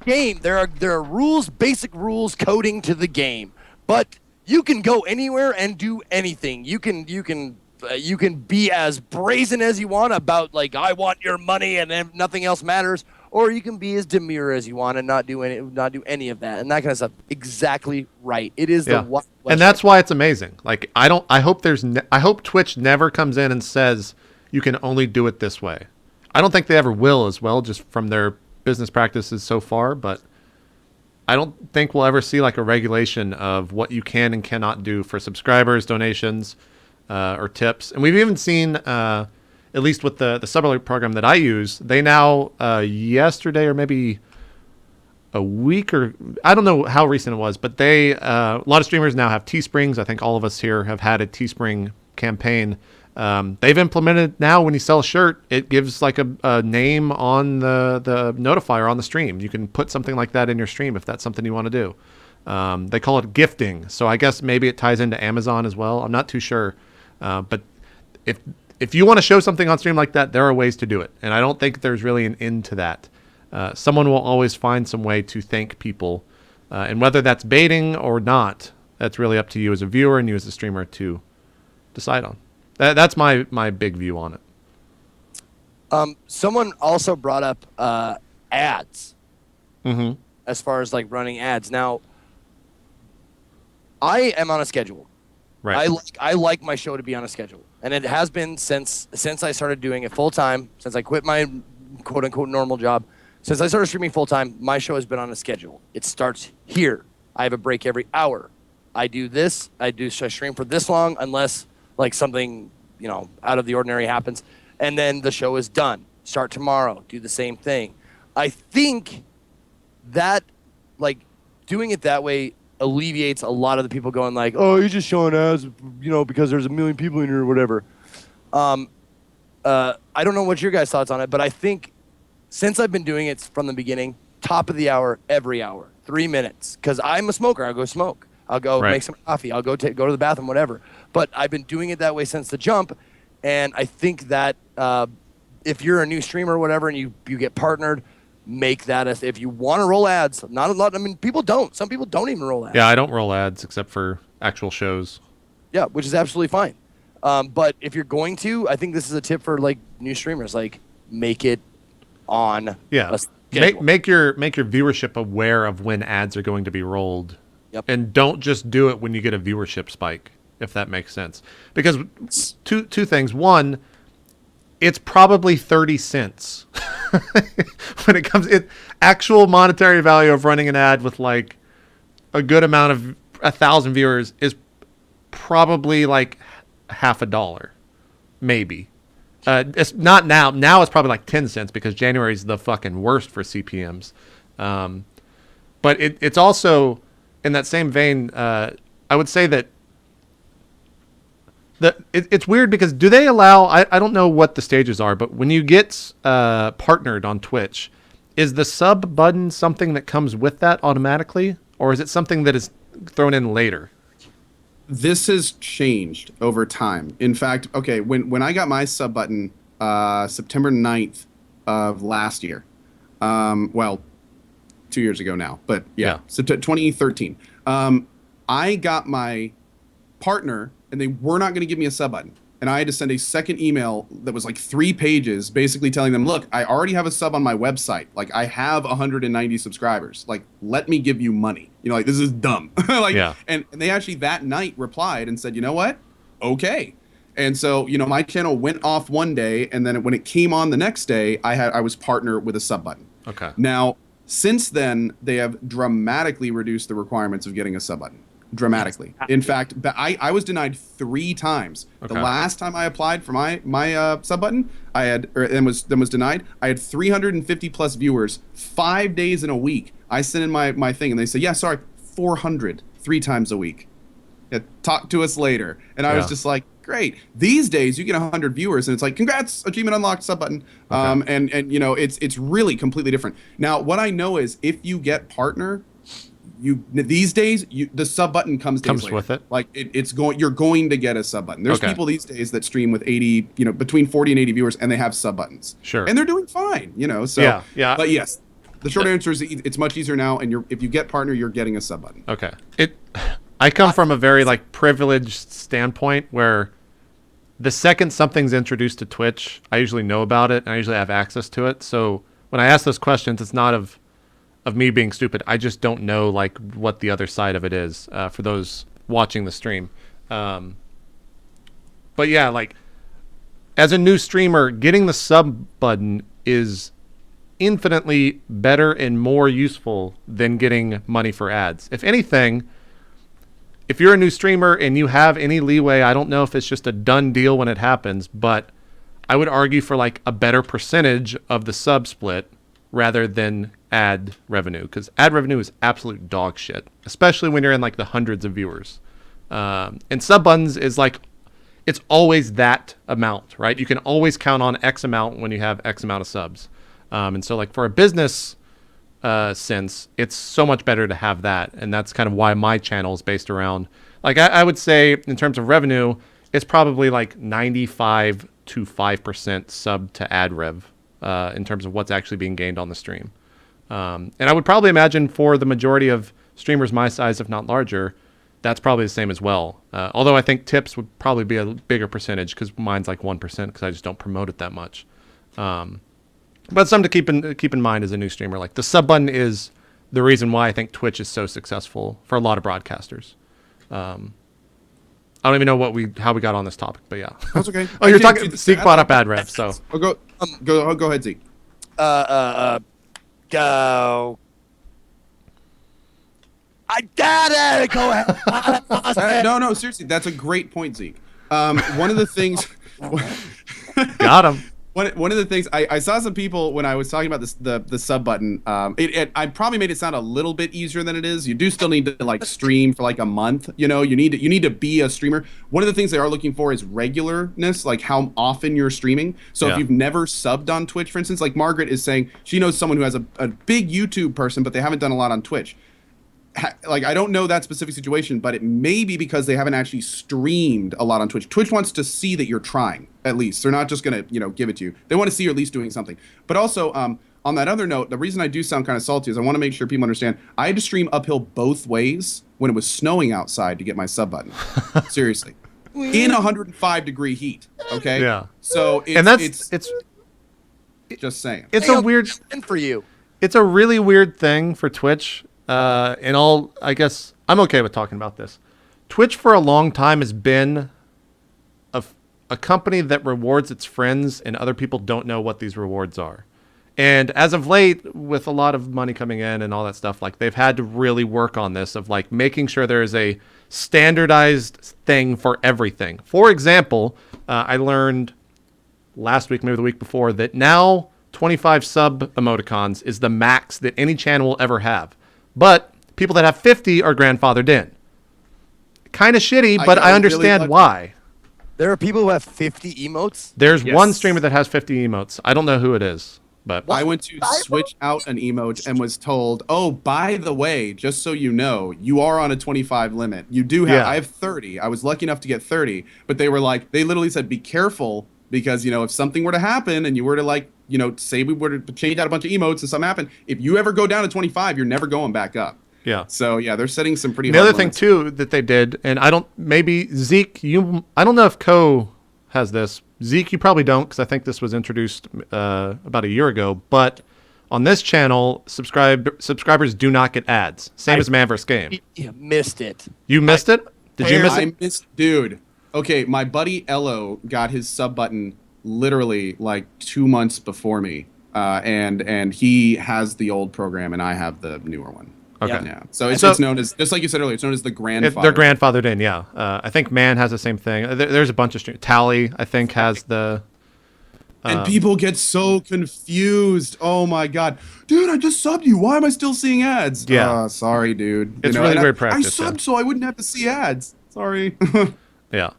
game. There are rules, basic rules coding to the game, but you can go anywhere and do anything. You can be as brazen as you want about like, I want your money and then nothing else matters, or you can be as demure as you want and not do any of that and that kind of stuff. Exactly right. It is the Wild West.
And that's why it's amazing. Like I hope Twitch never comes in and says you can only do it this way. I don't think they ever will as well, just from their business practices so far, but I don't think we'll ever see like a regulation of what you can and cannot do for subscribers, donations, or tips. And we've even seen, at least with the sub alert program that I use, they now, yesterday or maybe a week, or I don't know how recent it was, but they, a lot of streamers now have Teesprings. I think all of us here have had a Teespring campaign. They've implemented now when you sell a shirt, it gives like a name on the notifier on the stream. You can put something like that in your stream if that's something you want to do. They call it gifting. So I guess maybe it ties into Amazon as well. I'm not too sure. But if you want to show something on stream like that, there are ways to do it. And I don't think there's really an end to that. Someone will always find some way to thank people. And whether that's baiting or not, that's really up to you as a viewer and you as a streamer to decide on. That's my big view on it.
Someone also brought up ads.
Mm-hmm.
As far as like running ads. Now, I am on a schedule.
Right.
I like my show to be on a schedule, and it has been since I started doing it full time. Since I quit my quote unquote normal job, since I started streaming full time, my show has been on a schedule. It starts here. I have a break every hour. I do this. I stream for this long, unless like something out of the ordinary happens, and then the show is done. Start tomorrow. Do the same thing. I think that like doing it that way alleviates a lot of the people going like, oh, you're just showing ads, because there's a million people in here or whatever. I don't know what your guys' thoughts on it, but I think since I've been doing it from the beginning, top of the hour, every hour, 3 minutes, because I'm a smoker. I'll go smoke. I'll go make some coffee. I'll go to the bathroom, whatever. But I've been doing it that way since the jump, and I think that if you're a new streamer or whatever and you get partnered, make that if you want to roll ads. Not a lot. I mean, people don't. Some people don't even roll ads.
Yeah, I don't roll ads except for actual shows.
Yeah, which is absolutely fine. But if you're going to, I think this is a tip for like new streamers. Like, make it on.
Yeah, make your viewership aware of when ads are going to be rolled.
Yep.
And don't just do it when you get a viewership spike, if that makes sense. Because two things. One, it's probably 30 cents when it comes actual monetary value of running an ad with like a good amount of 1,000 viewers is probably like $0.50, maybe. It's not now. Now it's probably like 10 cents because January is the fucking worst for CPMs. But it's also in that same vein. I would say that it's weird because do they allow, I don't know what the stages are, but when you get partnered on Twitch, is the sub button something that comes with that automatically, or is it something that is thrown in later?
This has changed over time. In fact, okay, when I got my sub button September 9th of last year, well, 2 years ago now, but yeah. 2013, I got my partner and they were not going to give me a sub button. And I had to send a second email that was like 3 pages, basically telling them, look, I already have a sub on my website. Like, I have 190 subscribers. Like, let me give you money. Like, this is dumb. And they actually that night replied and said, you know what? Okay. And so, my channel went off one day, and then when it came on the next day, I was partner with a sub button.
Okay.
Now, since then, they have dramatically reduced the requirements of getting a sub button. Dramatically. In fact, I was denied 3 times. Okay. The last time I applied for my sub button, then was denied. I had 350 plus viewers, 5 days in a week. I sent in my thing, and they said, yeah, sorry, 400, 3 times a week. Yeah, talk to us later. And I was just like, great. These days, you get 100 viewers, and it's like, congrats, achievement unlocked, sub button. Okay. And it's really completely different. Now, what I know is if you get partner, these days the sub button comes later.
With it. Like
you're going to get a sub button. There's people these days that stream with 80, between 40 and 80 viewers, and they have sub buttons.
Sure.
And they're doing fine, So yeah. But yes, the short answer is it's much easier now, and if you get partner, you're getting a sub button.
Okay. I come from a very privileged standpoint where the second something's introduced to Twitch, I usually know about it and I usually have access to it. So when I ask those questions, it's not of me being stupid. I just don't know what the other side of it is for those watching the stream. But yeah, as a new streamer, getting the sub button is infinitely better and more useful than getting money for ads. If anything, if you're a new streamer and you have any leeway, I don't know if it's just a done deal when it happens, but I would argue for a better percentage of the sub split rather than ad revenue, because ad revenue is absolute dog shit, especially when you're in the hundreds of viewers. And sub buttons is it's always that amount, right? You can always count on X amount when you have X amount of subs. And so like for a business sense, it's so much better to have that. And that's kind of why my channel is based around, like I would say in terms of revenue, it's probably like 95 to 5% sub to ad rev in terms of what's actually being gained on the stream. And I would probably imagine for the majority of streamers my size, if not larger, that's probably the same as well. Although I think tips would probably be a bigger percentage because mine's like 1% because I just don't promote it that much. But something to keep in mind as a new streamer, like the sub button is the reason why I think Twitch is so successful for a lot of broadcasters. I don't even know how we got on this topic, but yeah.
That's okay.
Oh, you're talking. Zeke brought up ad rev, so
go ahead, Zeke.
Go. I got it. Go ahead.
No, seriously, that's a great point, Zeke. One of the things.
got him.
One of the things I saw some people when I was talking about the sub button. I probably made it sound a little bit easier than it is. You do still need to like stream for like a month. You know, you need to be a streamer. One of the things they are looking for is regularness, like how often you're streaming. So if you've never subbed on Twitch, for instance, like Margaret is saying, she knows someone who has a big YouTube person, but they haven't done a lot on Twitch. Like, I don't know that specific situation, but it may be because they haven't actually streamed a lot on Twitch. Twitch wants to see that you're trying, at least. They're not just going to, give it to you. They want to see you at least doing something. But also, on that other note, the reason I do sound kind of salty is I want to make sure people understand I had to stream uphill both ways when it was snowing outside to get my sub button. Seriously. In 105-degree heat, okay?
Yeah.
So
it's
just saying.
It's a weird
thing for you.
It's a really weird thing for Twitch. I guess I'm okay with talking about this. Twitch for a long time has been a company that rewards its friends and other people don't know what these rewards are. And as of late, with a lot of money coming in and all that stuff, like they've had to really work on this of like making sure there is a standardized thing for everything. For example, I learned last week, maybe the week before, that now 25 sub emoticons is the max that any channel will ever have. But people that have 50 are grandfathered in. Kind of shitty, but I understand why.
There are people who have 50 emotes?
There's one streamer that has 50 emotes. I don't know who it is, but
I went to switch out an emote and was told, oh, by the way, just so you know, you are on a 25 limit. You do have, I have 30. I was lucky enough to get 30, but they literally said, be careful because, if something were to happen and you were to say we were to change out a bunch of emotes and something happened, if you ever go down to 25, you're never going back up.
Yeah.
So yeah, they're setting some pretty.
The other thing too that they did, and maybe Zeke, I don't know if Co has this. Zeke, you probably don't, because I think this was introduced about a year ago. But on this channel, subscribers do not get ads. Same as Man vs. Game.
You missed it.
You missed it? Did you miss it?
Dude. Okay, my buddy Ello got his sub button literally like 2 months before me, and he has the old program and I have the newer one.
Okay.
Yeah. So it's known as, just like you said earlier, it's known as the grandfather.
They're grandfathered in, yeah. I think Man has the same thing. There's a bunch of streamers. Tally, I think, has the.
And people get so confused. Oh my god, dude! I just subbed you. Why am I still seeing ads?
Yeah.
Sorry, dude.
It's really weird practice.
I subbed so I wouldn't have to see ads. Sorry.
Yeah.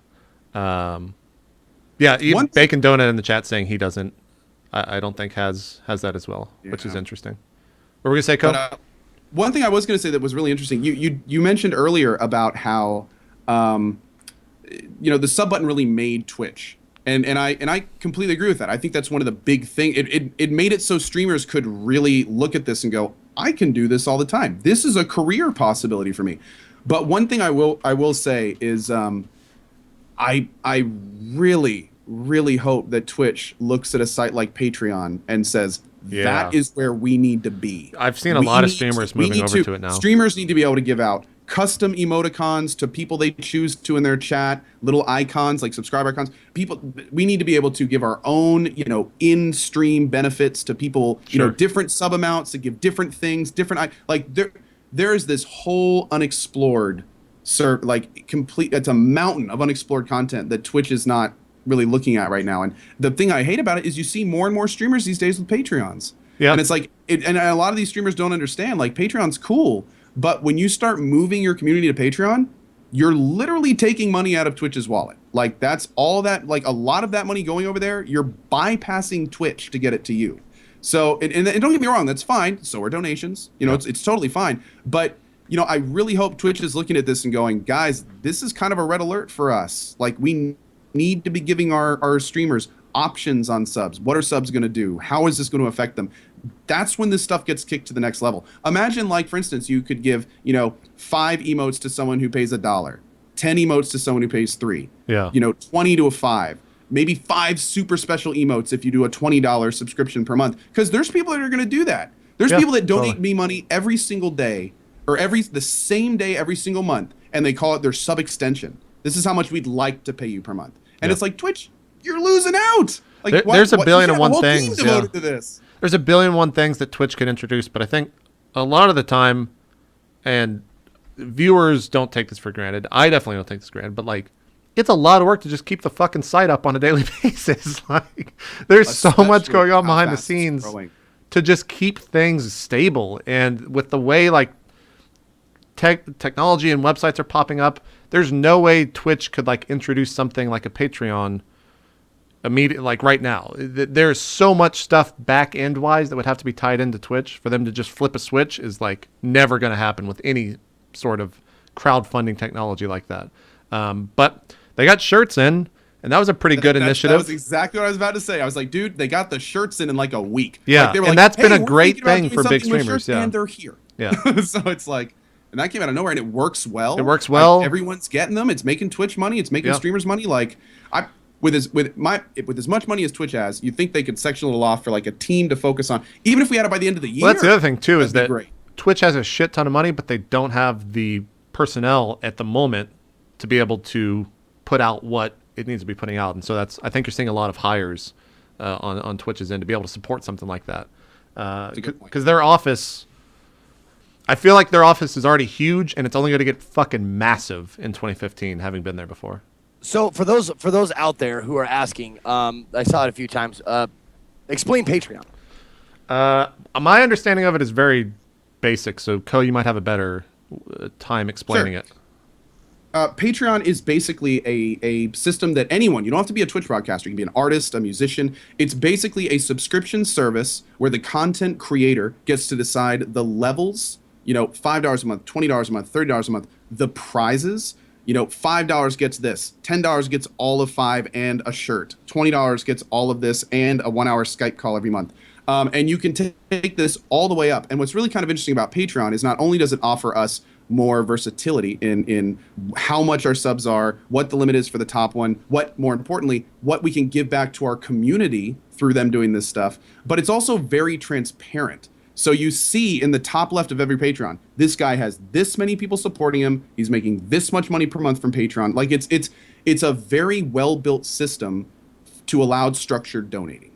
Even Bacon Donut in the chat saying he doesn't. I don't think has that as well, which is interesting. What were we gonna say, Co?
One thing I was gonna say that was really interesting. You mentioned earlier about how, the sub button really made Twitch. And I completely agree with that. I think that's one of the big things. It made it so streamers could really look at this and go, I can do this all the time. This is a career possibility for me. But one thing I will say is I really, really hope that Twitch looks at a site like Patreon and says, that is where we need to be.
I've seen a lot of streamers moving over to it now.
Streamers need to be able to give out custom emoticons to people they choose to in their chat, little icons like subscribe icons. We need to be able to give our own, in-stream benefits to people, different sub amounts to give different things, there's this whole unexplored it's a mountain of unexplored content that Twitch is not really looking at right now. And the thing I hate about it is you see more and more streamers these days with Patreons. Yeah. And it's and a lot of these streamers don't understand, Patreon's cool, but when you start moving your community to Patreon, you're literally taking money out of Twitch's wallet. Like that's all that, like a lot of that money going over there, you're bypassing Twitch to get it to you. So, and don't get me wrong, that's fine. So are donations. You know, it's totally fine. But, you know, I really hope Twitch is looking at this and going, guys, this is kind of a red alert for us. Like we need to be giving our streamers options on subs. What are subs going to do? How is this going to affect them? That's when this stuff gets kicked to the next level. Imagine, like, for instance, you could give, you know, 5 emotes to someone who pays $1, 10 emotes to someone who pays $3.
Yeah.
You know, 20 to a 5. Maybe 5 super special emotes if you do a $20 subscription per month. Because there's people that are going to do that. There's people that donate me money every single day, or the same day every single month, and they call it their sub extension. This is how much we'd like to pay you per month. And it's like, Twitch, you're losing out. Like,
there's a billion and one
things devoted to this.
There's a billion and one things that Twitch can introduce, but I think a lot of the time, and viewers don't take this for granted. I definitely don't take this for granted, but like, it's a lot of work to just keep the fucking site up on a daily basis. Like, there's so much going on behind the scenes to just keep things stable. And with the way like technology and websites are popping up, there's no way Twitch could like introduce something like a Patreon immediately, like right now. There's so much stuff back end wise that would have to be tied into Twitch for them to just flip a switch is like never going to happen with any sort of crowdfunding technology like that. But they got shirts in, and that was a pretty good initiative.
That was exactly what I was about to say. I was like, dude, they got the shirts in like a week.
Yeah,
like, they were
and
like,
that's been a
we're
great
thinking about
thing
doing
for big
something with
streamers.
shirts,
Yeah,
and they're here.
Yeah.
So it's like, and that came out of nowhere, and it works well.
It works well.
Like, everyone's getting them. It's making Twitch money. It's making streamers money. Like with as much money as Twitch has, you think they could section it off for like a team to focus on, even if we had it by the end of the year.
Well, that's the other thing too, is that
great.
Twitch has a shit ton of money, but they don't have the personnel at the moment to be able to put out what it needs to be putting out. And so I think you're seeing a lot of hires on Twitch's end to be able to support something like that. Because their office, I feel like their office is already huge, and it's only going to get fucking massive in 2015, having been there before.
So for those out there who are asking, I saw it a few times. Explain Patreon.
My understanding of it is very basic. So, Ko, you might have a better time explaining it.
Patreon is basically a system that anyone, you don't have to be a Twitch broadcaster, you can be an artist, a musician. It's basically a subscription service where the content creator gets to decide the levels, you know, $5 a month, $20 a month, $30 a month, the prizes. You know, $5 gets this, $10 gets all of 5 and a shirt, $20 gets all of this and a 1-hour Skype call every month. And you can take this all the way up. And what's really kind of interesting about Patreon is not only does it offer us more versatility in how much our subs are, what the limit is for the top one, what, more importantly, what we can give back to our community through them doing this stuff, but it's also very transparent. So you see in the top left of every Patreon, this guy has this many people supporting him. He's making this much money per month from Patreon. Like it's a very well-built system to allow structured donating.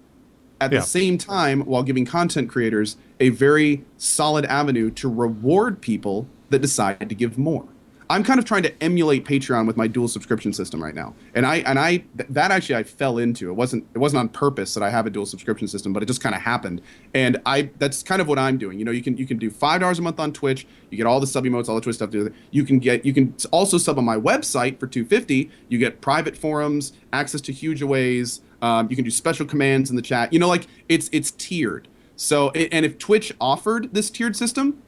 At the same time, while giving content creators a very solid avenue to reward people that decide to give more. I'm kind of trying to emulate Patreon with my dual subscription system right now. And that actually I fell into. It wasn't on purpose that I have a dual subscription system, but it just kind of happened. And that's kind of what I'm doing. You know, you can do $5 a month on Twitch, you get all the sub emotes, all the Twitch stuff. You can also sub on my website for $2.50. You get private forums, access to huge aways, you can do special commands in the chat. You know, like it's tiered. So, and if Twitch offered this tiered system,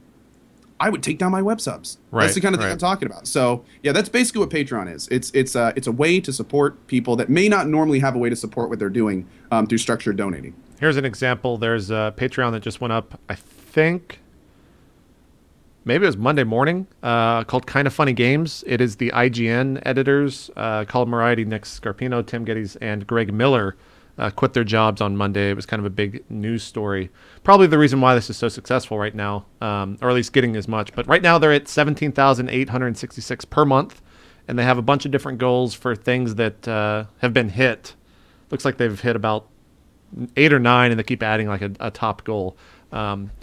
I would take down my web subs.
Right,
that's the kind of thing I'm talking about. So yeah, that's basically what Patreon is. It's a way to support people that may not normally have a way to support what they're doing through structured donating.
Here's an example. There's a Patreon that just went up, I think, maybe it was Monday morning, called Kind of Funny Games. It is the IGN editors, Colin Moriarty, Nick Scarpino, Tim Geddes, and Greg Miller quit their jobs on Monday. It was kind of a big news story. Probably the reason why this is so successful right now, or at least getting as much. But right now they're at 17,866 per month, and they have a bunch of different goals for things that have been hit. Looks like they've hit about 8 or 9, and they keep adding like a top goal.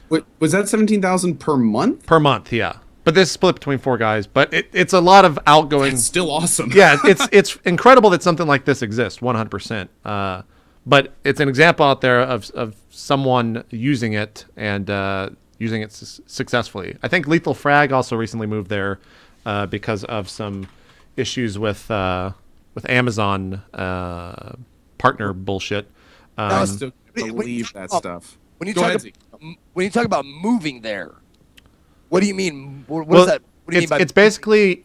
Wait, was that 17,000 per month?
Per month, yeah. But this is split between 4 guys. But it's a lot of outgoing.
It's still awesome.
Yeah, it's incredible that something like this exists, 100%. But it's an example out there of someone using it and using it successfully. I think Lethal Frag also recently moved there because of some issues with with Amazon partner bullshit.
I still can't believe that stuff.
When you
Go
talk
ahead, Zeke.
when you talk about moving there, what do you mean? What is that? What do you mean by
it's basically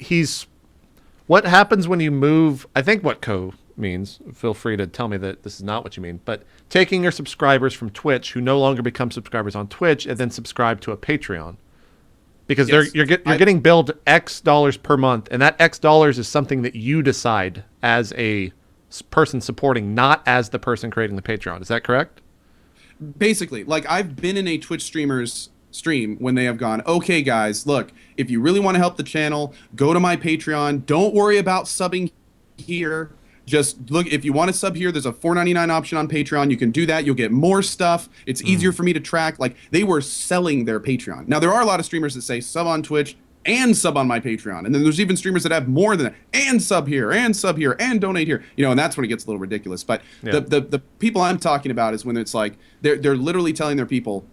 what happens when you move. I think what Co means. Feel free to tell me that this is not what you mean. But taking your subscribers from Twitch who no longer become subscribers on Twitch and then subscribe to a Patreon. Because
Yes.
you're getting billed X dollars per month, and that X dollars is something that you decide as a person supporting, not as the person creating the Patreon. Is that correct?
Basically, like I've been in a Twitch streamer's stream when they have gone, okay, guys, look, if you really want to help the channel, go to my Patreon. Don't worry about subbing here. Just look, if you want to sub here, there's a $4.99 option on Patreon. You can do that. You'll get more stuff. It's easier for me to track. Like, they were selling their Patreon. Now, there are a lot of streamers that say sub on Twitch and sub on my Patreon. And then there's even streamers that have more than that. And sub here, and donate here. You know, and that's when it gets a little ridiculous. But the people I'm talking about is when it's like, they're literally telling their people,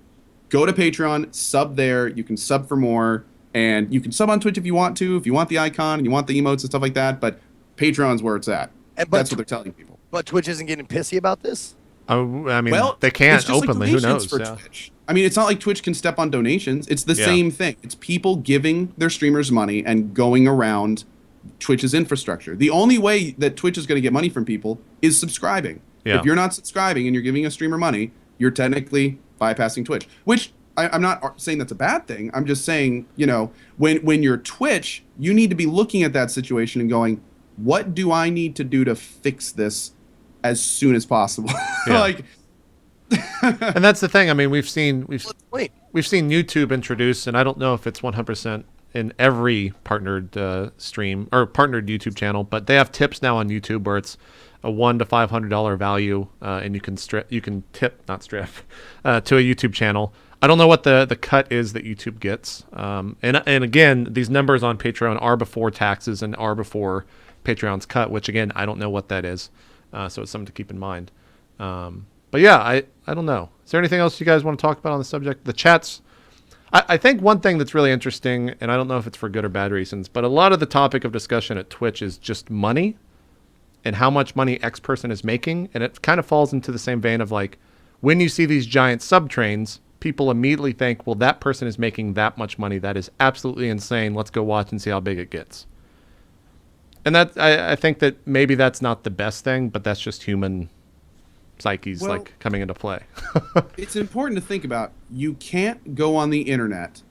go to Patreon, sub there. You can sub for more. And you can sub on Twitch if you want to, if you want the icon and you want the emotes and stuff like that. But Patreon's where it's at. That's what they're telling people.
But Twitch isn't getting pissy about this?
I mean,
Well,
they can't
it's just
openly.
like
Who knows?
for Twitch. I mean, it's not like Twitch can step on donations. It's the same thing. It's people giving their streamers money and going around Twitch's infrastructure. The only way that Twitch is going to get money from people is subscribing.
Yeah.
If you're not subscribing and you're giving a streamer money, you're technically bypassing Twitch, which I'm not saying that's a bad thing. I'm just saying, you know, when you're Twitch, you need to be looking at that situation and going, what do I need to do to fix this as soon as possible?
Yeah.
Like,
and that's the thing. I mean, we've seen
Wait.
YouTube introduce, and I don't know if it's 100% in every partnered stream or partnered YouTube channel, but they have tips now on YouTube where it's a $100 to $500 value, and you can tip, not strip, to a YouTube channel. I don't know what the cut is that YouTube gets, and again, these numbers on Patreon are before taxes and are before Patreon's cut, which again, I don't know what that is, so it's something to keep in mind. But yeah, I don't know. Is there anything else you guys want to talk about on the subject? The chats. I think one thing that's really interesting, and I don't know if it's for good or bad reasons, but a lot of the topic of discussion at Twitch is just money and how much money X person is making, and it kind of falls into the same vein of like, when you see these giant sub trains, people immediately think, well, that person is making that much money. That is absolutely insane. Let's go watch and see how big it gets. And that I think that maybe that's not the best thing, but that's just human psyches like coming into play.
it's important to think about. You can't go on the internet.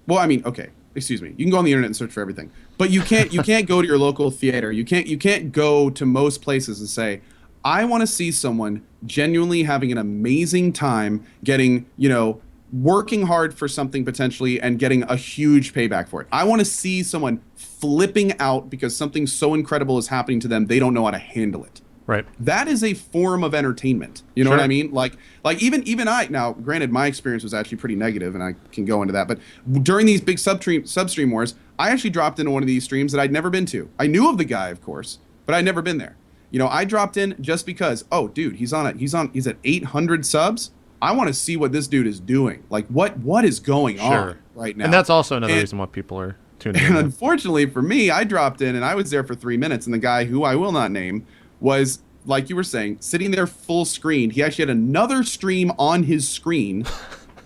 Well, I mean, okay, excuse me. You can go on the internet and search for everything, but you can't go to your local theater. You can't go to most places and say, I want to see someone genuinely having an amazing time getting, you know, working hard for something potentially and getting a huge payback for it. I want to see someone flipping out because something so incredible is happening to them, they don't know how to handle it.
Right.
That is a form of entertainment. You know what I mean? Like even I, now granted my experience was actually pretty negative and I can go into that, but during these big substream wars, I actually dropped into one of these streams that I'd never been to. I knew of the guy, of course, but I'd never been there. You know, I dropped in just because, oh dude, he's at 800 subs. I want to see what this dude is doing. Like what is going on right now.
And that's also another reason why people are tuning in.
And unfortunately for me, I dropped in and I was there for 3 minutes, and the guy, who I will not name, was, like you were saying, sitting there full screen. He actually had another stream on his screen,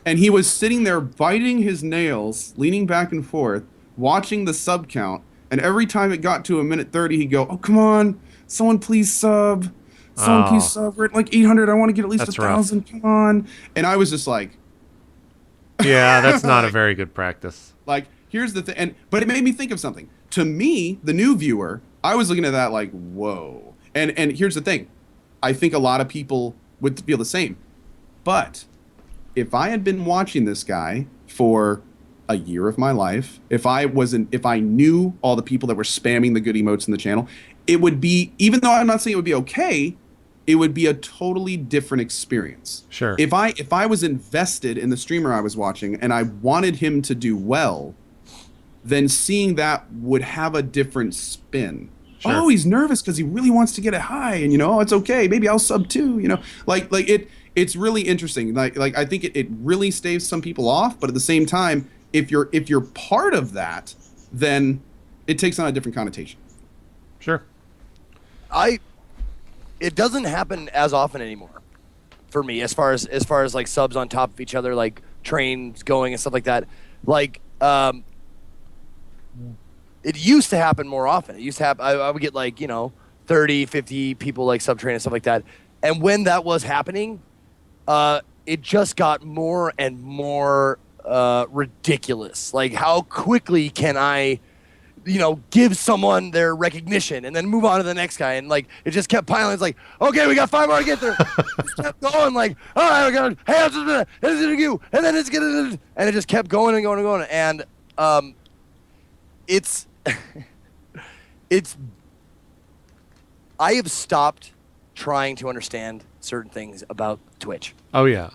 and he was sitting there biting his nails, leaning back and forth, watching the sub count. And every time it got to a minute 30, he'd go, oh, come on, someone please sub. Someone please sub. We're at like 800. I want to get at least 1,000. Come on. And I was just like...
Yeah, that's not a very good practice.
Like, here's the thing. But it made me think of something. To me, the new viewer, I was looking at that like, whoa. And here's the thing. I think a lot of people would feel the same. But if I had been watching this guy for a year of my life, if I knew all the people that were spamming the good emotes in the channel, it would be, even though I'm not saying it would be okay, it would be a totally different experience.
Sure.
If I was invested in the streamer I was watching and I wanted him to do well, then seeing that would have a different spin. Sure. Oh, he's nervous because he really wants to get it high, and you know, it's okay. Maybe I'll sub too. You know, like it's really interesting. Like I think it really staves some people off, but at the same time, if you're part of that, then it takes on a different connotation.
Sure.
it doesn't happen as often anymore for me as far as like subs on top of each other, like trains going and stuff like that. Like it used to happen more often. It used to happen. I would get like 30, 50 people like sub train and stuff like that. And when that was happening, it just got more and more ridiculous. Like, how quickly can I, give someone their recognition and then move on to the next guy? And like, it just kept piling. It's like, okay, we got 5 more to get through. It kept going like, all right, we got, hey, it's you, and then it's gonna, and it just kept going and going and going. And it's I have stopped trying to understand certain things about Twitch.
Oh yeah.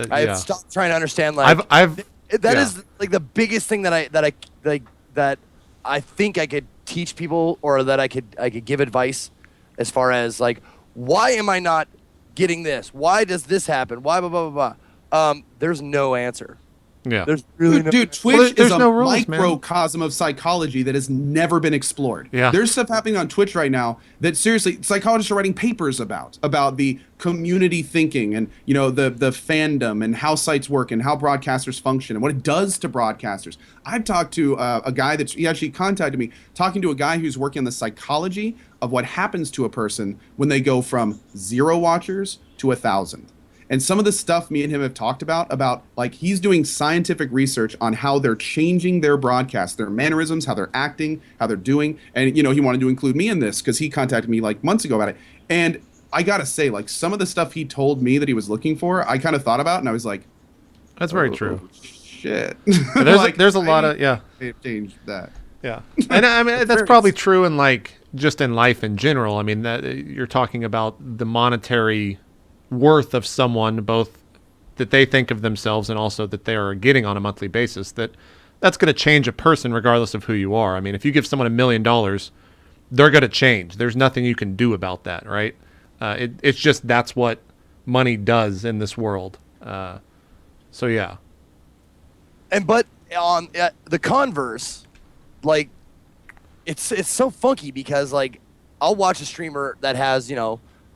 I have stopped trying to understand. Like, that is like the biggest thing that I think I could teach people, or that I could give advice as far as like, why am I not getting this? Why does this happen? Why blah blah blah blah? There's no answer.
Yeah.
There's really
Dude, Twitch
there's
is a
no rules,
microcosm of psychology that has never been explored.
Yeah.
There's stuff happening on Twitch right now that seriously psychologists are writing papers about the community thinking and the fandom and how sites work and how broadcasters function and what it does to broadcasters. I've talked to a guy he actually contacted me, talking to a guy who's working on the psychology of what happens to a person when they go from 0 watchers to 1,000. And some of the stuff me and him have talked about like, he's doing scientific research on how they're changing their broadcast, their mannerisms, how they're acting, how they're doing. And, he wanted to include me in this because he contacted me like months ago about it. And I got to say, like, some of the stuff he told me that he was looking for, I kind of thought about, and I was like,
that's very true.
Shit.
There's a lot of, yeah.
Change that.
Yeah. And I mean, that's probably true in like, just in life in general. I mean, that you're talking about the monetary worth of someone, both that they think of themselves and also that they are getting on a monthly basis, that's going to change a person regardless of who you are. I mean, if you give someone $1 million, they're going to change. There's nothing you can do about that, right? It's just, that's what money does in this world. So yeah.
But on the converse, like, it's so funky because like, I'll watch a streamer that has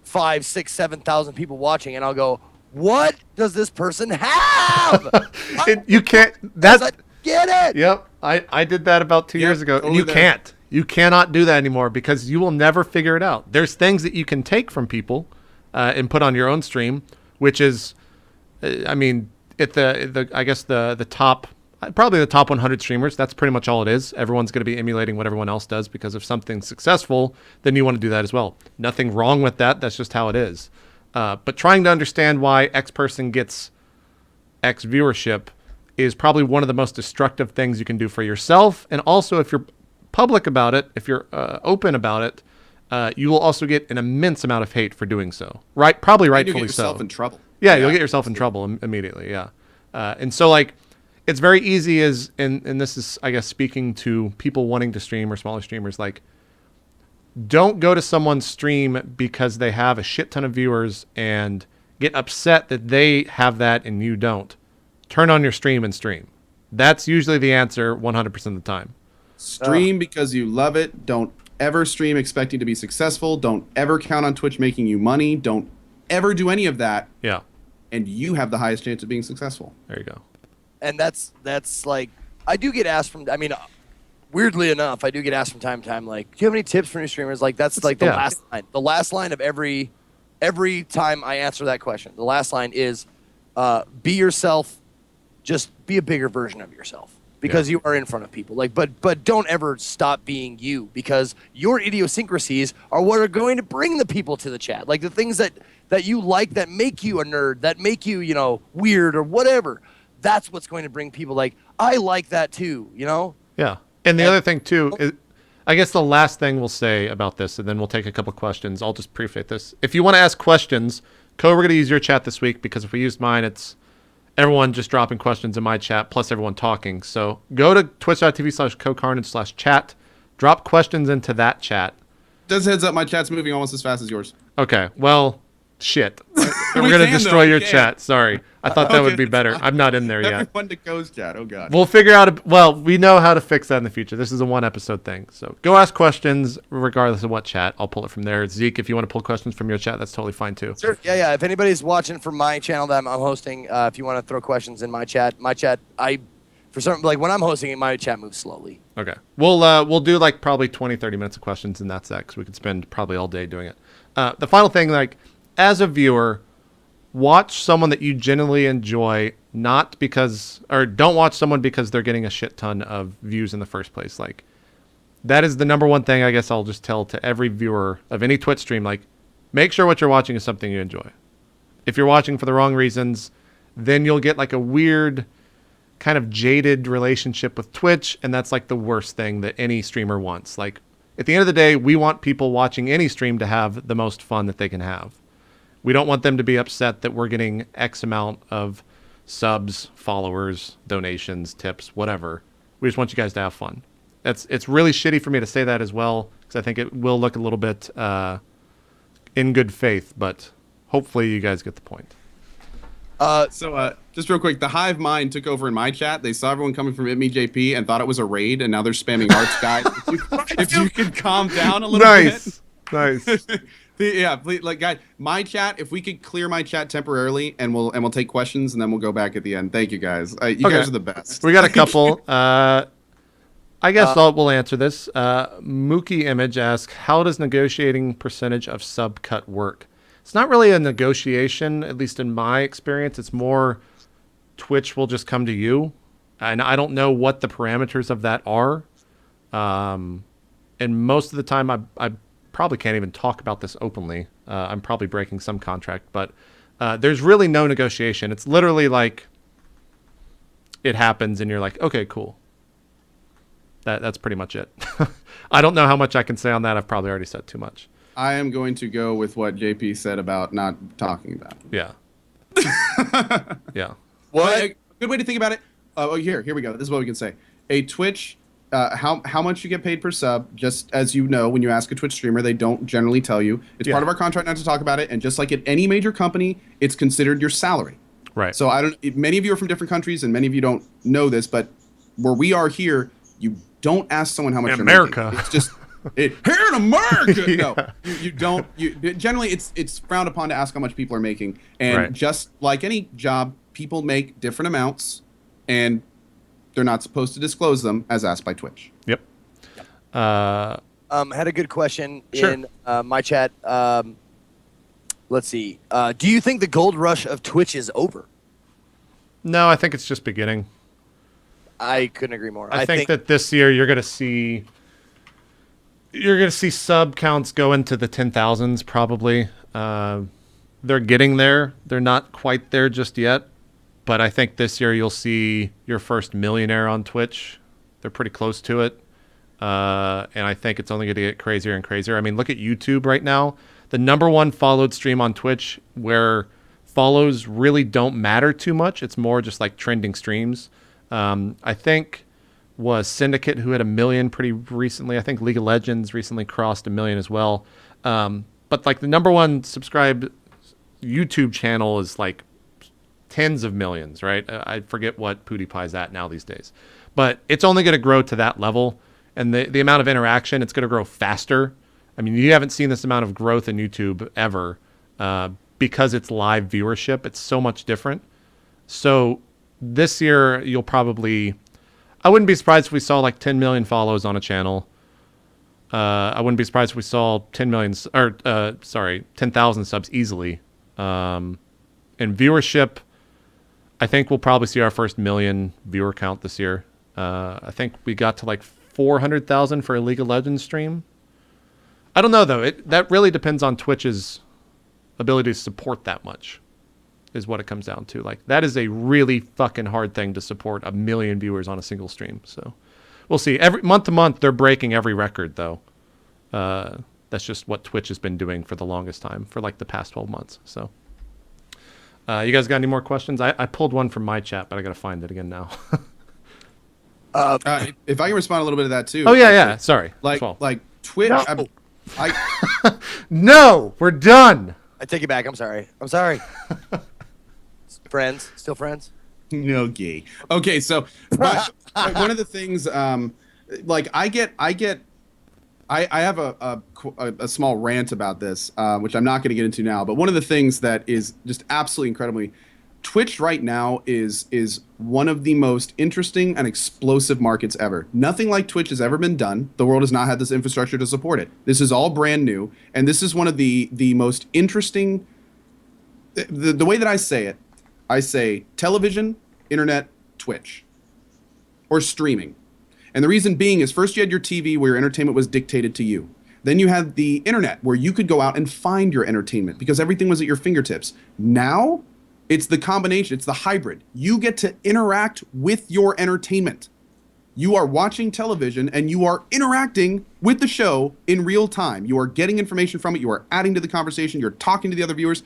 5, 6, 7,000 people watching, and I'll go, what does this person have?
You can't.
Get it?
Yep. I did that about 2 years ago.
Totally.
You can't. You cannot do that anymore because you will never figure it out. There's things that you can take from people and put on your own stream, which is, I mean, at the top. Probably the top 100 streamers, that's pretty much all it is. Everyone's going to be emulating what everyone else does, because if something's successful, then you want to do that as well. Nothing wrong with that. That's just how it is. But trying to understand why X person gets X viewership is probably one of the most destructive things you can do for yourself. And also, if you're public about it, if you're open about it, you will also get an immense amount of hate for doing so. Right? Probably rightfully so.
You'll get yourself in trouble.
Yeah, you'll get yourself in trouble immediately. Yeah. And so like, it's very easy and this is, I guess, speaking to people wanting to stream or smaller streamers, like, don't go to someone's stream because they have a shit ton of viewers and get upset that they have that and you don't. Turn on your stream and stream. That's usually the answer 100% of the time.
Stream because you love it. Don't ever stream expecting to be successful. Don't ever count on Twitch making you money. Don't ever do any of that.
Yeah.
And you have the highest chance of being successful.
There you go.
And that's like, I do get asked weirdly enough, I do get asked from time to time, like, do you have any tips for new streamers? Like, that's like the last line. The last line of every time I answer that question. The last line is, be yourself, just be a bigger version of yourself, because you are in front of people. Like, but don't ever stop being you, because your idiosyncrasies are what are going to bring the people to the chat. Like, the things that you like, that make you a nerd, that make you, weird or whatever. That's what's going to bring people like, I like that too,
Yeah. And the other thing too is, I guess the last thing we'll say about this, and then we'll take a couple questions. I'll just preface this. If you want to ask questions, we're going to use your chat this week, because if we use mine, it's everyone just dropping questions in my chat plus everyone talking. So go to twitch.tv/CohhCarnage/chat, drop questions into that chat.
Just heads up, my chat's moving almost as fast as yours.
Okay. Well, shit.
We
We're gonna
can,
destroy
though.
your
We can.
chat. Sorry, I thought that
Okay,
would be better.
that's
I'm not in there yet.
Everyone to Co's chat. Oh God.
We'll figure out. Well, we know how to fix that in the future. This is a 1-episode thing, so go ask questions regardless of what chat. I'll pull it from there. Zeke, if you want to pull questions from your chat, that's totally fine too.
Sure. Yeah. If anybody's watching from my channel that I'm hosting, if you want to throw questions in my chat, for certain, like when I'm hosting it, my chat moves slowly.
Okay. We'll do like probably 20, 30 minutes of questions, and that's that, because we could spend probably all day doing it. The final thing, like, as a viewer, watch someone that you genuinely enjoy, not because, or don't watch someone because they're getting a shit ton of views in the first place. Like, that is the number one thing I guess I'll just tell to every viewer of any Twitch stream. Like, make sure what you're watching is something you enjoy. If you're watching for the wrong reasons, then you'll get like a weird kind of jaded relationship with Twitch, and that's like the worst thing that any streamer wants. Like, at the end of the day, we want people watching any stream to have the most fun that they can have. We don't want them to be upset that we're getting X amount of subs, followers, donations, tips, whatever. We just want you guys to have fun. It's really shitty for me to say that as well, because I think it will look a little bit in good faith, but hopefully you guys get the point.
So just real quick, the Hive Mind took over in my chat. They saw everyone coming from itmeJP and thought it was a raid, and now they're spamming hearts, guys. If you could calm down a little bit.
Nice.
Yeah, please, like, guys, my chat. If we could clear my chat temporarily, and we'll take questions, and then we'll go back at the end. Thank you, guys. You guys are the best.
We got a couple. I guess we'll answer this. Mookie Image asks, how does negotiating percentage of sub cut work? It's not really a negotiation, at least in my experience. It's more Twitch will just come to you. And I don't know what the parameters of that are. And most of the time, I probably can't even talk about this openly. I'm probably breaking some contract. But there's really no negotiation. It's literally like it happens and you're like, okay, cool. That's pretty much it. I don't know how much I can say on that. I've probably already said too much.
I am going to go with what JP said about not talking about it.
Yeah. Yeah.
What? A good way to think about it. Here we go. This is what we can say. A Twitch, how much you get paid per sub, just as you know, when you ask a Twitch streamer, they don't generally tell you. It's part of our contract not to talk about it. And just like at any major company, it's considered your salary.
Right.
So many of you are from different countries, and many of you don't know this, but where we are here, you don't ask someone how much
in
you're
America.
making. It's just here in America.
Yeah.
No, you don't. Generally, it's frowned upon to ask how much people are making, and just like any job, people make different amounts, and they're not supposed to disclose them as asked by Twitch.
Yep.
Had a good question in my chat. Let's see. Do you think the gold rush of Twitch is over?
No, I think it's just beginning.
I couldn't agree more.
I think that this year you're gonna see sub counts go into the 10,000s probably. They're getting there. They're not quite there just yet, but I think this year you'll see your first millionaire on Twitch. They're pretty close to it, and I think it's only going to get crazier and crazier. I mean, look at YouTube right now. The #1 followed stream on Twitch, where follows really don't matter too much. It's more just like trending streams. I think was Syndicate, who had 1 million pretty recently. I think League of Legends recently crossed 1 million as well. But like the #1 subscribed YouTube channel is like tens of millions, right? I forget what PewDiePie's at now these days, but it's only going to grow to that level. And the amount of interaction, it's going to grow faster. I mean, you haven't seen this amount of growth in YouTube ever because it's live viewership. It's so much different. So this year, you'll probably... I wouldn't be surprised if we saw like 10 million follows on a channel. I wouldn't be surprised if we saw 10,000 subs easily. And viewership, I think we'll probably see our first million viewer count this year. I think we got to like 400,000 for a League of Legends stream. I don't know though. That really depends on Twitch's ability to support that much, is what it comes down to. Like, that is a really fucking hard thing to support 1 million viewers on a single stream. So we'll see. Every month to month, they're breaking every record though. That's just what Twitch has been doing for the longest time, for like the past 12 months. So you guys got any more questions? I pulled one from my chat, but I got to find it again now.
If I can respond a little bit to that too.
Oh yeah. Sorry.
Like Twitch.
No. No, we're done.
I take it back. I'm sorry. I'm sorry. Friends, still friends.
Okay. Okay. So, but one of the things, like I have a small rant about this, which I'm not going to get into now. But one of the things that is just absolutely incredibly, Twitch right now is one of the most interesting and explosive markets ever. Nothing like Twitch has ever been done. The world has not had this infrastructure to support it. This is all brand new, and this is one of the most interesting. The way that I say television, internet, Twitch, or streaming. And the reason being is first you had your TV where your entertainment was dictated to you. Then you had the internet where you could go out and find your entertainment because everything was at your fingertips. Now, it's the combination, it's the hybrid. You get to interact with your entertainment. You are watching television and you are interacting with the show in real time. You are getting information from it. You are adding to the conversation. You're talking to the other viewers.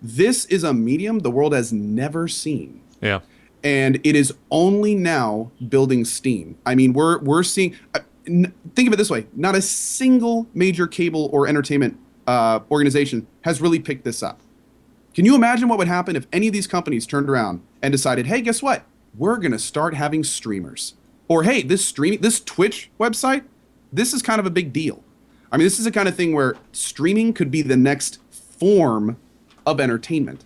This is a medium the world has never seen.
Yeah.
And it is only now building steam. I mean, we're seeing. Think of it this way: not a single major cable or entertainment organization has really picked this up. Can you imagine what would happen if any of these companies turned around and decided, "Hey, guess what? We're gonna start having streamers," or "Hey, this Twitch website, this is kind of a big deal." I mean, this is the kind of thing where streaming could be the next form of entertainment.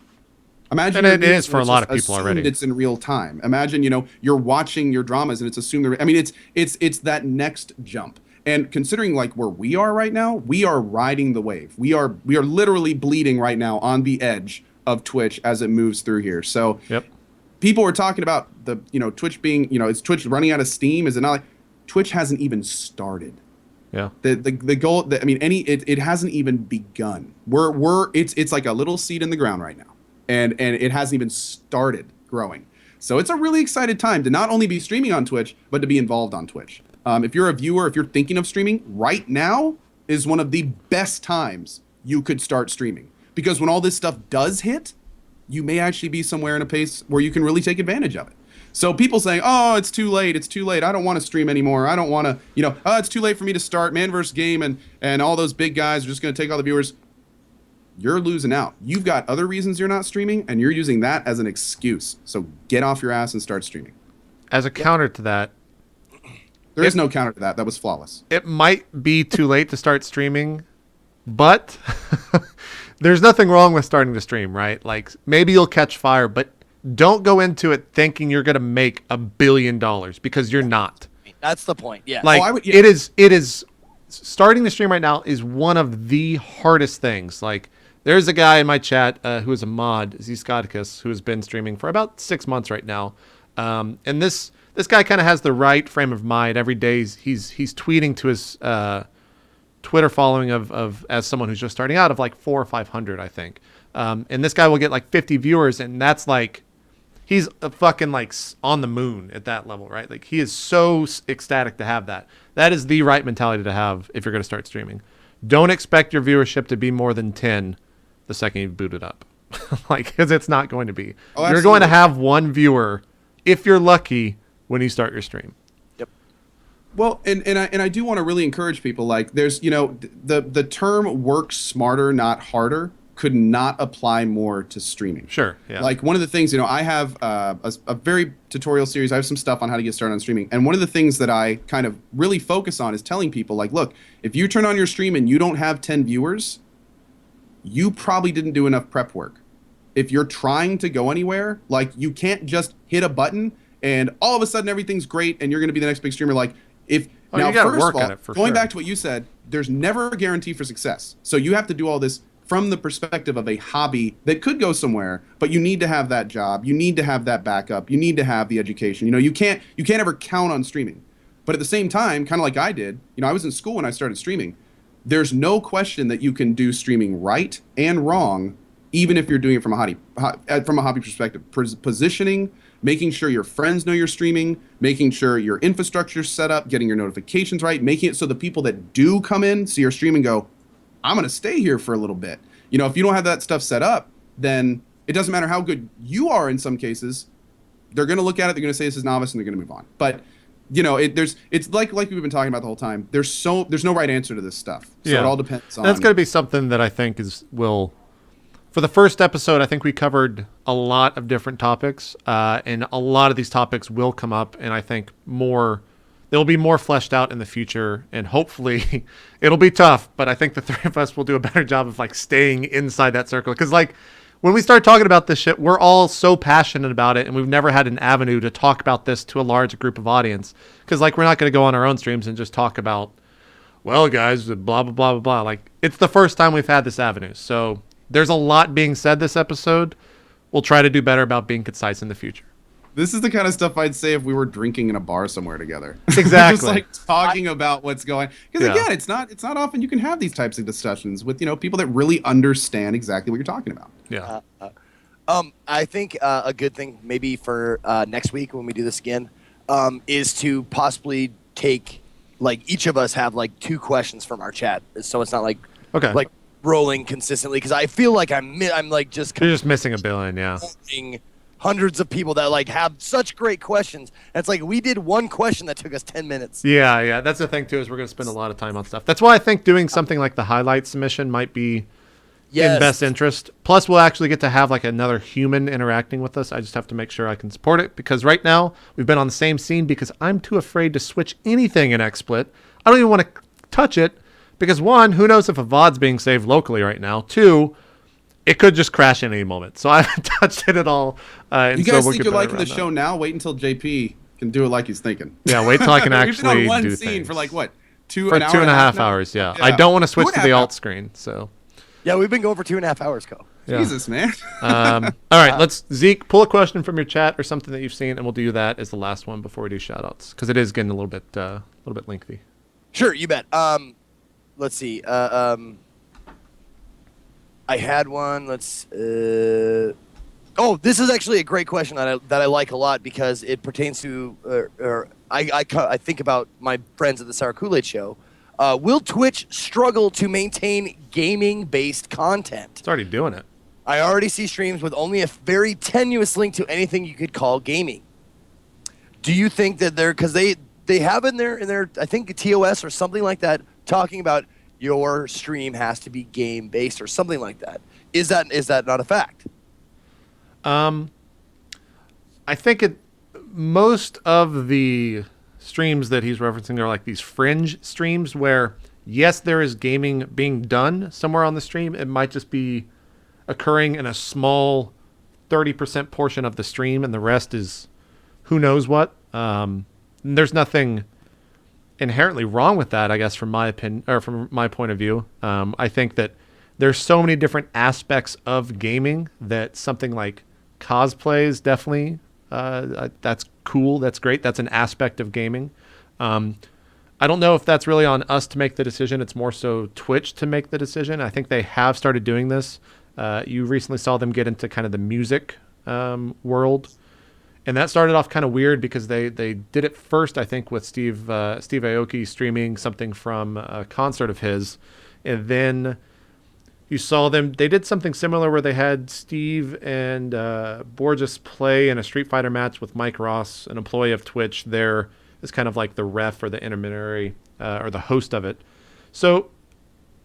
Imagine,
and it is for a lot of people already.
It's in real time. Imagine, you're watching your dramas and it's assumed. I mean, it's that next jump. And considering like where we are right now, we are riding the wave. We are literally bleeding right now on the edge of Twitch as it moves through here. So,
yep.
People were talking about the Twitch being is Twitch running out of steam? Is it not like Twitch hasn't even started?
Yeah.
The goal. It hasn't even begun. It's like a little seed in the ground right now. And it hasn't even started growing. So it's a really excited time to not only be streaming on Twitch, but to be involved on Twitch. If you're a viewer, if you're thinking of streaming, right now is one of the best times you could start streaming. Because when all this stuff does hit, you may actually be somewhere in a pace where you can really take advantage of it. So people saying, oh, it's too late, I don't want to stream anymore, I don't want to, oh, it's too late for me to start man versus game and all those big guys are just going to take all the viewers. You're losing out. You've got other reasons you're not streaming, and you're using that as an excuse. So get off your ass and start streaming.
As a counter to that,
there is no counter to that. That was flawless.
It might be too late to start streaming, but there's nothing wrong with starting to stream, right? Like maybe you'll catch fire, but don't go into it thinking you're going to make $1 billion because you're not.
That's the point. Yeah.
Like it is starting to stream right now is one of the hardest things. Like there's a guy in my chat who is a mod, Zscoticus, who has been streaming for about 6 months right now. And this guy kind of has the right frame of mind. Every day he's tweeting to his Twitter following of as someone who's just starting out of like 400 or 500, I think. And this guy will get like 50 viewers, and that's like he's a fucking like on the moon at that level, right? Like he is so ecstatic to have that. That is the right mentality to have if you're going to start streaming. Don't expect your viewership to be more than 10 the second you boot it up. Like, because it's not going to be.
Oh,
you're going to have one viewer, if you're lucky, when you start your stream.
Yep.
Well, and I do want to really encourage people. Like, there's the term "work smarter, not harder" could not apply more to streaming.
Sure. Yeah.
Like one of the things, I have a very tutorial series. I have some stuff on how to get started on streaming, and one of the things that I kind of really focus on is telling people, like, look, if you turn on your stream and you don't have 10 viewers, you probably didn't do enough prep work. If you're trying to go anywhere, like you can't just hit a button and all of a sudden everything's great and you're going to be the next big streamer. Like
now, you gotta work on it for
going
sure.
back to what you said, there's never a guarantee for success. So you have to do all this from the perspective of a hobby that could go somewhere, but you need to have that job. You need to have that backup. You need to have the education. You can't ever count on streaming. But at the same time, kind of like I did, I was in school when I started streaming. There's no question that you can do streaming right and wrong, even if you're doing it from a hobby perspective. Positioning, making sure your friends know you're streaming, making sure your infrastructure's set up, getting your notifications right, making it so the people that do come in see your stream and go, I'm going to stay here for a little bit. If you don't have that stuff set up, then it doesn't matter how good you are in some cases. They're going to look at it, they're going to say this is novice, and they're going to move on. But it's like we've been talking about the whole time. There's no right answer to this stuff. So it all depends on.
That's going to be something that I think will For the first episode, I think we covered a lot of different topics, and a lot of these topics will come up, and I think they'll be more fleshed out in the future, and hopefully it'll be tough, but I think the three of us will do a better job of like staying inside that circle. Because like when we start talking about this shit, we're all so passionate about it, and we've never had an avenue to talk about this to a large group of audience. Because like we're not going to go on our own streams and just talk about, well, guys, blah, blah, blah, blah, blah. Like it's the first time we've had this avenue. So there's a lot being said this episode. We'll try to do better about being concise in the future.
This is the kind of stuff I'd say if we were drinking in a bar somewhere together.
Exactly.
Just like talking about what's going. Because again, it's not often you can have these types of discussions with people that really understand exactly what you're talking about.
Yeah.
I think a good thing maybe for next week when we do this again is to possibly take like each of us have like 2 questions from our chat, so it's not like rolling consistently. Because I feel like I'm like just
you're just missing a billion. Yeah.
Hundreds of people that like have such great questions. And it's like we did one question that took us 10 minutes.
Yeah. That's the thing too, is we're going to spend a lot of time on stuff. That's why I think doing something like the highlight submission might be in best interest. Plus, we'll actually get to have like another human interacting with us. I just have to make sure I can support it, because right now we've been on the same scene because I'm too afraid to switch anything in XSplit. I don't even want to touch it because 1, who knows if a VOD's being saved locally right now. 2, it could just crash at any moment. So I haven't touched it at all.
You guys think you're liking the show now? Wait until JP can do it like he's thinking.
Yeah, wait till I can actually
We've been on one
do
scene
things.
for like what?
For 2.5 hours, yeah. I don't want to switch to the alt screen, so.
Yeah, we've been going for 2.5 hours, Co.
Yeah.
Jesus, man.
All right, Zeke, pull a question from your chat or something that you've seen, and we'll do that as the last one before we do shout-outs, because it is getting a little bit lengthy.
Sure, you bet. Let's see. I had one. This is actually a great question that I like a lot because it pertains to, I think about my friends at the Sour Kool-Aid Show. Will Twitch struggle to maintain gaming-based content?
It's already doing it.
I already see streams with only a very tenuous link to anything you could call gaming. Do you think that because they have in their I think TOS or something like that talking about your stream has to be game based or something like that. Is that not a fact?
I think most of the streams that he's referencing are like these fringe streams where, yes, there is gaming being done somewhere on the stream. It might just be occurring in a small 30% portion of the stream, and the rest is who knows what. There's nothing inherently wrong with that, I guess, from my opinion or from my point of view. I think that there's so many different aspects of gaming that something like cosplay is definitely that's cool. That's great. That's an aspect of gaming. I don't know if that's really on us to make the decision. It's more so Twitch to make the decision. I think they have started doing this. You recently saw them get into kind of the music world. And that started off kind of weird because they did it first, I think, with Steve Aoki streaming something from a concert of his. And then you saw them, they did something similar where they had Steve and Borges play in a Street Fighter match with Mike Ross, an employee of Twitch, there as kind of like the ref or the intermediary or the host of it. So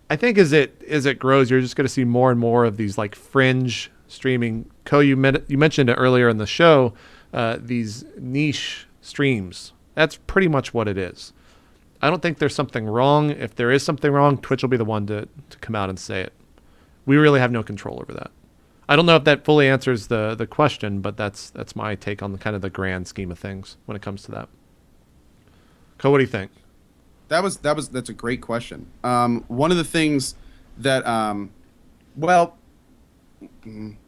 I think as it grows, you're just going to see more and more of these like fringe streaming. You mentioned it earlier in the show. These niche streams. That's pretty much what it is. I don't think there's something wrong. If there is something wrong, Twitch will be the one to come out and say it. We really have no control over that. I don't know if that fully answers the question, but that's my take on the kind of the grand scheme of things when it comes to that. Co, what do you think?
That's a great question. One of the things that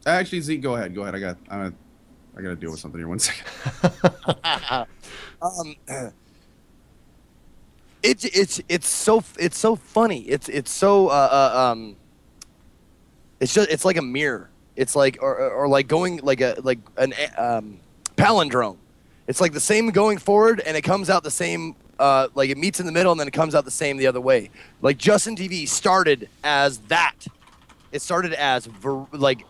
actually, Zeke, go ahead. I got to deal with something here. 1 second.
It's so funny. It's like a mirror. It's like or like going like an palindrome. It's like the same going forward, and it comes out the same. Like it meets in the middle, and then it comes out the same the other way. Like Justin TV started as that. It started as like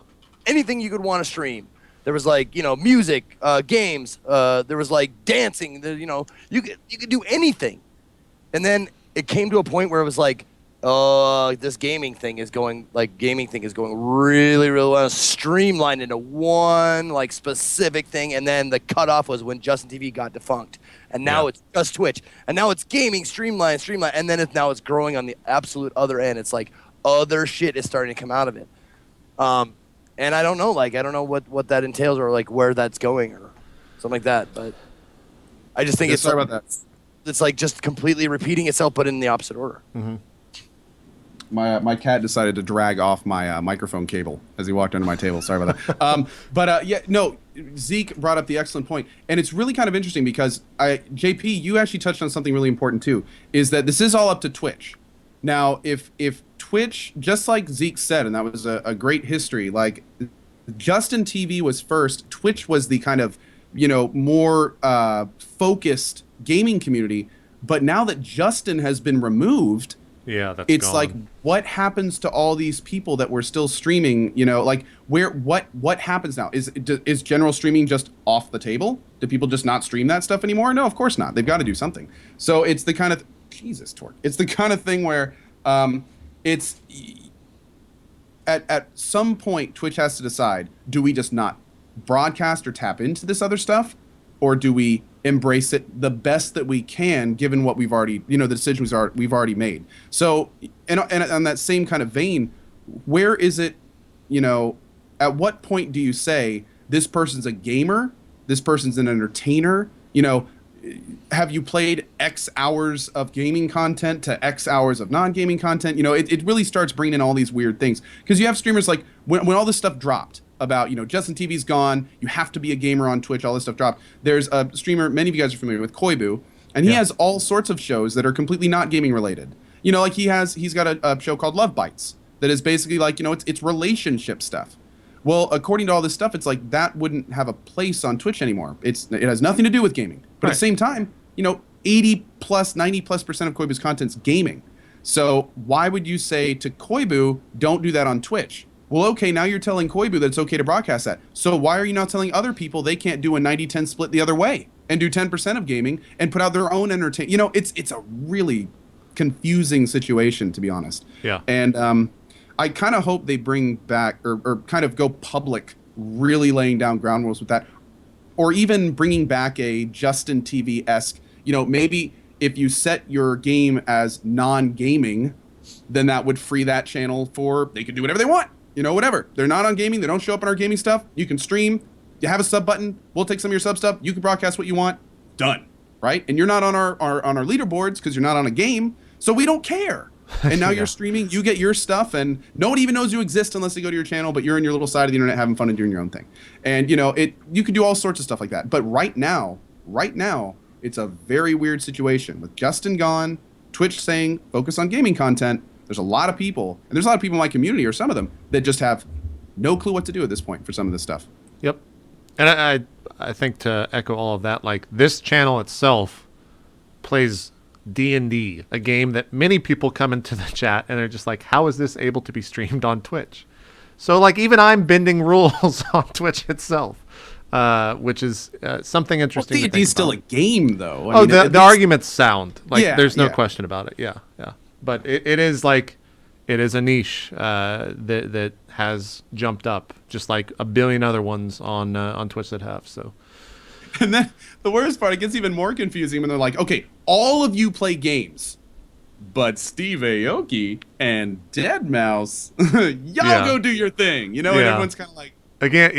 anything you could want to stream. There was like, music, games. There was like dancing. You could do anything. And then it came to a point where it was like this gaming thing is going really, really well, streamlined into one like specific thing, and then the cutoff was when Justin TV got defunct, and now it's just Twitch, and now it's gaming streamlined, and then now it's growing on the absolute other end. It's like other shit is starting to come out of it, and I don't know what that entails or like where that's going or something like that, but I just think
Sorry about that.
It's like just completely repeating itself, but in the opposite order.
Mm-hmm.
My cat decided to drag off my microphone cable as he walked under my table. Sorry about that. Zeke brought up the excellent point, and it's really kind of interesting because JP, you actually touched on something really important too, is that this is all up to Twitch. Now, if Twitch, just like Zeke said, and that was a great history, like Justin TV was first, Twitch was the kind of, more focused gaming community, but now that Justin has been removed, it's
gone.
like, what happens to all these people that were still streaming? Like what happens now? Is general streaming just off the table? Do people just not stream that stuff anymore? No, of course not. They've got to do something. So it's the kind of Jesus, Torque. It's the kind of thing where it's at some point Twitch has to decide: do we just not broadcast or tap into this other stuff, or do we embrace it the best that we can, given what we've already, the decisions we've already made? So, and on that same kind of vein, where is it, at what point do you say this person's a gamer, this person's an entertainer? Have you played X hours of gaming content to X hours of non-gaming content? It really starts bringing in all these weird things, because you have streamers like when all this stuff dropped about, Justin TV's gone, you have to be a gamer on Twitch, all this stuff dropped. There's a streamer, many of you guys are familiar with, Koibu, and he has all sorts of shows that are completely not gaming related. Like he's got a show called Love Bites that is basically like, it's relationship stuff. Well, according to all this stuff, it's like that wouldn't have a place on Twitch anymore. It has nothing to do with gaming. But at the same time, 80 plus, 90 plus % of Koibu's content's gaming. So why would you say to Koibu, don't do that on Twitch? Well, okay, now you're telling Koibu that it's okay to broadcast that. So why are you not telling other people they can't do a 90-10 split the other way and do 10% of gaming and put out their own entertainment? It's a really confusing situation, to be honest.
Yeah.
And I kind of hope they bring back or kind of go public, really laying down ground rules with that, or even bringing back a Justin TV-esque, maybe if you set your game as non-gaming, then that would free that channel they could do whatever they want. Whatever. They're not on gaming. They don't show up on our gaming stuff. You can stream. You have a sub button. We'll take some of your sub stuff. You can broadcast what you want. Done. Right? And you're not on our leaderboards because you're not on a game. So we don't care. And now you're streaming. You get your stuff, and no one even knows you exist unless they go to your channel. But you're in your little side of the internet having fun and doing your own thing. And you can do all sorts of stuff like that. But right now, it's a very weird situation with Justin gone, Twitch saying focus on gaming content. There's a lot of people, and there's a lot of people in my community, or some of them, that just have no clue what to do at this point for some of this stuff.
Yep. And I think, to echo all of that, like, this channel itself plays D&D, a game that many people come into the chat and they're just like, how is this able to be streamed on Twitch? So, like, even I'm bending rules on Twitch itself, which is something interesting.
Well, D&D is still a game, though.
The arguments sound like there's no question about it. Yeah. But it is a niche that has jumped up, just like a billion other ones on Twitch that have. So,
and then the worst part, it gets even more confusing when they're like, okay, all of you play games, but Steve Aoki and Deadmau5, go do your thing, and everyone's kind of like,
again,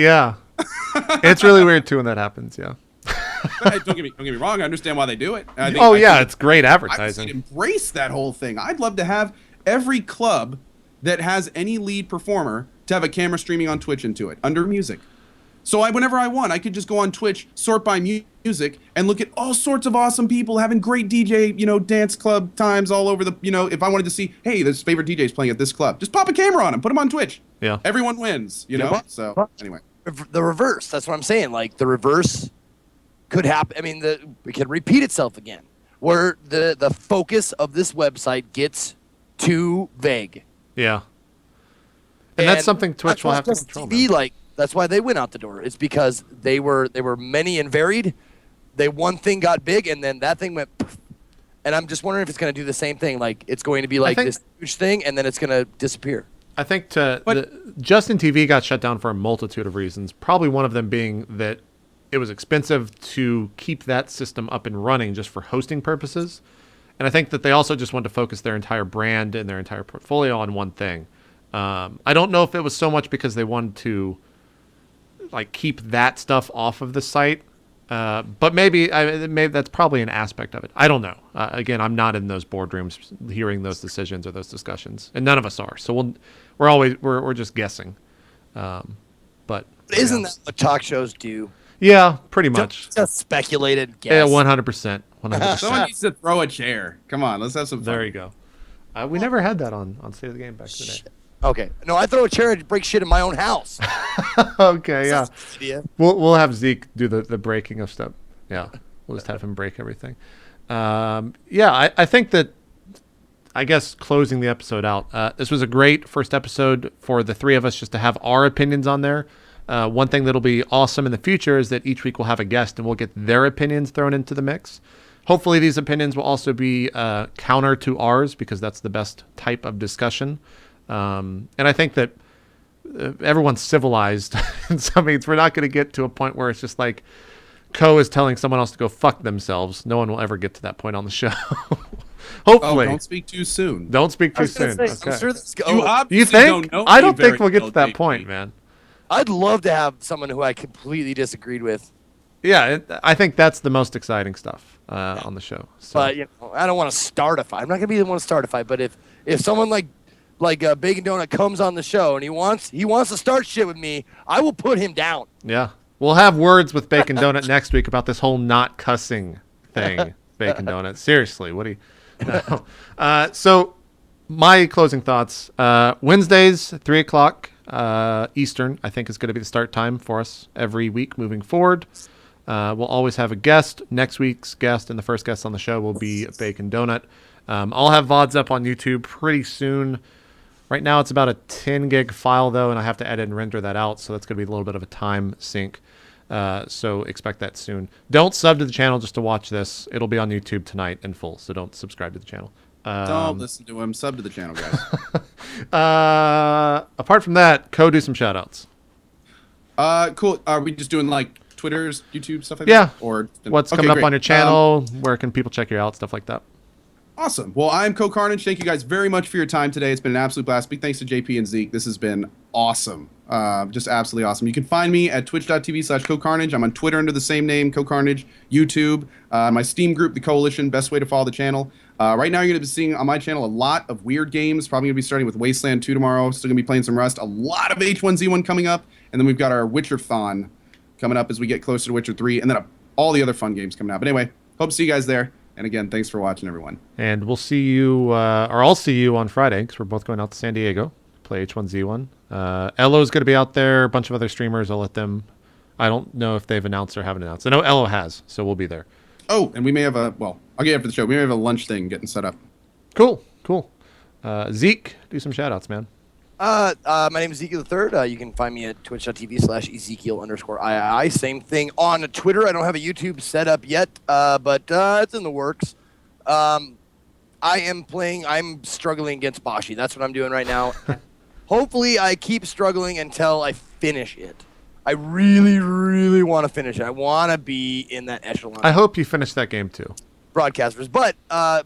it's really weird too when that happens. Yeah.
Don't get me wrong. I understand why they do it.
It's great advertising.
I would embrace that whole thing. I'd love to have every club that has any lead performer to have a camera streaming on Twitch into it under music. So whenever I want, I could just go on Twitch, sort by music, and look at all sorts of awesome people having great DJ, dance club times all over the, if I wanted to see, hey, this favorite DJ's playing at this club, just pop a camera on him, put him on Twitch.
Yeah.
Everyone wins, So anyway,
the reverse. That's what I'm saying. Like, the reverse could happen. I mean, it could repeat itself again, where the focus of this website gets too vague.
Yeah. And that's something Twitch will have to control.
TV, that's why they went out the door. It's because they were many and varied. One thing got big, and then that thing went poof. And I'm just wondering if it's going to do the same thing. Like, it's going to be like this huge thing, and then it's going to disappear.
I think Justin TV got shut down for a multitude of reasons. Probably one of them being that it was expensive to keep that system up and running just for hosting purposes. And I think that they also just wanted to focus their entire brand and their entire portfolio on one thing. I don't know if it was so much because they wanted to like keep that stuff off of the site. But maybe that's probably an aspect of it. I don't know. Again, I'm not in those boardrooms hearing those decisions or those discussions, and none of us are. So we're just guessing. But
isn't that what talk shows do?
Yeah, pretty much.
Just speculated guess.
Yeah, 100%. 100%.
Someone needs to throw a chair. Come on, let's have some fun.
There you go. We never had that on State of the Game back in the day.
Okay. No, I throw a chair and break shit in my own house.
Okay, yeah.
Idea.
We'll have Zeke do the breaking of stuff. Yeah, we'll just have him break everything. I think that, I guess, closing the episode out, this was a great first episode for the three of us just to have our opinions on there. One thing that'll be awesome in the future is that each week we'll have a guest and we'll get their opinions thrown into the mix. Hopefully these opinions will also be counter to ours because that's the best type of discussion. And I think that everyone's civilized in some means. We're not going to get to a point where it's just like Co is telling someone else to go fuck themselves. No one will ever get to that point on the show. Hopefully.
Don't speak too soon.
Don't speak too soon.
Say,
okay.
I'm sure
You think? I don't think we'll get to that point, man.
I'd love to have someone who I completely disagreed with.
Yeah, I think that's the most exciting stuff on the show. So.
But I don't want to start a fight. I'm not gonna be the one to start a fight. But if someone like Bacon Donut comes on the show and he wants to start shit with me, I will put him down.
Yeah, we'll have words with Bacon Donut next week about this whole not cussing thing. Bacon Donut, seriously, what do you? No. So my closing thoughts: Wednesdays, 3:00 Eastern, I think is going to be the start time for us every week moving forward. We'll always have a guest. Next week's guest and the first guest on the show will be Bacon Donut. I'll have VODs up on YouTube pretty soon. Right now it's about a 10 gig file though, and I have to edit and render that out, so that's going to be a little bit of a time sink. So expect that soon. Don't sub to the channel just to watch this. It'll be on YouTube tonight in full, so don't subscribe to the channel.
Don't listen to him. Sub to the channel, guys.
Apart from that, Co, do some shout outs.
Cool. Are we just doing like Twitter's, YouTube, stuff like
that?
Yeah. Or
what's coming up on your channel? Where can people check you out? Stuff like that.
Awesome. Well, I'm CohhCarnage. Thank you guys very much for your time today. It's been an absolute blast. Big thanks to JP and Zeke. This has been awesome. Just absolutely awesome. You can find me at twitch.tv/CohhCarnage. I'm on Twitter under the same name, CohhCarnage. YouTube, my Steam group, The Coalition, best way to follow the channel. Right now, you're going to be seeing on my channel a lot of weird games. Probably going to be starting with Wasteland 2 tomorrow. Still going to be playing some Rust. A lot of H1Z1 coming up. And then we've got our Witcher-thon coming up as we get closer to Witcher 3. And then all the other fun games coming out. But anyway, hope to see you guys there. And again, thanks for watching, everyone.
And we'll see you, or I'll see you on Friday, because we're both going out to San Diego to play H1Z1. Elo's going to be out there, a bunch of other streamers. I'll let them, I don't know if they've announced or haven't announced. I know Elo has, so we'll be there.
Oh, and we may have I'll get after the show. We may have a lunch thing getting set up.
Cool. Zeke, do some shout outs, man.
My name is Ezekiel III. You can find me at twitch.tv/Ezekiel_III. Same thing on Twitter. I don't have a YouTube set up yet, but it's in the works. I'm struggling against Bashi. That's what I'm doing right now. Hopefully I keep struggling until I finish it. I really, really want to finish it. I want to be in that echelon.
I hope you finish that game too.
Broadcasters. But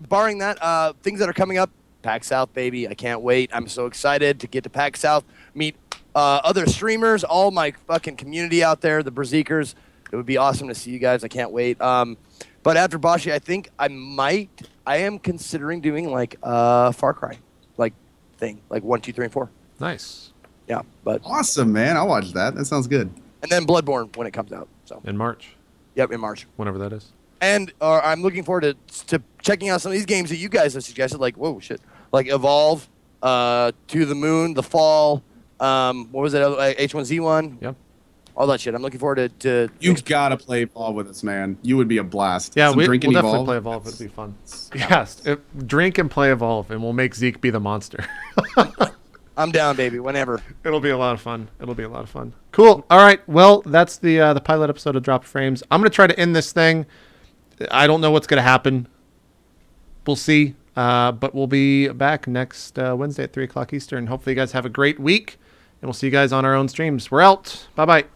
barring that, things that are coming up, PAX South, baby. I can't wait. I'm so excited to get to PAX South, meet other streamers, all my fucking community out there, the Berserkers. It would be awesome to see you guys. I can't wait. But after Bashi, I think I am considering doing like a Far Cry thing, like 1, 2, 3, and 4.
Nice.
Yeah, but
awesome, man. I'll watch that. That sounds good.
And then Bloodborne when it comes out. So
in March.
Yep, in March.
Whenever that is.
And I'm looking forward to checking out some of these games that you guys have suggested, like whoa shit, like Evolve, To the Moon, The Fall. What was it? H1Z1.
Yep.
All that shit. I'm looking forward to.
You gotta play Evolve with us, man. You would be a blast.
Yeah, we'll definitely play Evolve. It'd be fun. Yes, drink and play Evolve, and we'll make Zeke be the monster.
I'm down, baby. Whenever.
It'll be a lot of fun. Cool. All right. Well, that's the pilot episode of Drop Frames. I'm gonna try to end this thing. I don't know what's gonna happen. we'll see. But we'll be back next Wednesday at 3 o'clock Eastern. Hopefully you guys have a great week, and we'll see you guys on our own streams. We're out. Bye-bye.